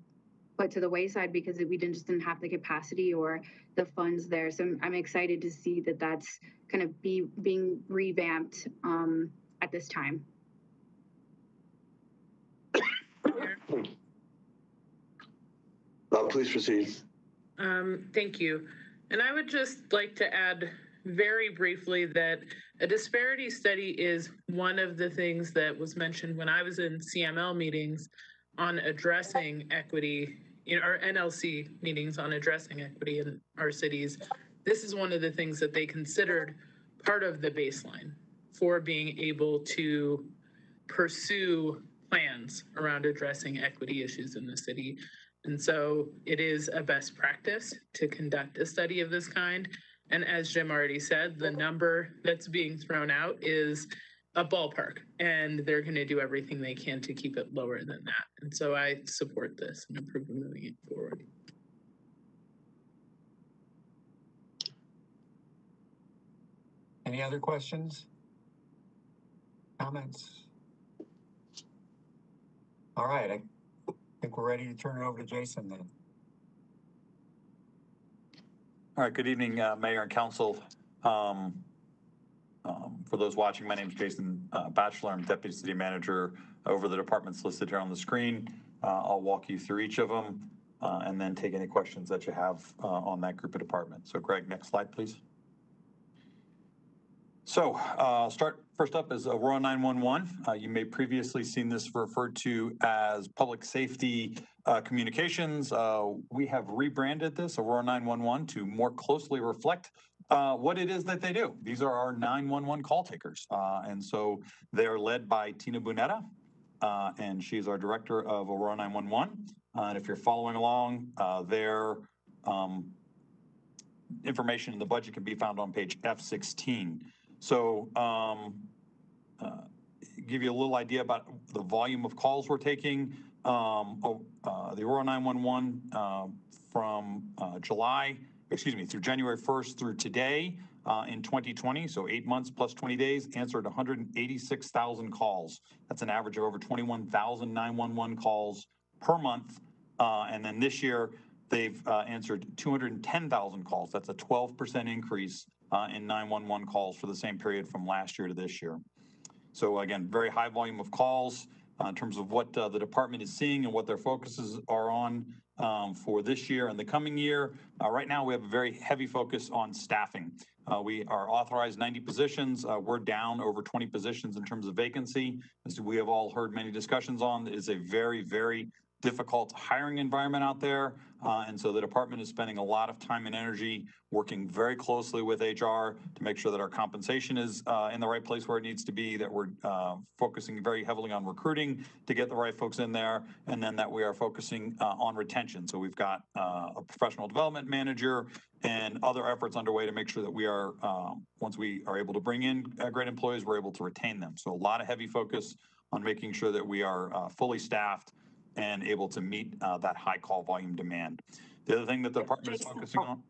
put to the wayside because we just didn't have the capacity or the funds there. So I'm excited to see that that's kind of being revamped at this time. Please proceed. Thank you. And I would just like to add very briefly that a disparity study is one of the things that was mentioned when I was in CML meetings on addressing equity, our NLC meetings on addressing equity in our cities. This is one of the things that they considered part of the baseline for being able to pursue plans around addressing equity issues in the city. And so it is a best practice to conduct a study of this kind. And as Jim already said, the number that's being thrown out is a ballpark, and they're going to do everything they can to keep it lower than that. And so I support this and approve of moving it forward. Any other questions? Comments? All right, I think we're ready to turn it over to Jason then. All right, good evening, Mayor and Council. For those watching, my name is Jason Batchelor. I'm Deputy City Manager over the departments listed here on the screen. I'll walk you through each of them and then take any questions that you have on that group of departments. So Greg, next slide, please. So start first up is Aurora 911. You may previously seen this referred to as public safety communications. We have rebranded this Aurora 911 to more closely reflect what it is that they do. These are our 911 call takers. And so they're led by Tina Bunetta, and she's our director of Aurora 911. And if you're following along, their information in the budget can be found on page F16. So give you a little idea about the volume of calls we're taking. The Aurora 911 from through January 1st through today in 2020, so 8 months plus 20 days, answered 186,000 calls. That's an average of over 21,000 911 calls per month. And then this year, they've answered 210,000 calls. That's a 12% increase in 911 calls for the same period from last year to this year. So again, very high volume of calls. in terms of what the department is seeing and what their focuses are on for this year and the coming year. Right now, we have a very heavy focus on staffing. We are authorized 90 positions. We're down over 20 positions in terms of vacancy. As we have all heard many discussions on, it is a very, very difficult hiring environment out there. And so the department is spending a lot of time and energy working very closely with HR to make sure that our compensation is in the right place where it needs to be, that we're focusing very heavily on recruiting to get the right folks in there, and then that we are focusing on retention. So we've got a professional development manager and other efforts underway to make sure that we are, once we are able to bring in great employees, we're able to retain them. So a lot of heavy focus on making sure that we are fully staffed and able to meet that high call volume demand. The other thing that the department is focusing on.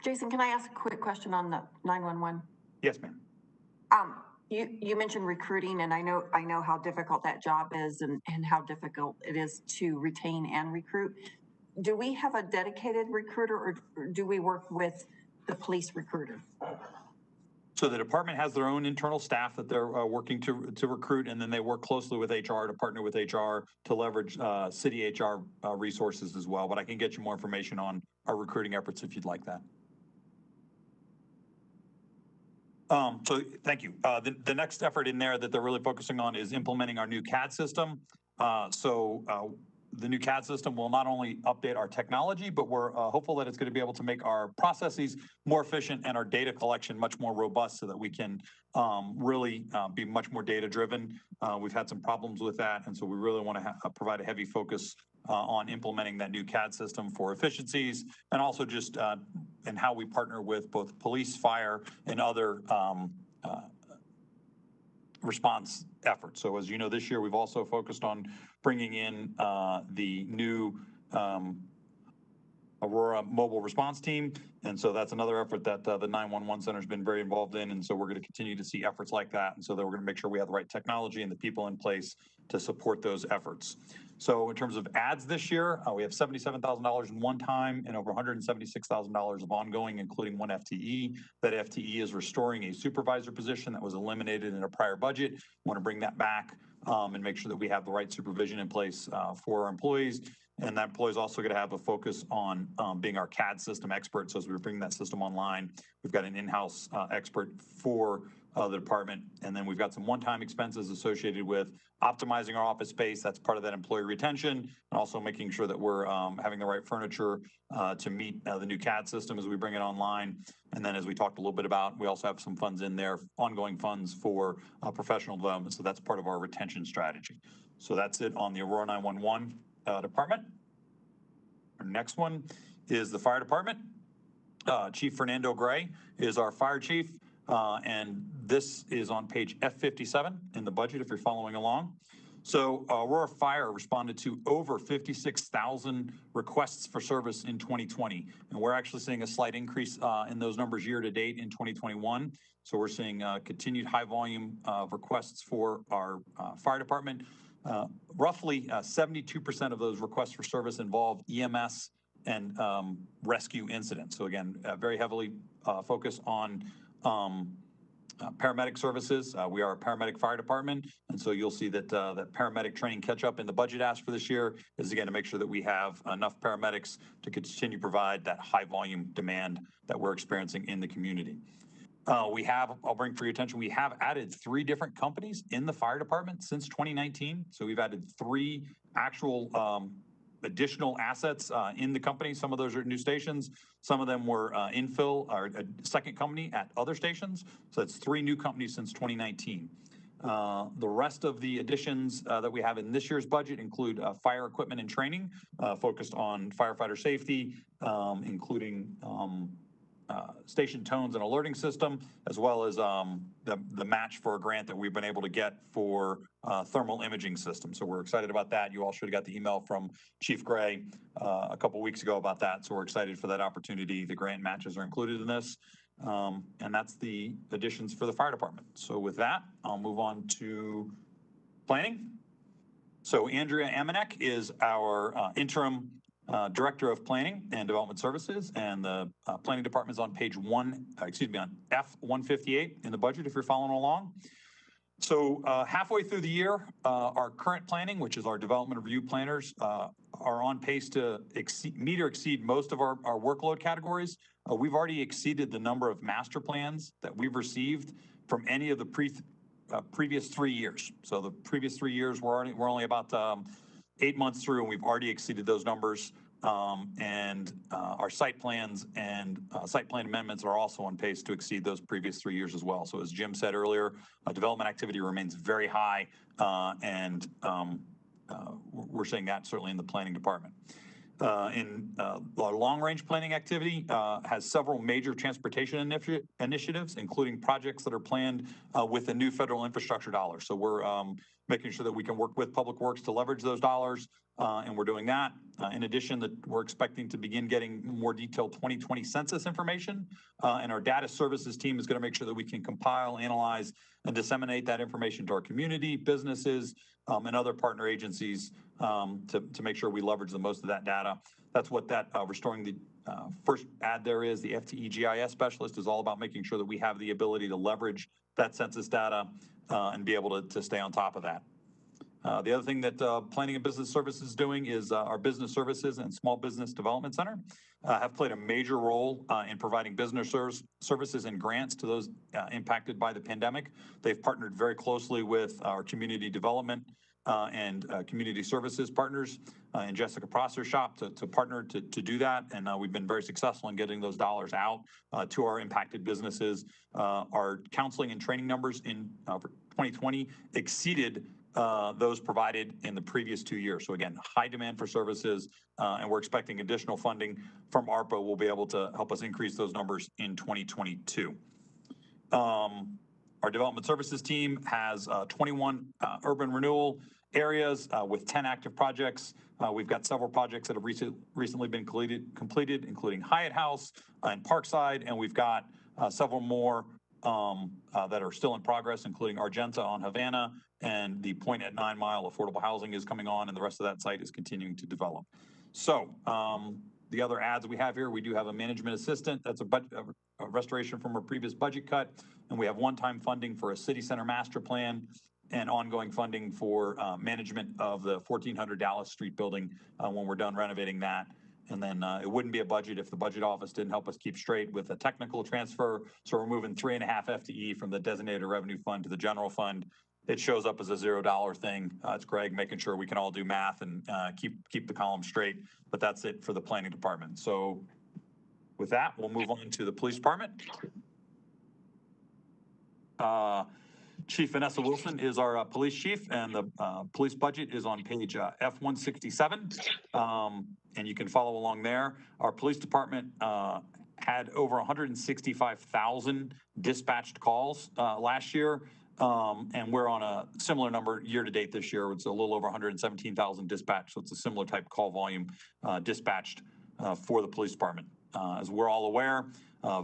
Jason, can I ask a quick question on the 911? Yes, ma'am. You mentioned recruiting, and I know how difficult that job is and how difficult it is to retain and recruit. Do we have a dedicated recruiter, or do we work with the police recruiter? So the department has their own internal staff that they're working to recruit, and then they work closely with HR to partner with HR to leverage city HR resources as well. But I can get you more information on our recruiting efforts if you'd like that. So thank you. The next effort in there that they're really focusing on is implementing our new CAD system. The new CAD system will not only update our technology, but we're hopeful that it's going to be able to make our processes more efficient and our data collection much more robust so that we can really be much more data driven. We've had some problems with that, and so we really want to provide a heavy focus on implementing that new CAD system for efficiencies, and also just in how we partner with both police, fire, and other response efforts. So as you know, this year we've also focused on bringing in the new Aurora mobile response team. And so that's another effort that the 911 center has been very involved in. And so we're going to continue to see efforts like that. And so that we're going to make sure we have the right technology and the people in place to support those efforts. So in terms of ads this year, we have $77,000 in one time and over $176,000 of ongoing, including one FTE. That FTE is restoring a supervisor position that was eliminated in a prior budget. We want to bring that back and make sure that we have the right supervision in place for our employees. And that employee is also going to have a focus on being our CAD system expert. So as we bring that system online, we've got an in-house expert for the department. And then we've got some one-time expenses associated with optimizing our office space. That's part of that employee retention, and also making sure that we're having the right furniture to meet the new CAD system as we bring it online. And then as we talked a little bit about, we also have some funds in there, ongoing funds for professional development. So that's part of our retention strategy. So that's it on the Aurora 911 department. Our next one is the fire department. Chief Fernando Gray is our fire chief. And this is on page F57 in the budget, if you're following along. So Aurora Fire responded to over 56,000 requests for service in 2020. And we're actually seeing a slight increase in those numbers year to date in 2021. So we're seeing continued high volume of requests for our fire department. Roughly 72% of those requests for service involve EMS and rescue incidents. So again, very heavily focused on paramedic services. We are a paramedic fire department, and so you'll see that that paramedic training catch up in the budget ask for this year is again to make sure that we have enough paramedics to continue to provide that high volume demand that we're experiencing in the community. I'll bring for your attention, we have added 3 different companies in the fire department since 2019. So we've added 3 actual additional assets in the company. Some of those are new stations. Some of them were infill or a second company at other stations. So that's 3 new companies since 2019. The rest of the additions that we have in this year's budget include fire equipment and training focused on firefighter safety, including station tones and alerting system, as well as the match for a grant that we've been able to get for thermal imaging system. So we're excited about that. You all should have got the email from Chief Gray a couple weeks ago about that. So we're excited for that opportunity. The grant matches are included in this. And that's the additions for the fire department. So with that, I'll move on to planning. So Andrea Amanek is our interim Director of Planning and Development Services, and the planning department is on page on F158 in the budget if you're following along. So halfway through the year, our current planning, which is our development review planners, are on pace to meet or exceed most of our workload categories. We've already exceeded the number of master plans that we've received from any of the previous 3 years. So the previous 3 years, we're only about 8 months through, and we've already exceeded those numbers. Our site plans and site plan amendments are also on pace to exceed those previous 3 years as well. So as Jim said earlier, development activity remains very high, and we're seeing that certainly in the planning department. Our long-range planning activity has several major transportation initiatives, including projects that are planned with the new federal infrastructure dollars. So we're making sure that we can work with Public Works to leverage those dollars, and we're doing that. In addition, we're expecting to begin getting more detailed 2020 census information, and our data services team is going to make sure that we can compile, analyze, and disseminate that information to our community, businesses, and other partner agencies to make sure we leverage the most of that data. That's what that restoring the first ad there is. The FTE GIS specialist is all about making sure that we have the ability to leverage that census data and be able to stay on top of that. The other thing that Planning and Business Services is doing is our Business Services and Small Business Development Center have played a major role in providing business services and grants to those impacted by the pandemic. They've partnered very closely with our community development and community services partners and Jessica Prosser's shop to partner to do that. And we've been very successful in getting those dollars out to our impacted businesses. Our counseling and training numbers in for 2020 exceeded those provided in the previous 2 years. So again, high demand for services, and we're expecting additional funding from ARPA will be able to help us increase those numbers in 2022. Our development services team has 21 urban renewal areas with 10 active projects. We've got several projects that have recently been completed, including Hyatt House and Parkside, and we've got several more that are still in progress, including Argenta on Havana, and the Point at 9 Mile affordable housing is coming on, and the rest of that site is continuing to develop. So the other ads we have here, we do have a management assistant. That's a restoration from a previous budget cut, and we have one-time funding for a city center master plan and ongoing funding for management of the 1400 Dallas Street building when we're done renovating that. And then it wouldn't be a budget if the budget office didn't help us keep straight with a technical transfer. So we're moving 3.5 FTE from the designated revenue fund to the general fund. It shows up as a $0 thing. It's Greg making sure we can all do math and keep the column straight, but that's it for the planning department. So with that, we'll move on to the police department. Chief Vanessa Wilson is our police chief, and the police budget is on page F167, and you can follow along there. Our police department had over 165,000 dispatched calls last year, and we're on a similar number year to date this year. It's a little over 117,000 dispatched, so it's a similar type call volume dispatched for the police department. As we're all aware,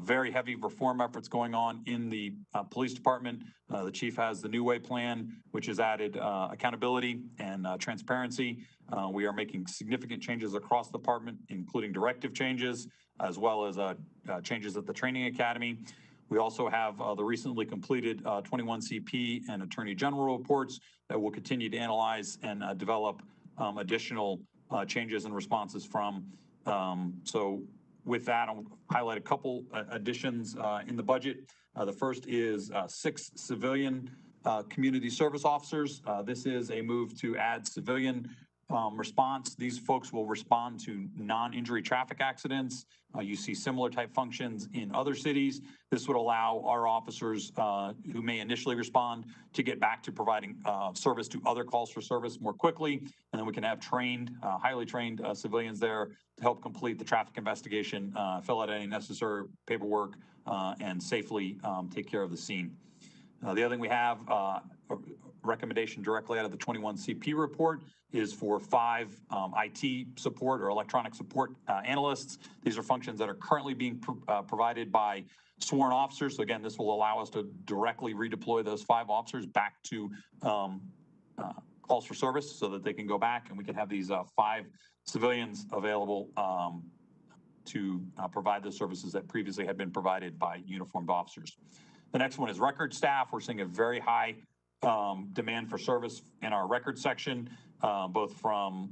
very heavy reform efforts going on in the police department. The chief has the New Way plan, which has added accountability and transparency. We are making significant changes across the department, including directive changes, as well as changes at the training academy. We also have the recently completed 21 CP and Attorney General reports that we'll continue to analyze and develop additional changes and responses from. So with that, I'll highlight a couple additions in the budget. The first is 6 civilian community service officers. This is a move to add civilian response. These folks will respond to non-injury traffic accidents. You see similar type functions in other cities. This would allow our officers who may initially respond to get back to providing service to other calls for service more quickly. And then we can have trained, highly trained civilians there to help complete the traffic investigation, fill out any necessary paperwork, and safely take care of the scene. The other thing we have, a recommendation directly out of the 21 CP report, is for 5 IT support or electronic support analysts. These are functions that are currently being provided by sworn officers. So again, this will allow us to directly redeploy those 5 officers back to calls for service so that they can go back and we can have these 5 civilians available to provide the services that previously had been provided by uniformed officers. The next one is record staff. We're seeing a very high demand for service in our record section, both from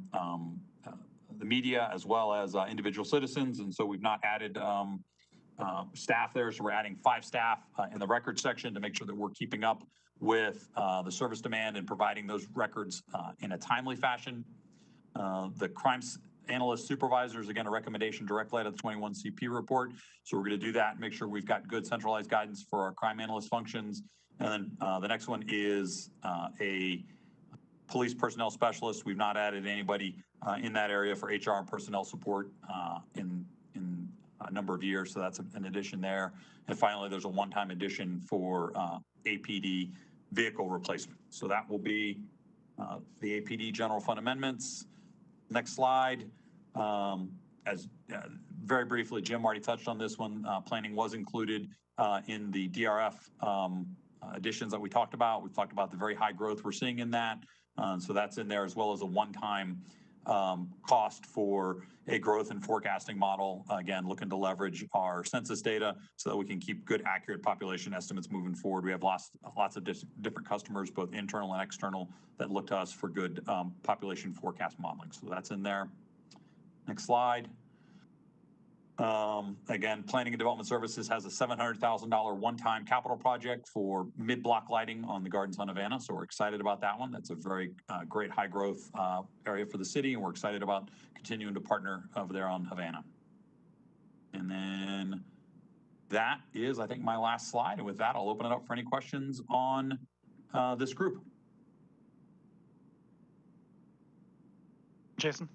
the media as well as individual citizens. And so we've not added staff there. So we're adding 5 staff in the record section to make sure that we're keeping up with the service demand and providing those records in a timely fashion. The crimes analyst supervisors, again, a recommendation directly out of the 21 CP report. So we're going to do that and make sure we've got good centralized guidance for our crime analyst functions. And then the next one is a police personnel specialist. We've not added anybody in that area for HR and personnel support in a number of years. So that's an addition there. And finally, there's a one-time addition for APD vehicle replacement. So that will be the APD general fund amendments. Next slide. Very briefly, Jim already touched on this one. Planning was included in the DRF additions that we talked about. We've talked about the very high growth we're seeing in that. So that's in there, as well as a one-time cost for a growth and forecasting model. Again, looking to leverage our census data so that we can keep good, accurate population estimates moving forward. We have lots of different customers, both internal and external, that look to us for good population forecast modeling. So that's in there. Next slide. Again, Planning and Development Services has a $700,000 one-time capital project for mid-block lighting on the Gardens on Havana. So we're excited about that one. That's a very great high growth area for the city. And we're excited about continuing to partner over there on Havana. And then that is, I think, my last slide. And with that, I'll open it up for any questions on this group. Jason?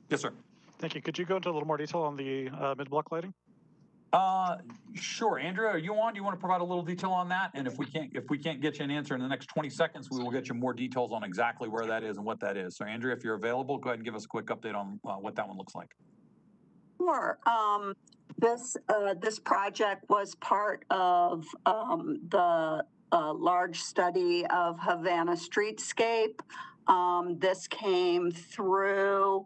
Yes, sir. Thank you. Could you go into a little more detail on the mid-block lighting? Sure. Andrea, are you on? Do you want to provide a little detail on that? And if we can't get you an answer in the next 20 seconds, we will get you more details on exactly where that is and what that is. So Andrea, if you're available, go ahead and give us a quick update on what that one looks like. Sure. This project was part of the large study of Havana streetscape. This came through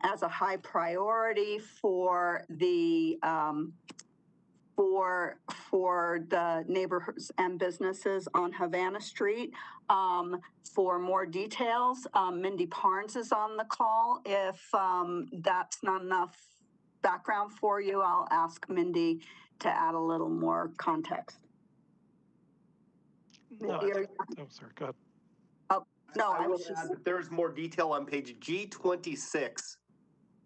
as a high priority for the neighborhoods and businesses on Havana Street. For more details, Mindy Parnes is on the call. If that's not enough background for you, I'll ask Mindy to add a little more context. No, sorry, go ahead. No, I will add that there's more detail on page G26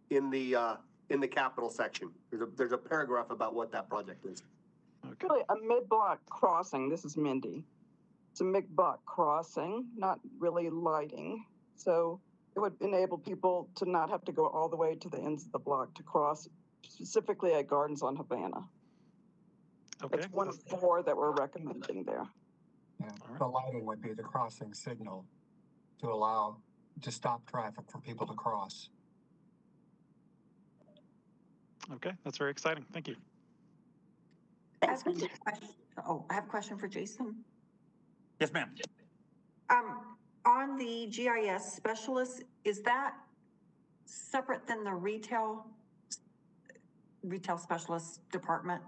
in the capital section. There's a paragraph about what that project is. Okay. Really a mid-block crossing. This is Mindy. It's a mid-block crossing, not really lighting. So it would enable people to not have to go all the way to the ends of the block to cross, specifically at Gardens on Havana. Okay. It's one of 4 that we're recommending there. Yeah, the lighting would be the crossing signal to stop traffic for people to cross. Okay, that's very exciting. Thank you. I have a question for Jason. Yes, ma'am. On the GIS specialist, is that separate than the retail specialist department?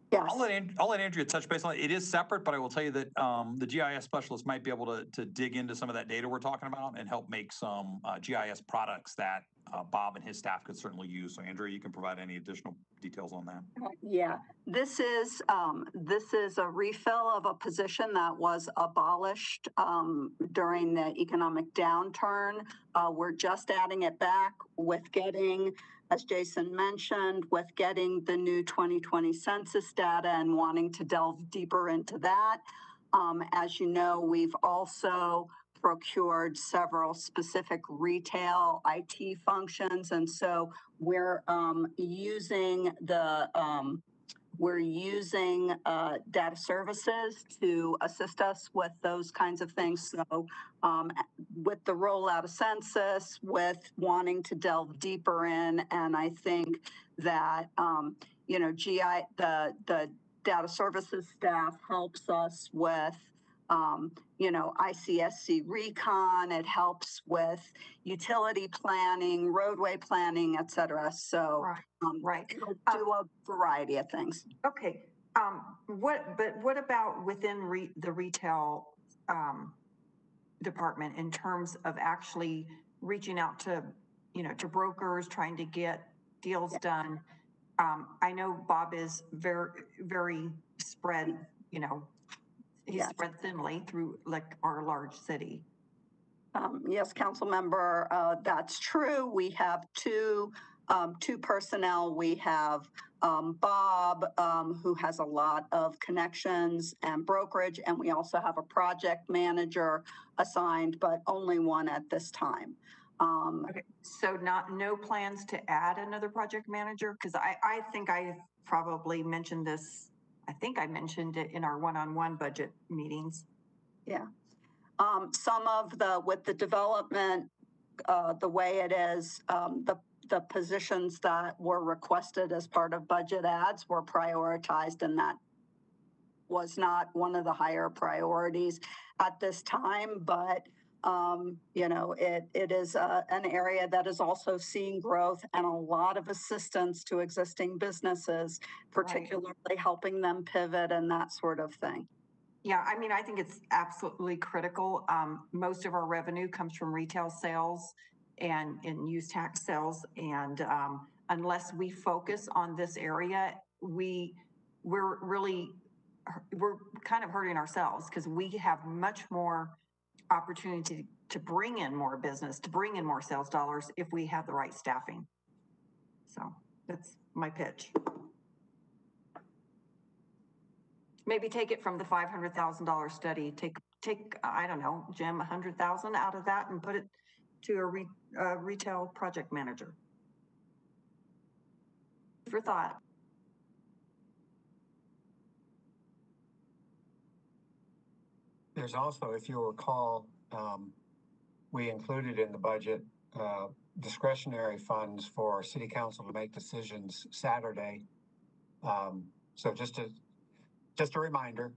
Yes. I'll let Andrea touch base on it. It is separate, but I will tell you that the GIS specialist might be able to dig into some of that data we're talking about and help make some GIS products that Bob and his staff could certainly use. So Andrea, you can provide any additional details on that. Yeah, this is a refill of a position that was abolished during the economic downturn. We're just adding it back with getting, as Jason mentioned, with getting the new 2020 census data and wanting to delve deeper into that. As you know, we've also procured several specific retail IT functions, and so we're using data services to assist us with those kinds of things. So with the rollout of census, with wanting to delve deeper in, and I think that the data services staff helps us with ICSC recon. It helps with utility planning, roadway planning, et cetera. So right. it'll do a variety of things. Okay. What about within the retail department in terms of actually reaching out to, to brokers, trying to get deals done? I know Bob is very, very spread, he's spread thinly through like our large city. Yes, council member, that's true. We have two personnel. We have Bob, who has a lot of connections and brokerage, and we also have a project manager assigned, but only one at this time. Okay, so no plans to add another project manager? Because I think I probably mentioned this. I think I mentioned it in our one-on-one budget meetings. Yeah. Some of with the development, the way it is, the positions that were requested as part of budget ads were prioritized, and that was not one of the higher priorities at this time. But, it is an area that is also seeing growth and a lot of assistance to existing businesses, particularly helping them pivot and that sort of thing. Yeah, I mean, I think it's absolutely critical. Most of our revenue comes from retail sales and in use tax sales. And unless we focus on this area, we're kind of hurting ourselves, because we have much more opportunity to bring in more business, to bring in more sales dollars if we have the right staffing. So that's my pitch. Maybe take it from the $500,000 study. Take I don't know, Jim, 100,000 out of that and put it to a retail project manager. For thought. There's also, if you recall, we included in the budget discretionary funds for city council to make decisions Saturday. So just a reminder.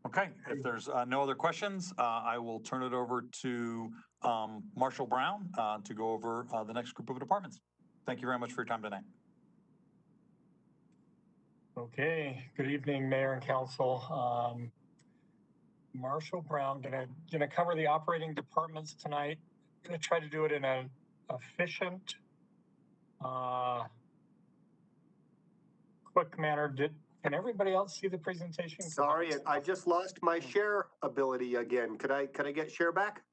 Okay, if there's no other questions, I will turn it over to Marshall Brown to go over the next group of departments. Thank you very much for your time tonight. Okay, good evening, Mayor and Council. Marshall Brown, gonna cover the operating departments tonight. Gonna try to do it in an efficient, quick manner. Can everybody else see the presentation? Sorry, I just lost my share ability again. Could I get share back?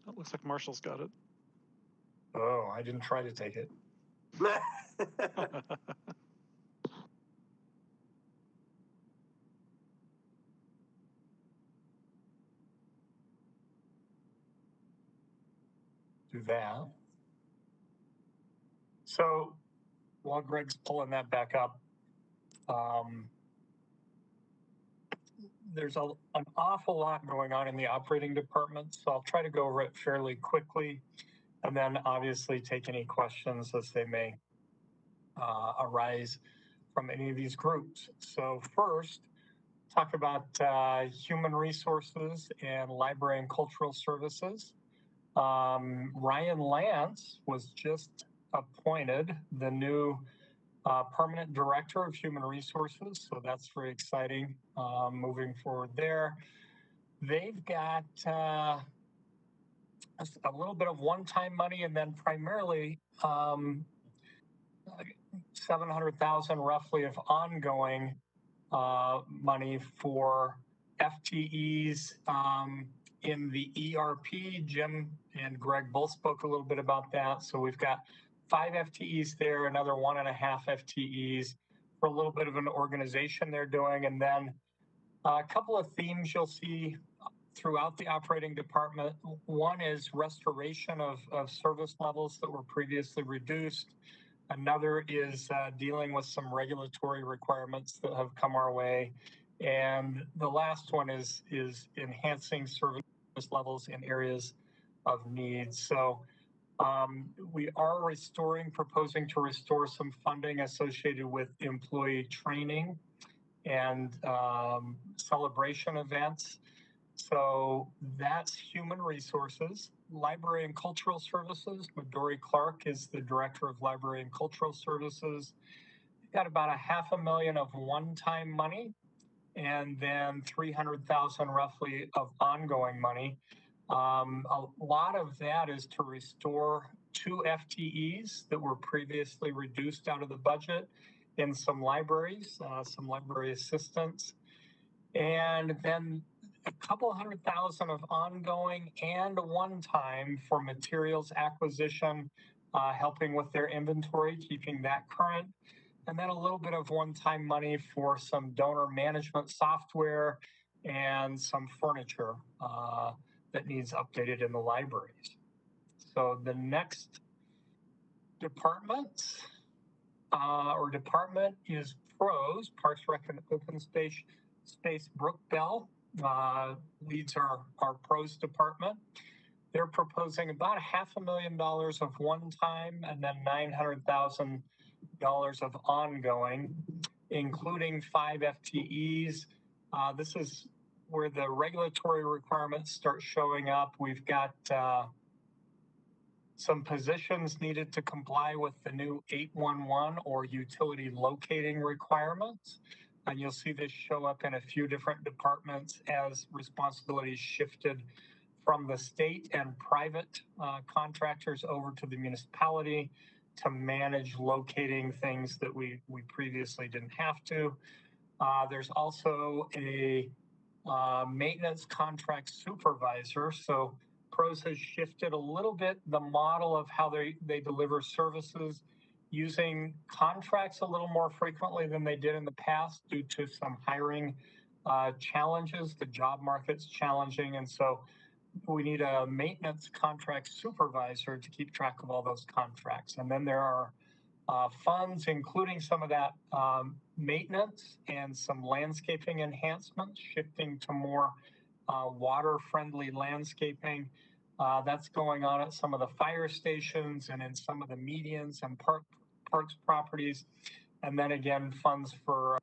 It looks like Marshall's got it. Oh, I didn't try to take it. Do that. So while Greg's pulling that back up, there's an awful lot going on in the operating department, so I'll try to go over it fairly quickly, and then obviously take any questions as they may arise from any of these groups. So first, talk about human resources and library and cultural services. Ryan Lance was just appointed the new permanent director of human resources, so that's very exciting. Moving forward there, they've got a little bit of one-time money, and then primarily 700,000 roughly of ongoing money for FTEs in the ERP. Jim and Greg both spoke a little bit about that. So we've got 5 FTEs there, another 1.5 FTEs for a little bit of an organization they're doing. And then a couple of themes you'll see throughout the operating department. One is restoration of service levels that were previously reduced. Another is dealing with some regulatory requirements that have come our way. And the last one is enhancing service levels in areas of need. So We are proposing to restore some funding associated with employee training and celebration events. So that's human resources. Library and Cultural Services, Midori Clark is the Director of Library and Cultural Services. Got about $500,000 of one-time money, and then 300,000 roughly of ongoing money. A lot of that is to restore 2 FTEs that were previously reduced out of the budget in some libraries, some library assistants, and then a couple $100,000 of ongoing and a one-time for materials acquisition, helping with their inventory, keeping that current, and then a little bit of one-time money for some donor management software and some furniture that needs updated in the libraries. So the next department is PROS, Parks, Rec, and Open Space. Brooke Bell leads our PROS department. They're proposing about $500,000 of one-time and then $900,000 of ongoing, including 5 FTEs. This is where the regulatory requirements start showing up. We've got some positions needed to comply with the new 811 or utility locating requirements. And you'll see this show up in a few different departments as responsibilities shifted from the state and private contractors over to the municipality to manage locating things that we previously didn't have to. There's also a maintenance contract supervisor. So PROS has shifted a little bit the model of how they deliver services, using contracts a little more frequently than they did in the past due to some hiring challenges. The job market's challenging, and so we need a maintenance contract supervisor to keep track of all those contracts. And then there are funds, including some of that maintenance and some landscaping enhancements, shifting to more water-friendly landscaping. That's going on at some of the fire stations and in some of the medians and parks properties. And then again, funds for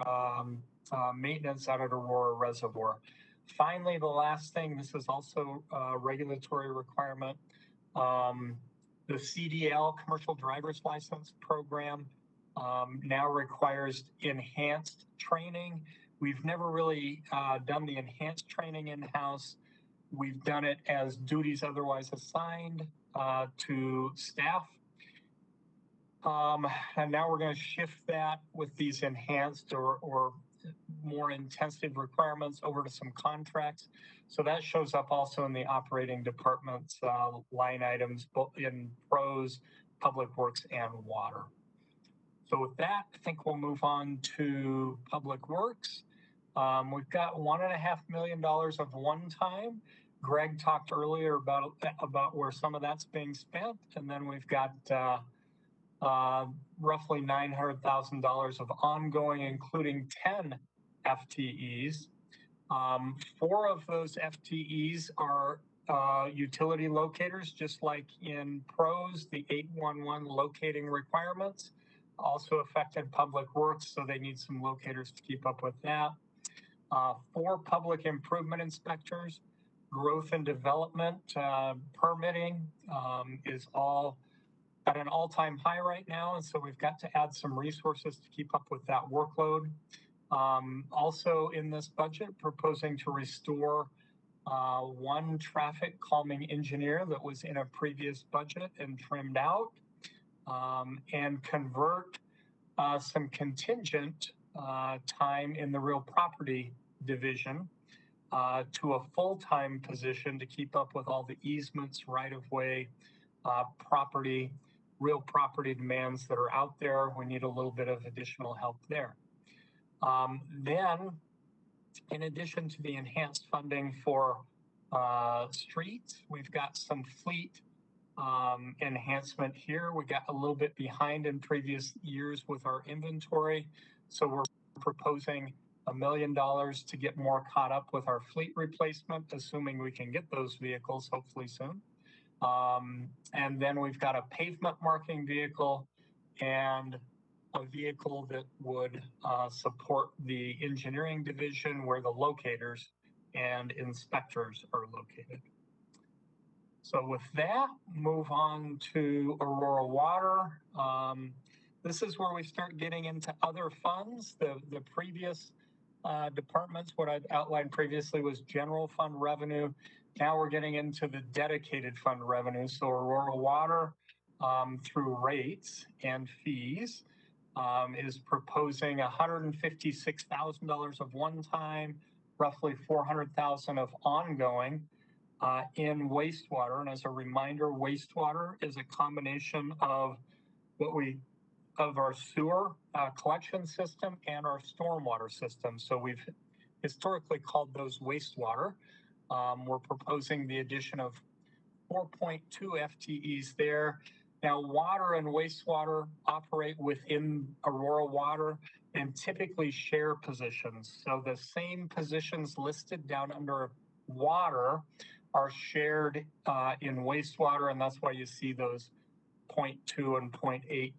maintenance out at Aurora Reservoir. Finally, the last thing, this is also a regulatory requirement. The CDL, Commercial Driver's License Program, now requires enhanced training. We've never really done the enhanced training in-house. We've done it as duties otherwise assigned to staff. And now we're going to shift that with these enhanced or more intensive requirements over to some contracts. So that shows up also in the operating department's line items, both in PROS, Public Works, and Water. So with that, I think we'll move on to Public Works. We've got $1.5 million of one-time. Greg talked earlier about where some of that's being spent, and then we've got roughly $900,000 of ongoing, including 10 FTEs. 4 of those FTEs are utility locators, just like in PROS, the 811 locating requirements also affected Public Works, so they need some locators to keep up with that. 4 public improvement inspectors. Growth and development permitting is all at an all-time high right now, and so we've got to add some resources to keep up with that workload. Also in this budget, proposing to restore 1 traffic calming engineer that was in a previous budget and trimmed out, and convert some contingent time in the real property division to a full-time position to keep up with all the easements, right-of-way, real property demands that are out there. We need a little bit of additional help there. Then, in addition to the enhanced funding for streets, we've got some fleet enhancement here. We got a little bit behind in previous years with our inventory, so we're proposing $1 million to get more caught up with our fleet replacement, assuming we can get those vehicles hopefully soon. And then we've got a pavement marking vehicle and a vehicle that would support the engineering division where the locators and inspectors are located. So with that, move on to Aurora Water. This is where we start getting into other funds. The previous departments, what I'd outlined previously was general fund revenue. Now we're getting into the dedicated fund revenue. So Aurora Water, through rates and fees, is proposing $156,000 of one-time, roughly $400,000 of ongoing in wastewater. And as a reminder, wastewater is a combination of our sewer collection system and our stormwater system. So we've historically called those wastewater. We're proposing the addition of 4.2 FTEs there. Now, water and wastewater operate within Aurora Water and typically share positions. So the same positions listed down under water are shared in wastewater, and that's why you see those 0.2 and 0.8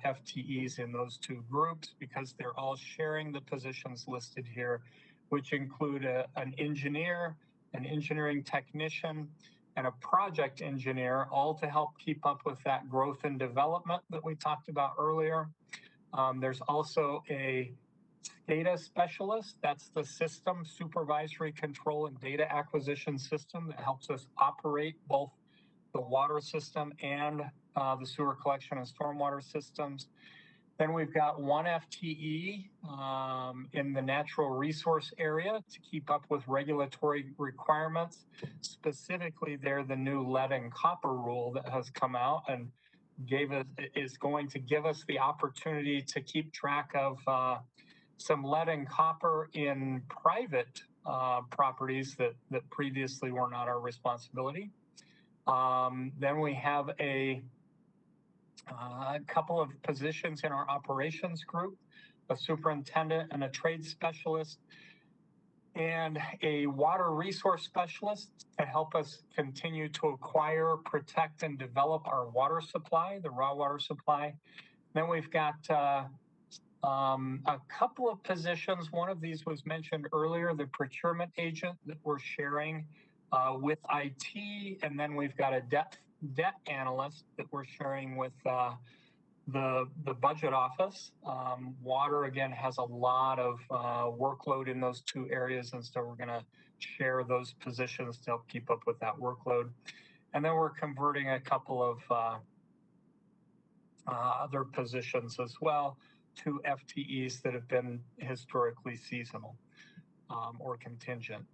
FTEs in those two groups, because they're all sharing the positions listed here, which include an engineer, an engineering technician, and a project engineer, all to help keep up with that growth and development that we talked about earlier. There's also a data specialist. That's the system supervisory control and data acquisition system that helps us operate both the water system and the sewer collection and stormwater systems. Then we've got 1 FTE in the natural resource area to keep up with regulatory requirements. Specifically, they're the new lead and copper rule that has come out and is going to give us the opportunity to keep track of some lead and copper in private properties that previously were not our responsibility. Then we have a couple of positions in our operations group, a superintendent and a trade specialist, and a water resource specialist to help us continue to acquire, protect, and develop our water supply, the raw water supply. Then we've got a couple of positions. One of these was mentioned earlier, the procurement agent that we're sharing with IT, and then we've got a debt analyst that we're sharing with the budget office. Water, again, has a lot of workload in those two areas, and so we're going to share those positions to help keep up with that workload. And then we're converting a couple of other positions as well to FTEs that have been historically seasonal or contingent.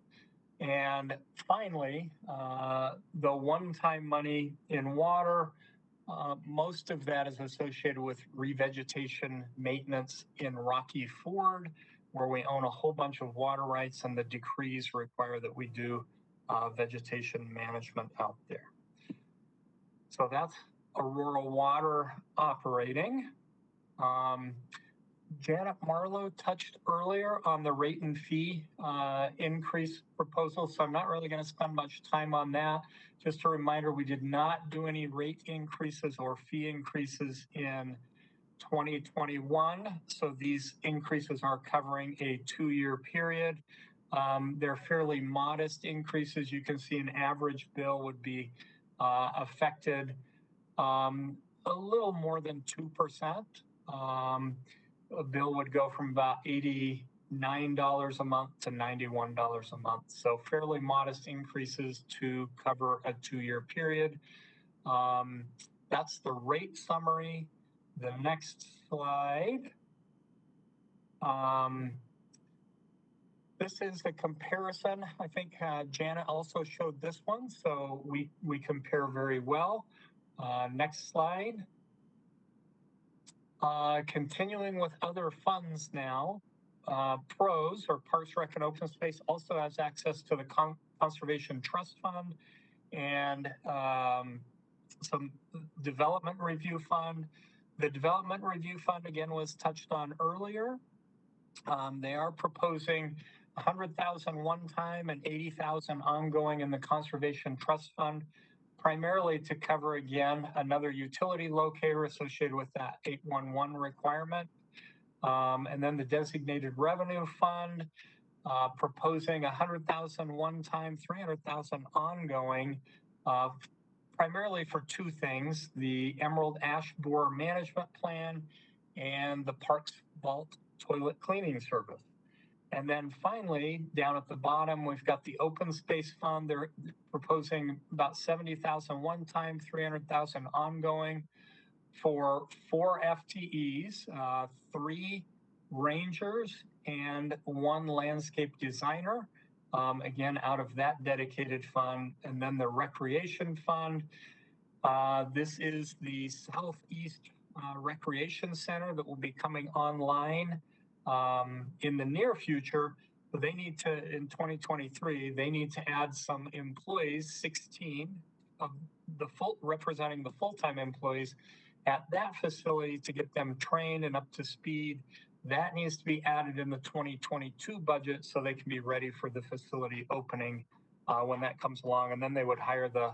And finally, the one-time money in water, most of that is associated with revegetation maintenance in Rocky Ford, where we own a whole bunch of water rights, and the decrees require that we do vegetation management out there. So that's Aurora Water operating. Janet Marlowe touched earlier on the rate and fee increase proposal, so I'm not really going to spend much time on that. Just a reminder, we did not do any rate increases or fee increases in 2021, so these increases are covering a 2-year period. They're fairly modest increases. You can see an average bill would be affected a little more than 2%. A bill would go from about $89 a month to $91 a month. So fairly modest increases to cover a 2-year period. That's the rate summary. The next slide. This is a comparison. I think Janet also showed this one, so we compare very well. Next slide. Continuing with other funds now, PROS, or Parks, Rec, and Open Space, also has access to the Conservation Trust Fund and some Development Review Fund. The Development Review Fund, again, was touched on earlier. They are proposing $100,000 one-time and $80,000 ongoing in the Conservation Trust Fund. primarily to cover, again, another utility locator associated with that 811 requirement. And then the designated revenue fund, proposing 100,000 one-time, 300,000 ongoing, primarily for two things: the Emerald Ash Borer Management Plan and the Parks Vault Toilet Cleaning Service. And then finally, down at the bottom, we've got the Open Space Fund. They're proposing about 70,000 one-time, 300,000 ongoing for 4 FTEs, 3 rangers and 1 landscape designer, again, out of that dedicated fund. And then the Recreation Fund. This is the Southeast Recreation Center that will be coming online in the near future. But they need to, in 2023, they need to add some employees, 16 of the representing the full-time employees at that facility to get them trained and up to speed. That needs to be added in the 2022 budget so they can be ready for the facility opening when that comes along. And then they would hire the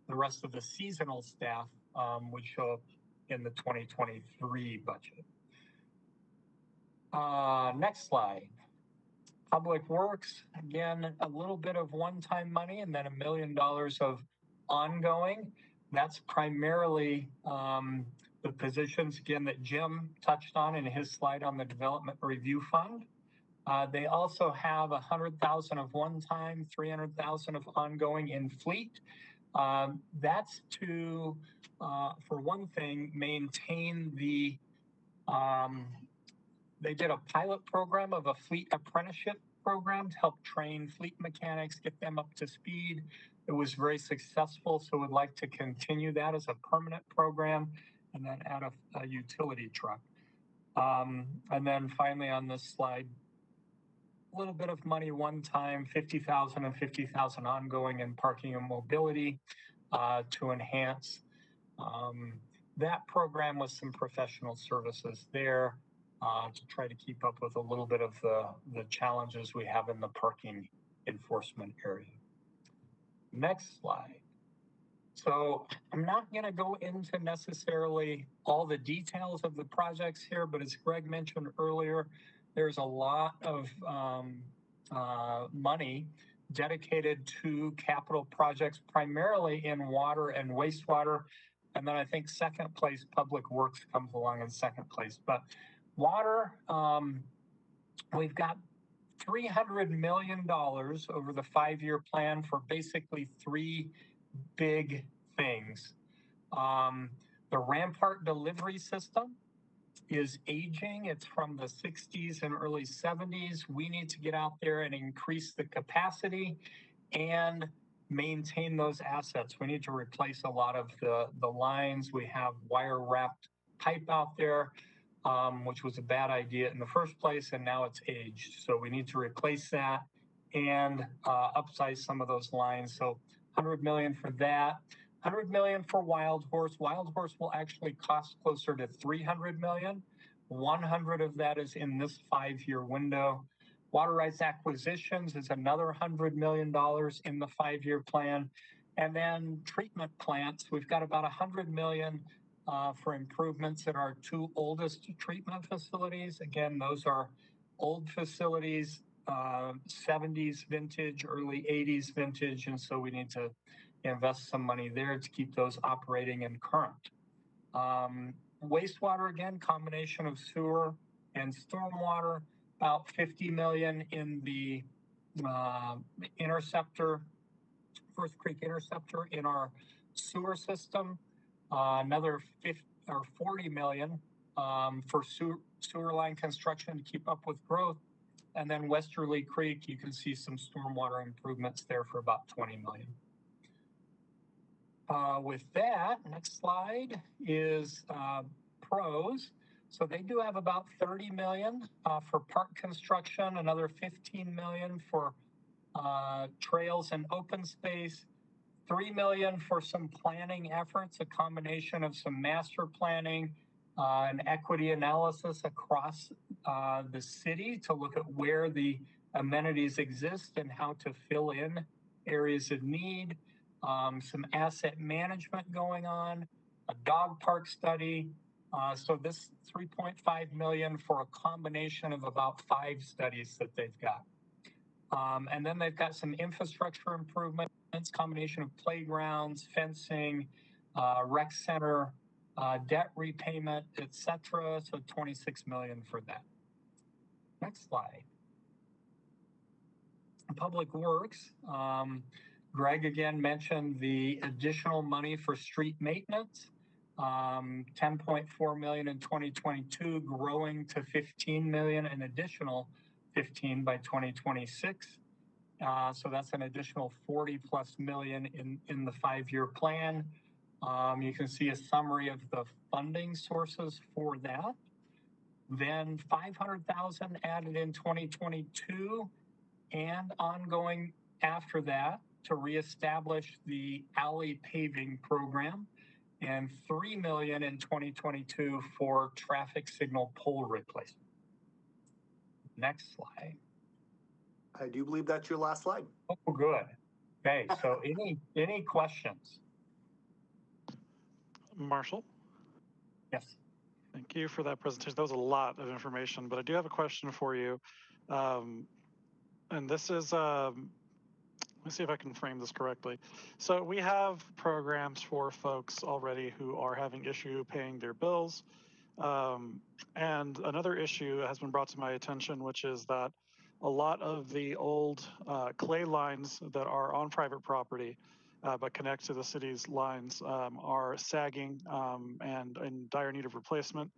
rest of the seasonal staff, which show up in the 2023 budget. Next slide. Public Works, again, a little bit of one-time money and then $1 million of ongoing. That's primarily the positions, again, that Jim touched on in his slide on the Development Review Fund. They also have 100,000 of one-time, 300,000 of ongoing in fleet. That's to, for one thing, maintain the, they did a pilot program of a fleet apprenticeship program to help train fleet mechanics, get them up to speed. It was very successful, so we'd like to continue that as a permanent program and then add a utility truck. And then finally on this slide, a little bit of money one time, 50,000 and 50,000 ongoing in parking and mobility to enhance that program with some professional services there to try to keep up with a little bit of the challenges we have in the parking enforcement area. Next slide. So I'm not going to go into necessarily all the details of the projects here, but as Greg mentioned earlier, there's a lot of money dedicated to capital projects, primarily in water and wastewater. And then I think second place, Public Works comes along in second place. But water, we've got $300 million over the 5-year plan for basically 3 big things. The Rampart delivery system is aging. It's from the 60s and early 70s. We need to get out there and increase the capacity and maintain those assets. We need to replace a lot of the lines. We have wire wrapped pipe out there, which was a bad idea in the first place, and now it's aged. So we need to replace that and upsize some of those lines. So 100 million for that. 100 million for Wild Horse. Wild Horse will actually cost closer to 300 million. 100 of that is in this 5-year window. Water rights acquisitions is another $100 million in the 5-year plan. And then treatment plants, we've got about 100 million for improvements at our 2 oldest treatment facilities. Again, those are old facilities, 70s vintage, early 80s vintage, and so we need to invest some money there to keep those operating and current. Wastewater, again, combination of sewer and stormwater, about 50 million in the interceptor, First Creek interceptor in our sewer system, another 40 million for sewer line construction to keep up with growth. And then Westerly Creek, you can see some stormwater improvements there for about 20 million. With that, next slide is pros. So they do have about 30 million for park construction, another 15 million for trails and open space, 3 million for some planning efforts, a combination of some master planning and equity analysis across the city to look at where the amenities exist and how to fill in areas of need. some asset management going on, a dog park study. So this 3.5 million for a combination of about 5 studies that they've got. And then they've got some infrastructure improvements, combination of playgrounds, fencing, rec center, debt repayment, etc. So 26 million for that. Next slide. Public Works. Greg again mentioned the additional money for street maintenance. 10.4 million in 2022, growing to 15 million, an additional 15 by 2026. So that's an additional 40 plus million in the 5-year plan. You can see a summary of the funding sources for that. Then 500,000 added in 2022 and ongoing after that to reestablish the alley paving program, and 3 million in 2022 for traffic signal pole replacement. Next slide. I do believe that's your last slide. Oh, good. Okay, so any questions? Marshall? Yes. Thank you for that presentation. That was a lot of information, but I do have a question for you. And this is, let me see if I can frame this correctly. So we have programs for folks already who are having issue paying their bills. And another issue has been brought to my attention, which is that a lot of the old clay lines that are on private property but connect to the city's lines are sagging and in dire need of replacement.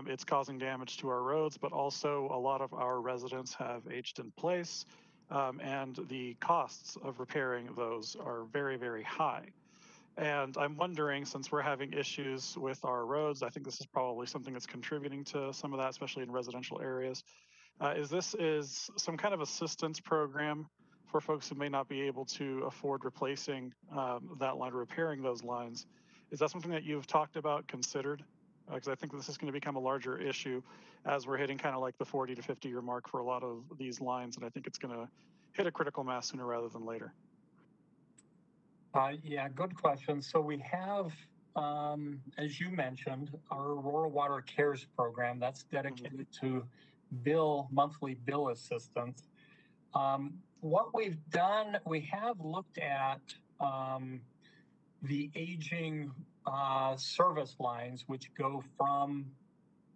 It's causing damage to our roads, but also a lot of our residents have aged in place, and the costs of repairing those are very, very high. And I'm wondering, since we're having issues with our roads, I think this is probably something that's contributing to some of that, especially in residential areas. Is some kind of assistance program for folks who may not be able to afford replacing that line or repairing those lines? Is that something that you've talked about, considered? Because I think this is going to become a larger issue as we're hitting kind of like the 40 to 50 year mark for a lot of these lines. And I think it's going to hit a critical mass sooner rather than later. Yeah, good question. So we have, as you mentioned, our Aurora Water Cares program that's dedicated to monthly bill assistance. What we've done, we have looked at the aging service lines, which go from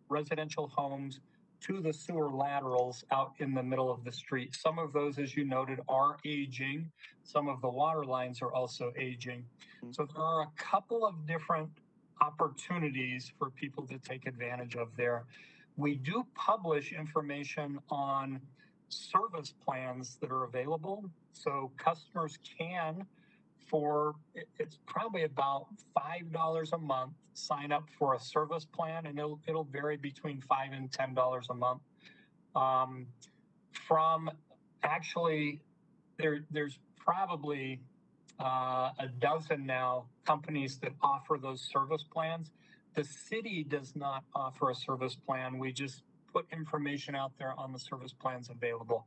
residential homes to the sewer laterals out in the middle of the street. Some of those, as you noted, are aging. Some of the water lines are also aging. So there are a couple of different opportunities for people to take advantage of there. We do publish information on service plans that are available. So customers can, it's probably about $5 a month, sign up for a service plan, and it'll vary between $5 and $10 a month. From actually, there's probably a dozen now companies that offer those service plans. The city does not offer a service plan. We just put information out there on the service plans available.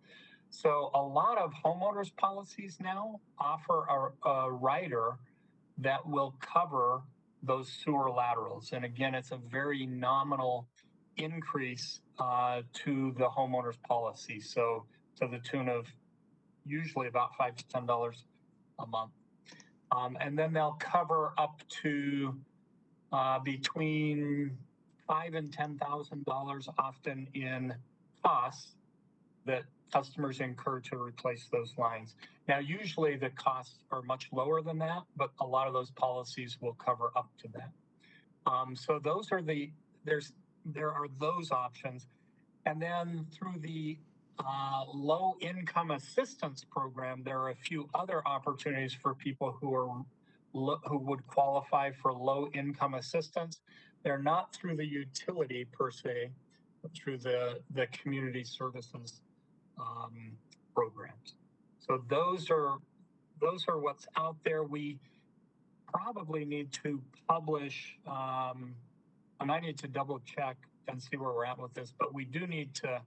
So a lot of homeowners policies now offer a rider that will cover those sewer laterals. And again, it's a very nominal increase to the homeowners policy. So to the tune of usually about $5 to $10 a month. And then they'll cover up to between $5,000 and $10,000 often in costs that customers incur to replace those lines. Now, usually the costs are much lower than that, but a lot of those policies will cover up to that. So those are there are those options. And then through the low income assistance program, there are a few other opportunities for people who would qualify for low income assistance. They're not through the utility per se, but through the community services programs. So those are what's out there. We probably need to publish, and I need to double check and see where we're at with this, but we do need to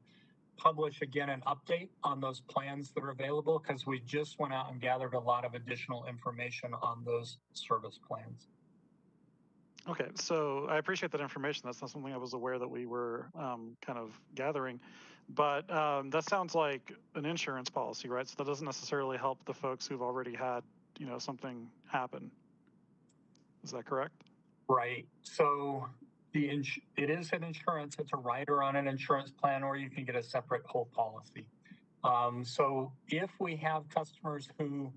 publish again an update on those plans that are available because we just went out and gathered a lot of additional information on those service plans. Okay, so I appreciate that information. That's not something I was aware that we were kind of gathering, but that sounds like an insurance policy, right? So that doesn't necessarily help the folks who've already had, you know, something happen. Is that correct? Right. So it is an insurance. It's a rider on an insurance plan, or you can get a separate whole policy. So if we have customers who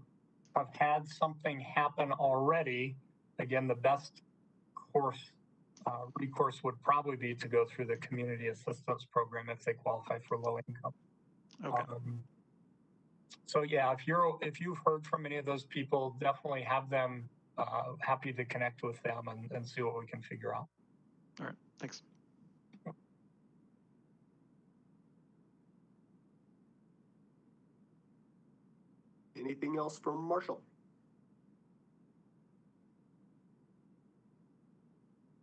have had something happen already, again, the best recourse would probably be to go through the community assistance program if they qualify for low income. Okay. So yeah, if you've heard from any of those people, definitely have them happy to connect with them and see what we can figure out. All right, thanks. Anything else from Marshall?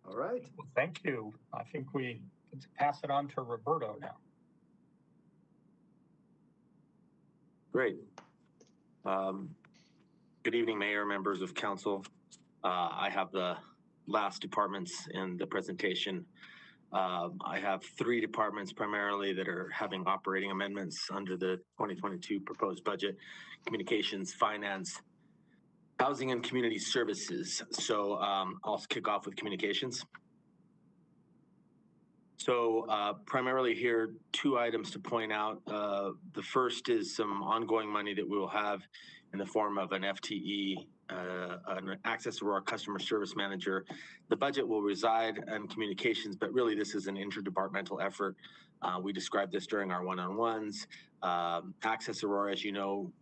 All right. Well, thank you. I think we can pass it on to Roberto now. Great. Good evening, Mayor, members of council. I have the last departments in the presentation. I have 3 departments primarily that are having operating amendments under the 2022 proposed budget: communications, finance, housing, and community services. So I'll kick off with communications. So primarily here, 2 items to point out. The first is some ongoing money that we will have in the form of an FTE, an Access Aurora customer service manager. The budget will reside in communications, but really this is an interdepartmental effort. We described this during our one-on-ones. Access Aurora, as you know,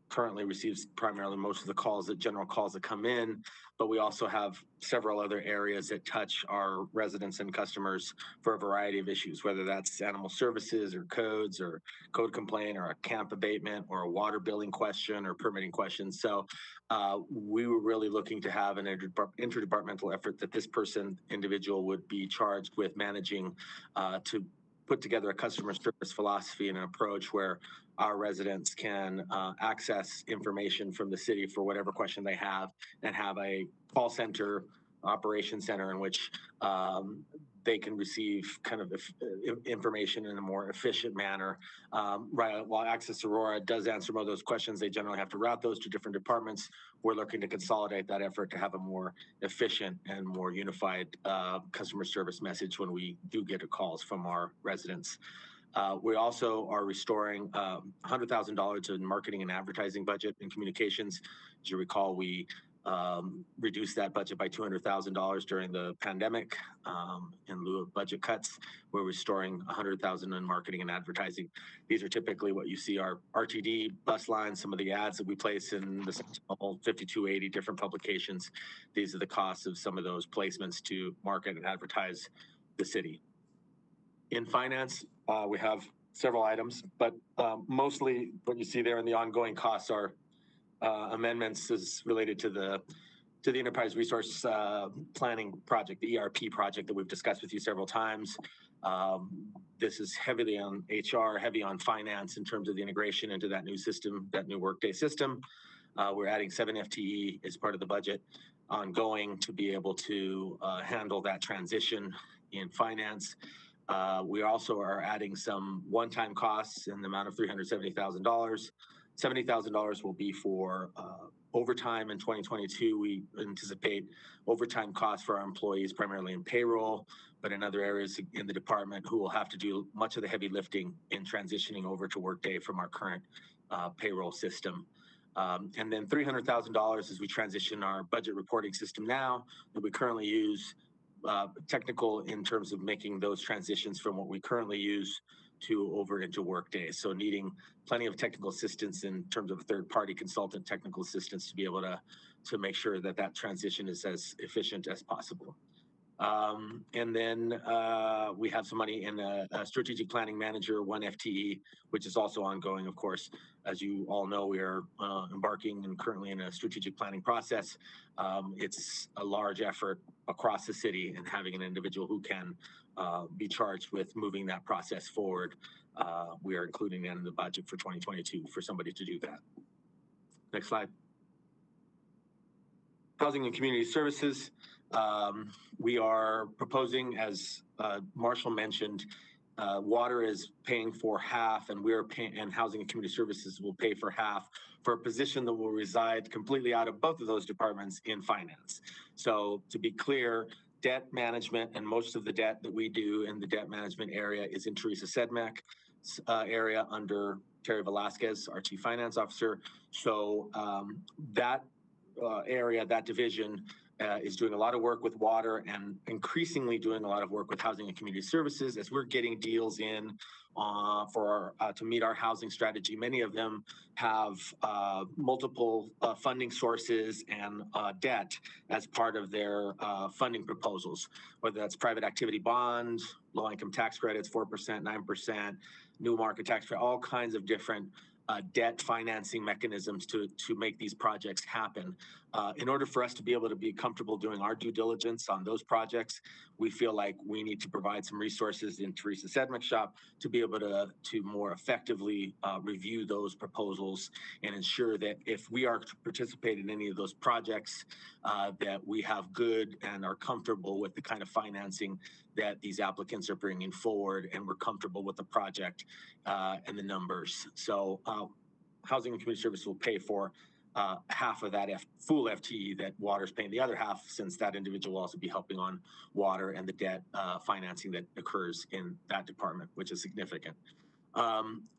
currently receives primarily most of the calls, general calls that come in, but we also have several other areas that touch our residents and customers for a variety of issues, whether that's animal services or codes or code complaint or a camp abatement or a water billing question or permitting questions. So we were really looking to have an interdepartmental effort that this individual would be charged with managing to put together a customer service philosophy and an approach where our residents can access information from the city for whatever question they have and have a call center, operation center in which they can receive kind of information in a more efficient manner. Right, while Access Aurora does answer most of those questions, they generally have to route those to different departments. We're looking to consolidate that effort to have a more efficient and more unified customer service message when we do get calls from our residents. We also are restoring $100,000 in marketing and advertising budget in communications. As you recall, we reduced that budget by $200,000 during the pandemic in lieu of budget cuts. We're restoring $100,000 in marketing and advertising. These are typically what you see our RTD bus lines, some of the ads that we place in the 5280 different publications. These are the costs of some of those placements to market and advertise the city. In finance, we have several items, but mostly what you see there in the ongoing costs are amendments is related to the enterprise resource planning project, the ERP project that we've discussed with you several times. This is heavily on HR, heavy on finance in terms of the integration into that new system, that new Workday system. We're adding 7 FTE as part of the budget ongoing to be able to handle that transition in finance. We also are adding some one-time costs in the amount of $370,000. $70,000 will be for overtime in 2022. We anticipate overtime costs for our employees, primarily in payroll, but in other areas in the department who will have to do much of the heavy lifting in transitioning over to Workday from our current payroll system. And then $300,000 as we transition our budget reporting system now that we currently use, technical in terms of making those transitions from what we currently use to over into Workday. So needing plenty of technical assistance in terms of third-party consultant technical assistance to be able to make sure that that transition is as efficient as possible. And then we have some money in a strategic planning manager, 1 FTE, which is also ongoing, of course. As you all know, we are embarking and currently in a strategic planning process. It's a large effort across the city, and having an individual who can be charged with moving that process forward. We are including that in the budget for 2022 for somebody to do that. Next slide. Housing and Community Services. We are proposing, as Marshall mentioned, water is paying for half, and we're paying, and Housing and Community Services will pay for half for a position that will reside completely out of both of those departments in finance. So to be clear, debt management and most of the debt that we do in the debt management area is in Teresa Sedmak's area under Terry Velasquez, our Chief Finance Officer. So that area, that division, is doing a lot of work with water and increasingly doing a lot of work with Housing and Community Services as we're getting deals in for to meet our housing strategy. Many of them have multiple funding sources and debt as part of their funding proposals, whether that's private activity bonds, low income tax credits, 4%, 9%, new market tax credit, all kinds of different debt financing mechanisms to make these projects happen. In order for us to be able to be comfortable doing our due diligence on those projects, we feel like we need to provide some resources in Teresa Sedmak's shop to be able to more effectively review those proposals and ensure that if we are to participate in any of those projects, that we have good and are comfortable with the kind of financing that these applicants are bringing forward, and we're comfortable with the project and the numbers. So Housing and Community Services will pay for half of that full FTE that water's paying, the other half, since that individual will also be helping on water and the debt financing that occurs in that department, which is significant.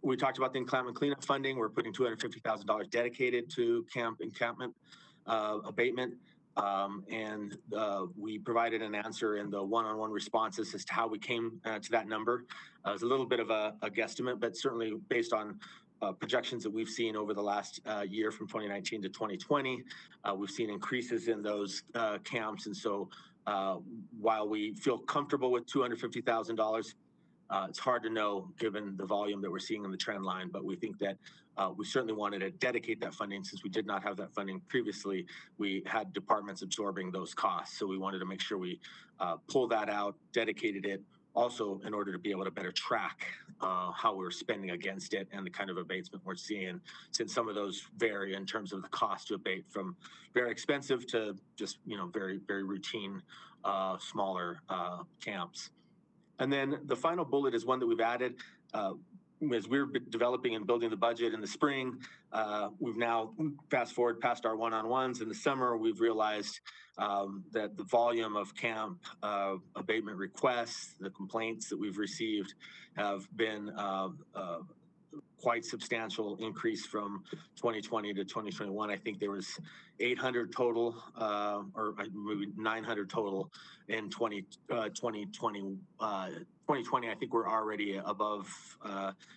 We talked about the encampment cleanup funding. We're putting $250,000 dedicated to encampment abatement. And we provided an answer in the one-on-one responses as to how we came to that number. It was a little bit of a guesstimate, but certainly based on projections that we've seen over the last year from 2019 to 2020, we've seen increases in those camps. And so while we feel comfortable with $250,000, it's hard to know given the volume that we're seeing in the trend line, but we think that we certainly wanted to dedicate that funding since we did not have that funding previously. We had departments absorbing those costs. So we wanted to make sure we pull that out, dedicated it, also in order to be able to better track how we're spending against it and the kind of abatement we're seeing, since some of those vary in terms of the cost to abate, from very expensive to just, very, very routine, smaller camps. And then the final bullet is one that we've added. As we're developing and building the budget in the spring, we've now fast forward past our one-on-ones in the summer. We've realized that the volume of camp abatement requests, the complaints that we've received have been quite substantial increase from 2020 to 2021. I think there was 800 total, or maybe 900 total in 2020. 2020, I think we're already above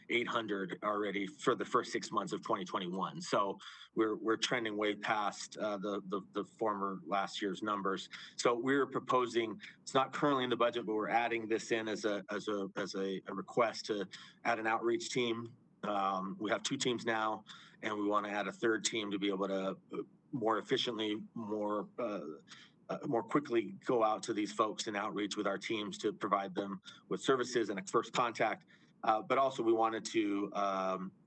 800 already for the first 6 months of 2021. So we're trending way past the former last year's numbers. So we're proposing, it's not currently in the budget, but we're adding this in as a request to add an outreach team. We have 2 teams now, and we want to add a 3rd team to be able to more efficiently, more quickly go out to these folks and outreach with our teams to provide them with services and a first contact. But also we wanted to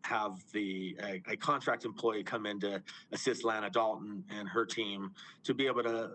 have a contract employee come in to assist Lana Dalton and her team to be able to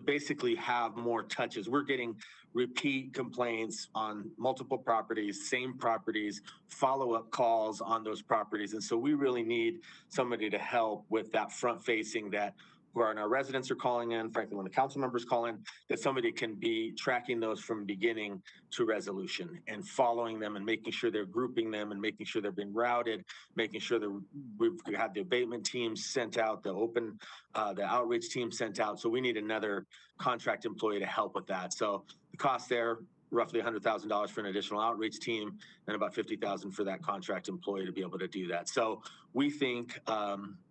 basically have more touches. We're getting repeat complaints on multiple properties, same properties, follow-up calls on those properties. And so we really need somebody to help with that front facing, that when our residents are calling in, frankly, when the council members call in, that somebody can be tracking those from beginning to resolution and following them and making sure they're grouping them and making sure they're being routed, making sure that we've had the abatement teams sent out, the outreach team sent out. So we need another contract employee to help with that. So the cost there, roughly $100,000 for an additional outreach team, and about $50,000 for that contract employee to be able to do that. So we think,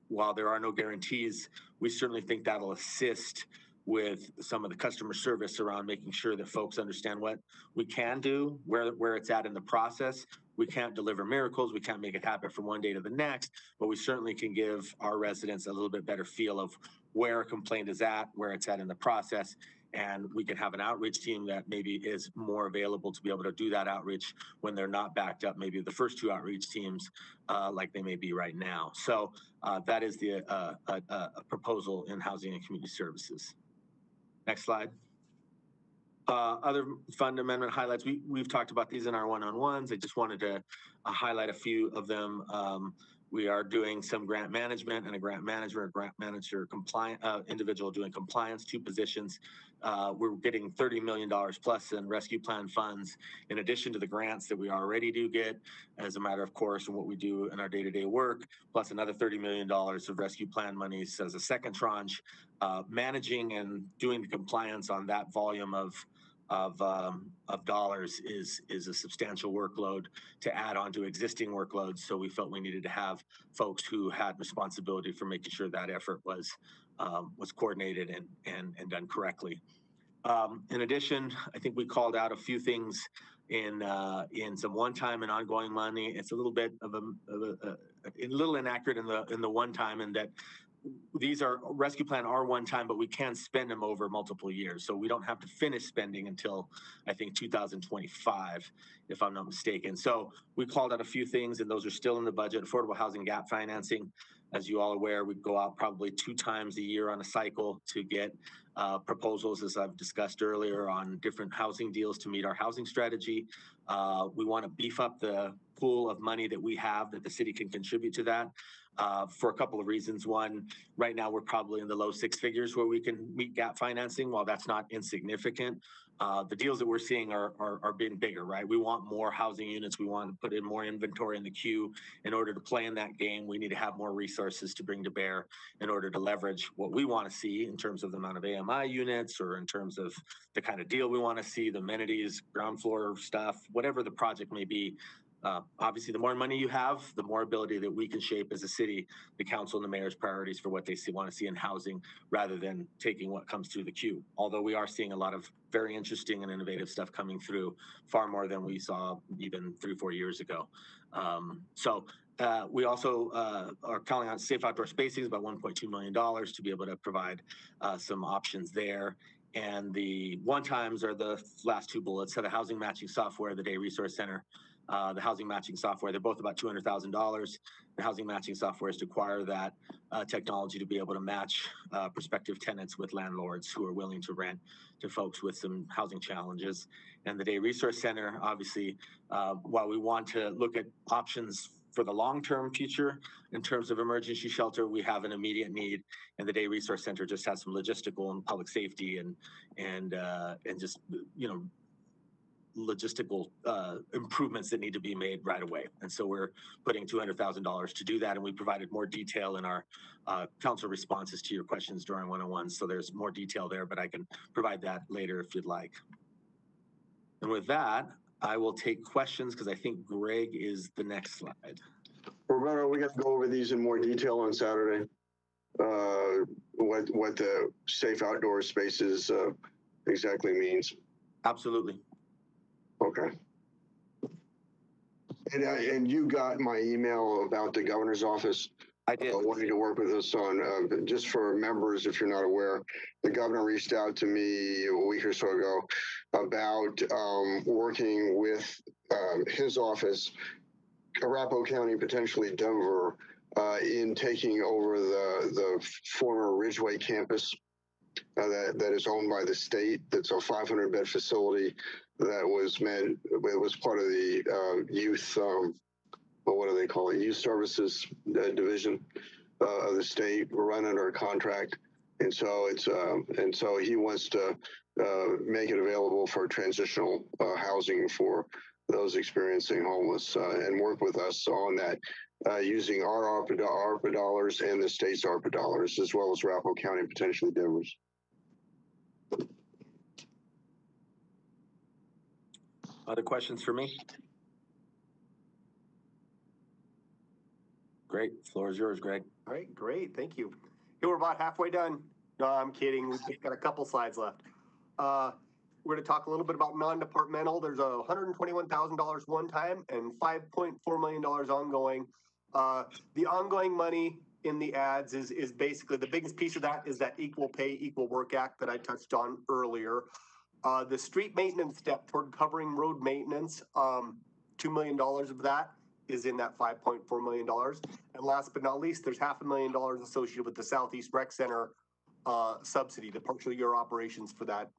while there are no guarantees, we certainly think that'll assist with some of the customer service around making sure that folks understand what we can do, where it's at in the process. We can't deliver miracles. We can't make it happen from one day to the next, but we certainly can give our residents a little bit better feel of where a complaint is at, where it's at in the process. And we can have an outreach team that maybe is more available to be able to do that outreach when they're not backed up, maybe the first two outreach teams like they may be right now. So that is the proposal in Housing and Community Services. Next slide. Other fund amendment highlights, we've talked about these in our one-on-ones. I just wanted to highlight a few of them. We are doing some grant management and a grant manager compliant individual doing compliance, 2 positions. We're getting $30 million plus in rescue plan funds, in addition to the grants that we already do get as a matter of course and what we do in our day-to-day work, plus another $30 million of rescue plan monies as a second tranche. Managing and doing the compliance on that volume of dollars is a substantial workload to add on to existing workloads. So we felt we needed to have folks who had responsibility for making sure that effort was coordinated and done correctly. In addition, I think we called out a few things in some one-time and ongoing money. It's a little bit of a little inaccurate in the one-time, in that these are rescue plan are one time, but we can spend them over multiple years. So we don't have to finish spending until I think 2025, if I'm not mistaken. So we called out a few things and those are still in the budget. Affordable housing gap financing, as you all aware, we go out probably 2 times a year on a cycle to get proposals, as I've discussed earlier, on different housing deals to meet our housing strategy. We want to beef up the pool of money that we have that the city can contribute to that. For a couple of reasons. One, right now we're probably in the low 6 figures where we can meet gap financing. While that's not insignificant, the deals that we're seeing are being bigger, right? We want more housing units. We want to put in more inventory in the queue. In order to play in that game, we need to have more resources to bring to bear in order to leverage what we want to see in terms of the amount of AMI units, or in terms of the kind of deal we want to see, the amenities, ground floor stuff, whatever the project may be. Obviously, the more money you have, the more ability that we can shape as a city, the council and the mayor's priorities for what they want to see in housing, rather than taking what comes through the queue. Although we are seeing a lot of very interesting and innovative stuff coming through, far more than we saw even 3 or 4 years ago. We also are calling on safe outdoor spacing, about $1.2 million to be able to provide some options there. And the one-times are the last 2 bullets. So the housing matching software, the Day Resource Center, the housing matching software, they're both about $200,000. The housing matching software is to acquire that technology to be able to match prospective tenants with landlords who are willing to rent to folks with some housing challenges. And the Day Resource Center, obviously, while we want to look at options for the long-term future in terms of emergency shelter, we have an immediate need, and the Day Resource Center just has some logistical and public safety and just logistical improvements that need to be made right away. And so we're putting $200,000 to do that. And we provided more detail in our council responses to your questions during one-on-ones. So there's more detail there, but I can provide that later if you'd like. And with that, I will take questions because I think Greg is the next slide. Roberto, we got to go over these in more detail on Saturday. What the safe outdoor spaces exactly means. Absolutely. Okay. And you got my email about the governor's office. I did. Wanting to work with us on, just for members, if you're not aware, the governor reached out to me a week or so ago about working with his office, Arapahoe County, potentially Denver, in taking over the former Ridgeway campus that is owned by the state. That's a 500-bed facility that was part of the youth, what do they call it? Youth Services Division of the state. We're running under a contract, and so so he wants to make it available for transitional housing for those experiencing homeless, and work with us on that using our ARPA dollars and the state's ARPA dollars, as well as Arapahoe County, potentially Denver's. Other questions for me? Great. Floor is yours, Greg. All right, great. Thank you. Here we're about halfway done. No, I'm kidding. We've just got a couple slides left. We're going to talk a little bit about non-departmental. There's $121,000 one time and $5.4 million ongoing. The ongoing money in the ads is basically the biggest piece of that is that Equal Pay, Equal Work Act that I touched on earlier. The street maintenance step toward covering road maintenance, $2 million of that is in that $5.4 million. And last but not least, there's $500,000 associated with the Southeast Rec Center subsidy, the partial year operations for that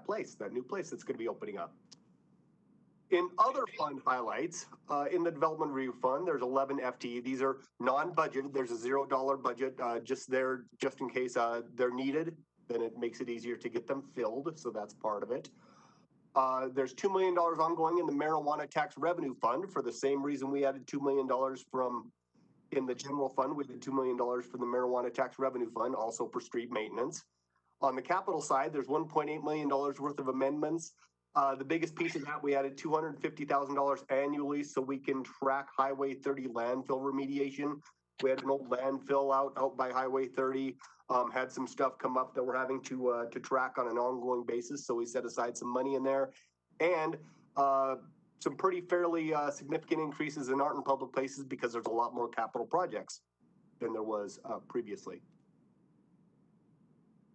place, that new place that's going to be opening up. In other fund highlights, in the development review fund, there's 11 FTE. These are non-budgeted. There's a $0 budget just there, just in case they're needed. Then it makes it easier to get them filled. So that's part of it. There's $2 million ongoing in the marijuana tax revenue fund for the same reason we added $2 million in the general fund. We did $2 million for the marijuana tax revenue fund, also for street maintenance. On the capital side, there's $1.8 million worth of amendments. The biggest piece of that, we added $250,000 annually so we can track Highway 30 landfill remediation. We had an old landfill out by Highway 30, had some stuff come up that we're having to track on an ongoing basis. So we set aside some money in there, and some pretty fairly significant increases in art and public places because there's a lot more capital projects than there was previously.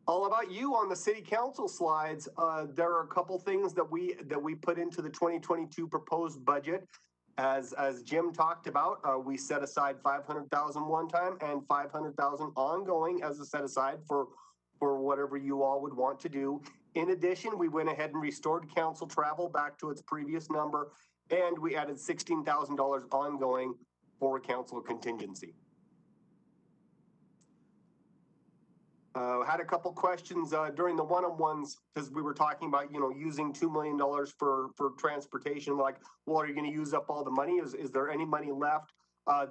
All about you on the city council slides. There are a couple things that we put into the 2022 proposed budget. As Jim talked about, we set aside $500,000 one time and $500,000 ongoing as a set aside for whatever you all would want to do. In addition, we went ahead and restored council travel back to its previous number, and we added $16,000 ongoing for council contingency. Had a couple questions during the one-on-ones because we were talking about, using $2 million for transportation. Like, well, are you going to use up all the money? Is there any money left?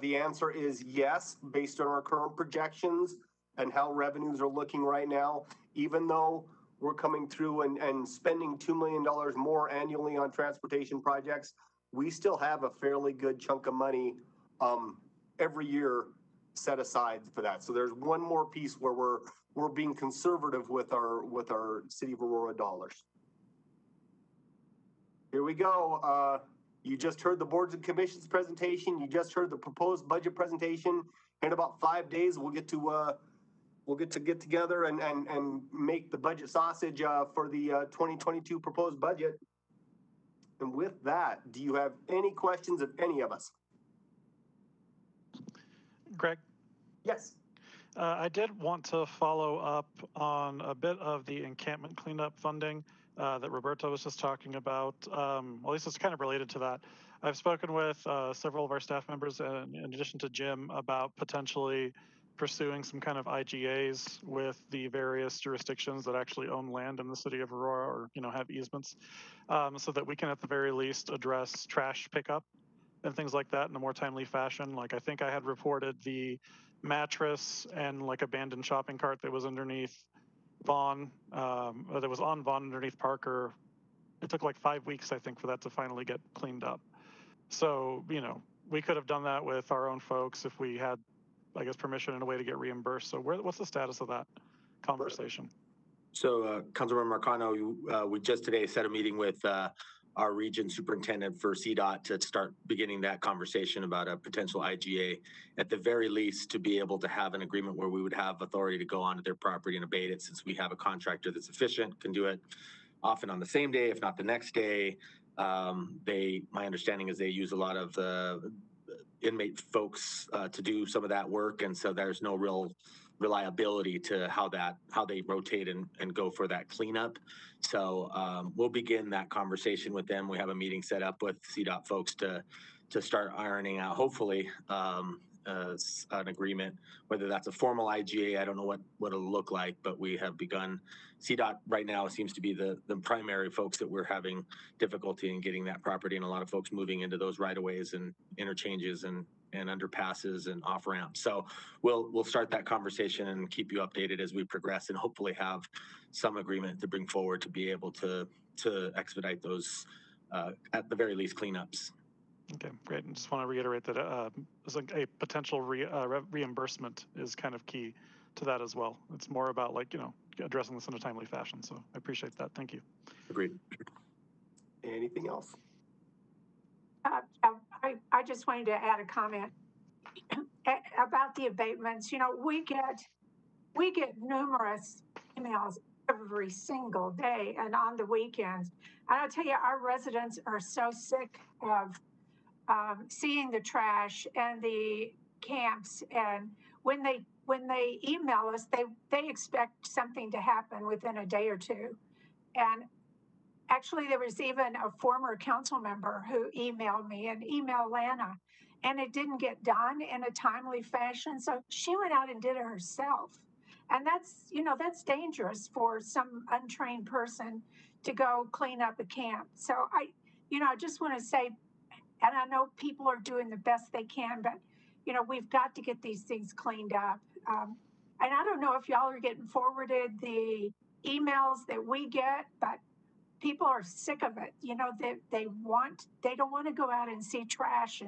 The answer is yes, based on our current projections and how revenues are looking right now. Even though we're coming through and spending $2 million more annually on transportation projects, we still have a fairly good chunk of money every year set aside for that. So there's one more piece where we're being conservative with our City of Aurora dollars. Here we go. You just heard the boards and commissions presentation. You just heard the proposed budget presentation. In about 5 days, we'll get together and make the budget sausage for the 2022 proposed budget. And with that, do you have any questions of any of us? Greg? Yes. I did want to follow up on a bit of the encampment cleanup funding that Roberto was just talking about. Well, at least it's kind of related to that. I've spoken with several of our staff members, in addition to Jim, about potentially pursuing some kind of IGAs with the various jurisdictions that actually own land in the city of Aurora or, have easements, so that we can at the very least address trash pickup and things like that in a more timely fashion. Like, I think I had reported the mattress and like abandoned shopping cart that was underneath Vaughn, that was on Vaughn underneath Parker. It took like 5 weeks, I think, for that to finally get cleaned up. So, we could have done that with our own folks if we had, I guess, permission and a way to get reimbursed. So what's the status of that conversation? So, Councilmember Marcano, we just today set a meeting with our region superintendent for CDOT to start beginning that conversation about a potential IGA, at the very least, to be able to have an agreement where we would have authority to go onto their property and abate it, since we have a contractor that's efficient, can do it often on the same day, if not the next day. My understanding is they use a lot of inmate folks to do some of that work, and so there's no real reliability to how they rotate and go for that cleanup. So we'll begin that conversation with them. We have a meeting set up with CDOT folks to start ironing out, hopefully, an agreement, whether that's a formal IGA. I don't know what it'll look like, but we have begun. CDOT right now seems to be the primary folks that we're having difficulty in getting that property, and a lot of folks moving into those right-of-ways and interchanges and underpasses and off ramps. So we'll start that conversation and keep you updated as we progress, and hopefully have some agreement to bring forward to be able to expedite those, at the very least, cleanups. Okay, great. And just want to reiterate that a potential reimbursement is kind of key to that as well. It's more about like, you know, addressing this in a timely fashion. So I appreciate that. Thank you. Agreed. Anything else? I just wanted to add a comment about the abatements. You know, we get numerous emails every single day and on the weekends. And I'll tell you, our residents are so sick of seeing the trash and the camps. And when they email us, they expect something to happen within a day or two. And actually, there was even a former council member who emailed me and emailed Lana, and it didn't get done in a timely fashion. So she went out and did it herself. And that's, you know, that's dangerous for some untrained person to go clean up a camp. So I just want to say, and I know people are doing the best they can, but, you know, we've got to get these things cleaned up. And I don't know if y'all are getting forwarded the emails that we get, but people are sick of it. You know, they don't want to go out and see trash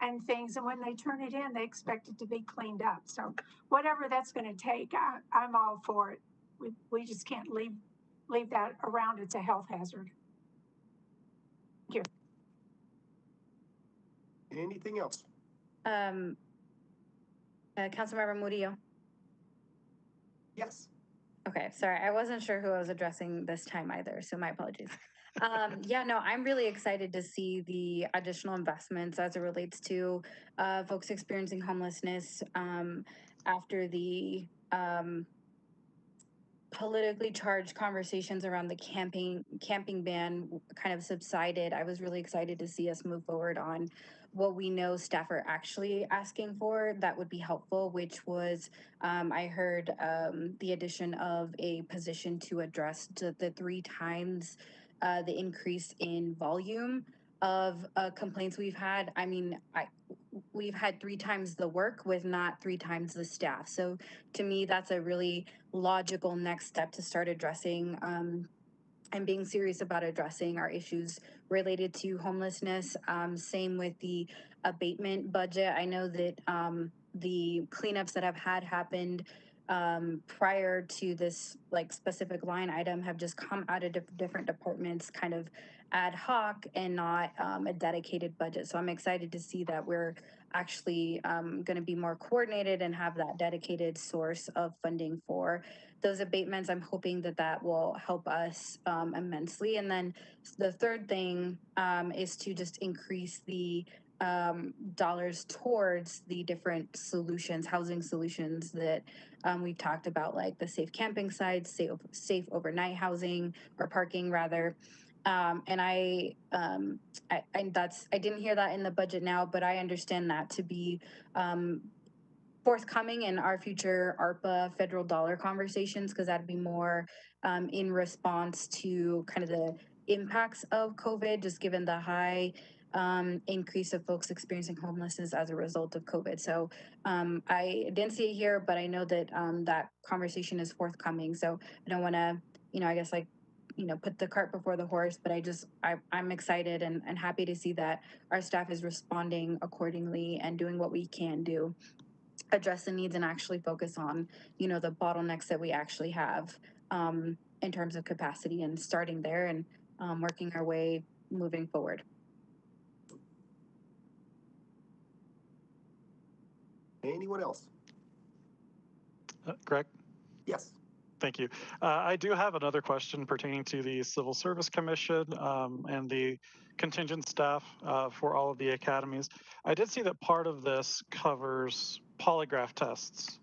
and things. And when they turn it in, they expect it to be cleaned up. So whatever that's going to take, I'm all for it. We just can't leave that around. It's a health hazard. Thank you. Anything else? Councilmember Murillo. Yes. Okay, sorry, I wasn't sure who I was addressing this time either, so my apologies. Yeah, no, I'm really excited to see the additional investments as it relates to folks experiencing homelessness after the politically charged conversations around the camping ban kind of subsided. I was really excited to see us move forward on what we know staff are actually asking for that would be helpful, which was I heard the addition of a position to address the 3 times the increase in volume of complaints we've had. I mean, we've had 3 times the work with not 3 times the staff. So to me, that's a really logical next step to start addressing and being serious about addressing our issues related to homelessness. Same with the abatement budget. I know that the cleanups that have happened prior to this like specific line item have just come out of different departments kind of ad hoc and not a dedicated budget. So I'm excited to see that we're actually going to be more coordinated and have that dedicated source of funding for those abatements. I'm hoping that that will help us immensely. And then the third thing is to just increase the dollars towards the different solutions, housing solutions that we've talked about, like the safe camping sites, safe overnight housing or parking rather. And I didn't hear that in the budget now, but I understand that to be forthcoming in our future ARPA federal dollar conversations, because that'd be more in response to kind of the impacts of COVID, just given the high increase of folks experiencing homelessness as a result of COVID. So I didn't see it here, but I know that that conversation is forthcoming. So I don't want to, I guess put the cart before the horse, but I'm excited and happy to see that our staff is responding accordingly and doing what we can do, address the needs and actually focus on, the bottlenecks that we actually have in terms of capacity and starting there and working our way moving forward. Anyone else? Greg? Yes. Thank you. I do have another question pertaining to the Civil Service Commission and the contingent staff for all of the academies. I did see that part of this covers polygraph tests.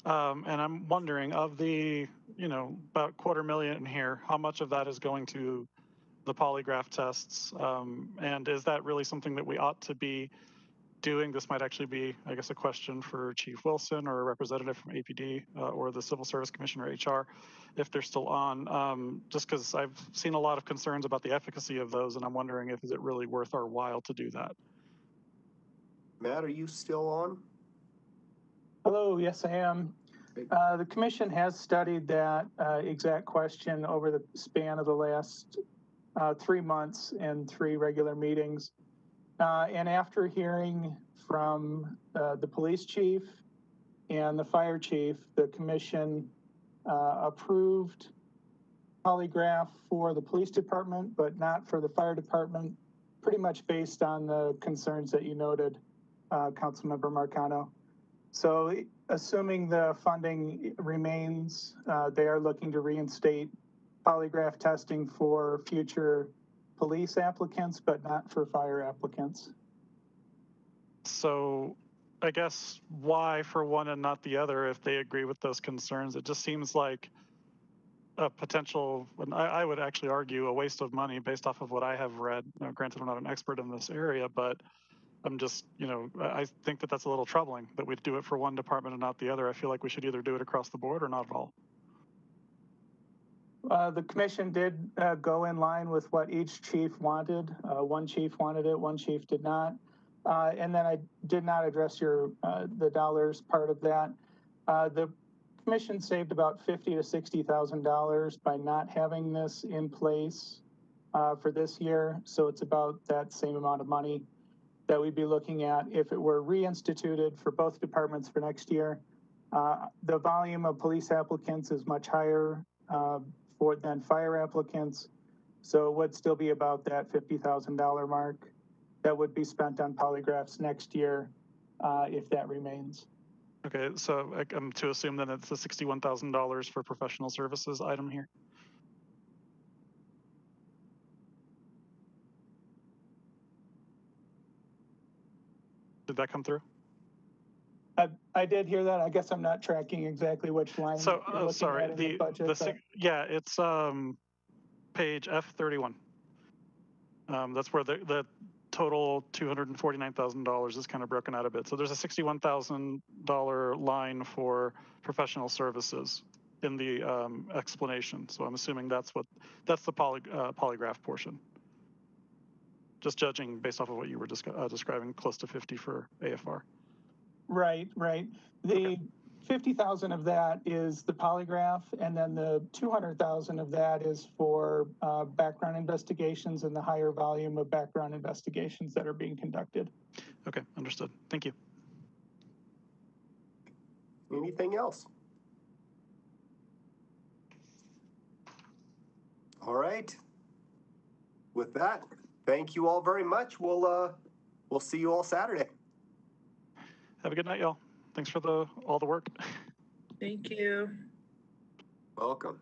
And I'm wondering, of the, about $250,000 in here, how much of that is going to the polygraph tests? And is that really something that we ought to be doing? This might actually be, I guess, a question for Chief Wilson or a representative from APD or the Civil Service Commission or HR, if they're still on, just because I've seen a lot of concerns about the efficacy of those, and I'm wondering if is it really worth our while to do that? Matt, are you still on? Hello, yes, I am. The commission has studied that exact question over the span of the last 3 months and 3 regular meetings. And after hearing from the police chief and the fire chief, the commission approved polygraph for the police department, but not for the fire department, pretty much based on the concerns that you noted, Councilmember Marcano. So assuming the funding remains, they are looking to reinstate polygraph testing for future police applicants, but not for fire applicants. So I guess why for one and not the other if they agree with those concerns? It just seems like a potential, and I would actually argue a waste of money based off of what I have read. Granted, I'm not an expert in this area, but I'm just, I think that that's a little troubling that we'd do it for one department and not the other. I feel like we should either do it across the board or not at all. The commission did go in line with what each chief wanted. One chief wanted it, one chief did not. And then I did not address the dollars part of that. The commission saved about $50,000 to $60,000 by not having this in place for this year. So it's about that same amount of money that we'd be looking at if it were reinstituted for both departments for next year. The volume of police applicants is much higher than fire applicants. So it would still be about that $50,000 mark that would be spent on polygraphs next year if that remains. Okay, so I'm to assume that it's the $61,000 for professional services item here. Did that come through? I did hear that. I guess I'm not tracking exactly which line. So sorry, yeah, it's page F31. That's where the total $249,000 is kind of broken out a bit. So there's a $61,000 line for professional services in the explanation. So I'm assuming that's the polygraph portion. Just judging based off of what you were describing, close to 50 for AFR. Right. The 50,000 of that is the polygraph, and then the 200,000 of that is for background investigations and the higher volume of background investigations that are being conducted. Okay, understood. Thank you. Anything else? All right. With that, thank you all very much. We'll see you all Saturday. Have a good night, y'all. Thanks for all the work. Thank you. Welcome.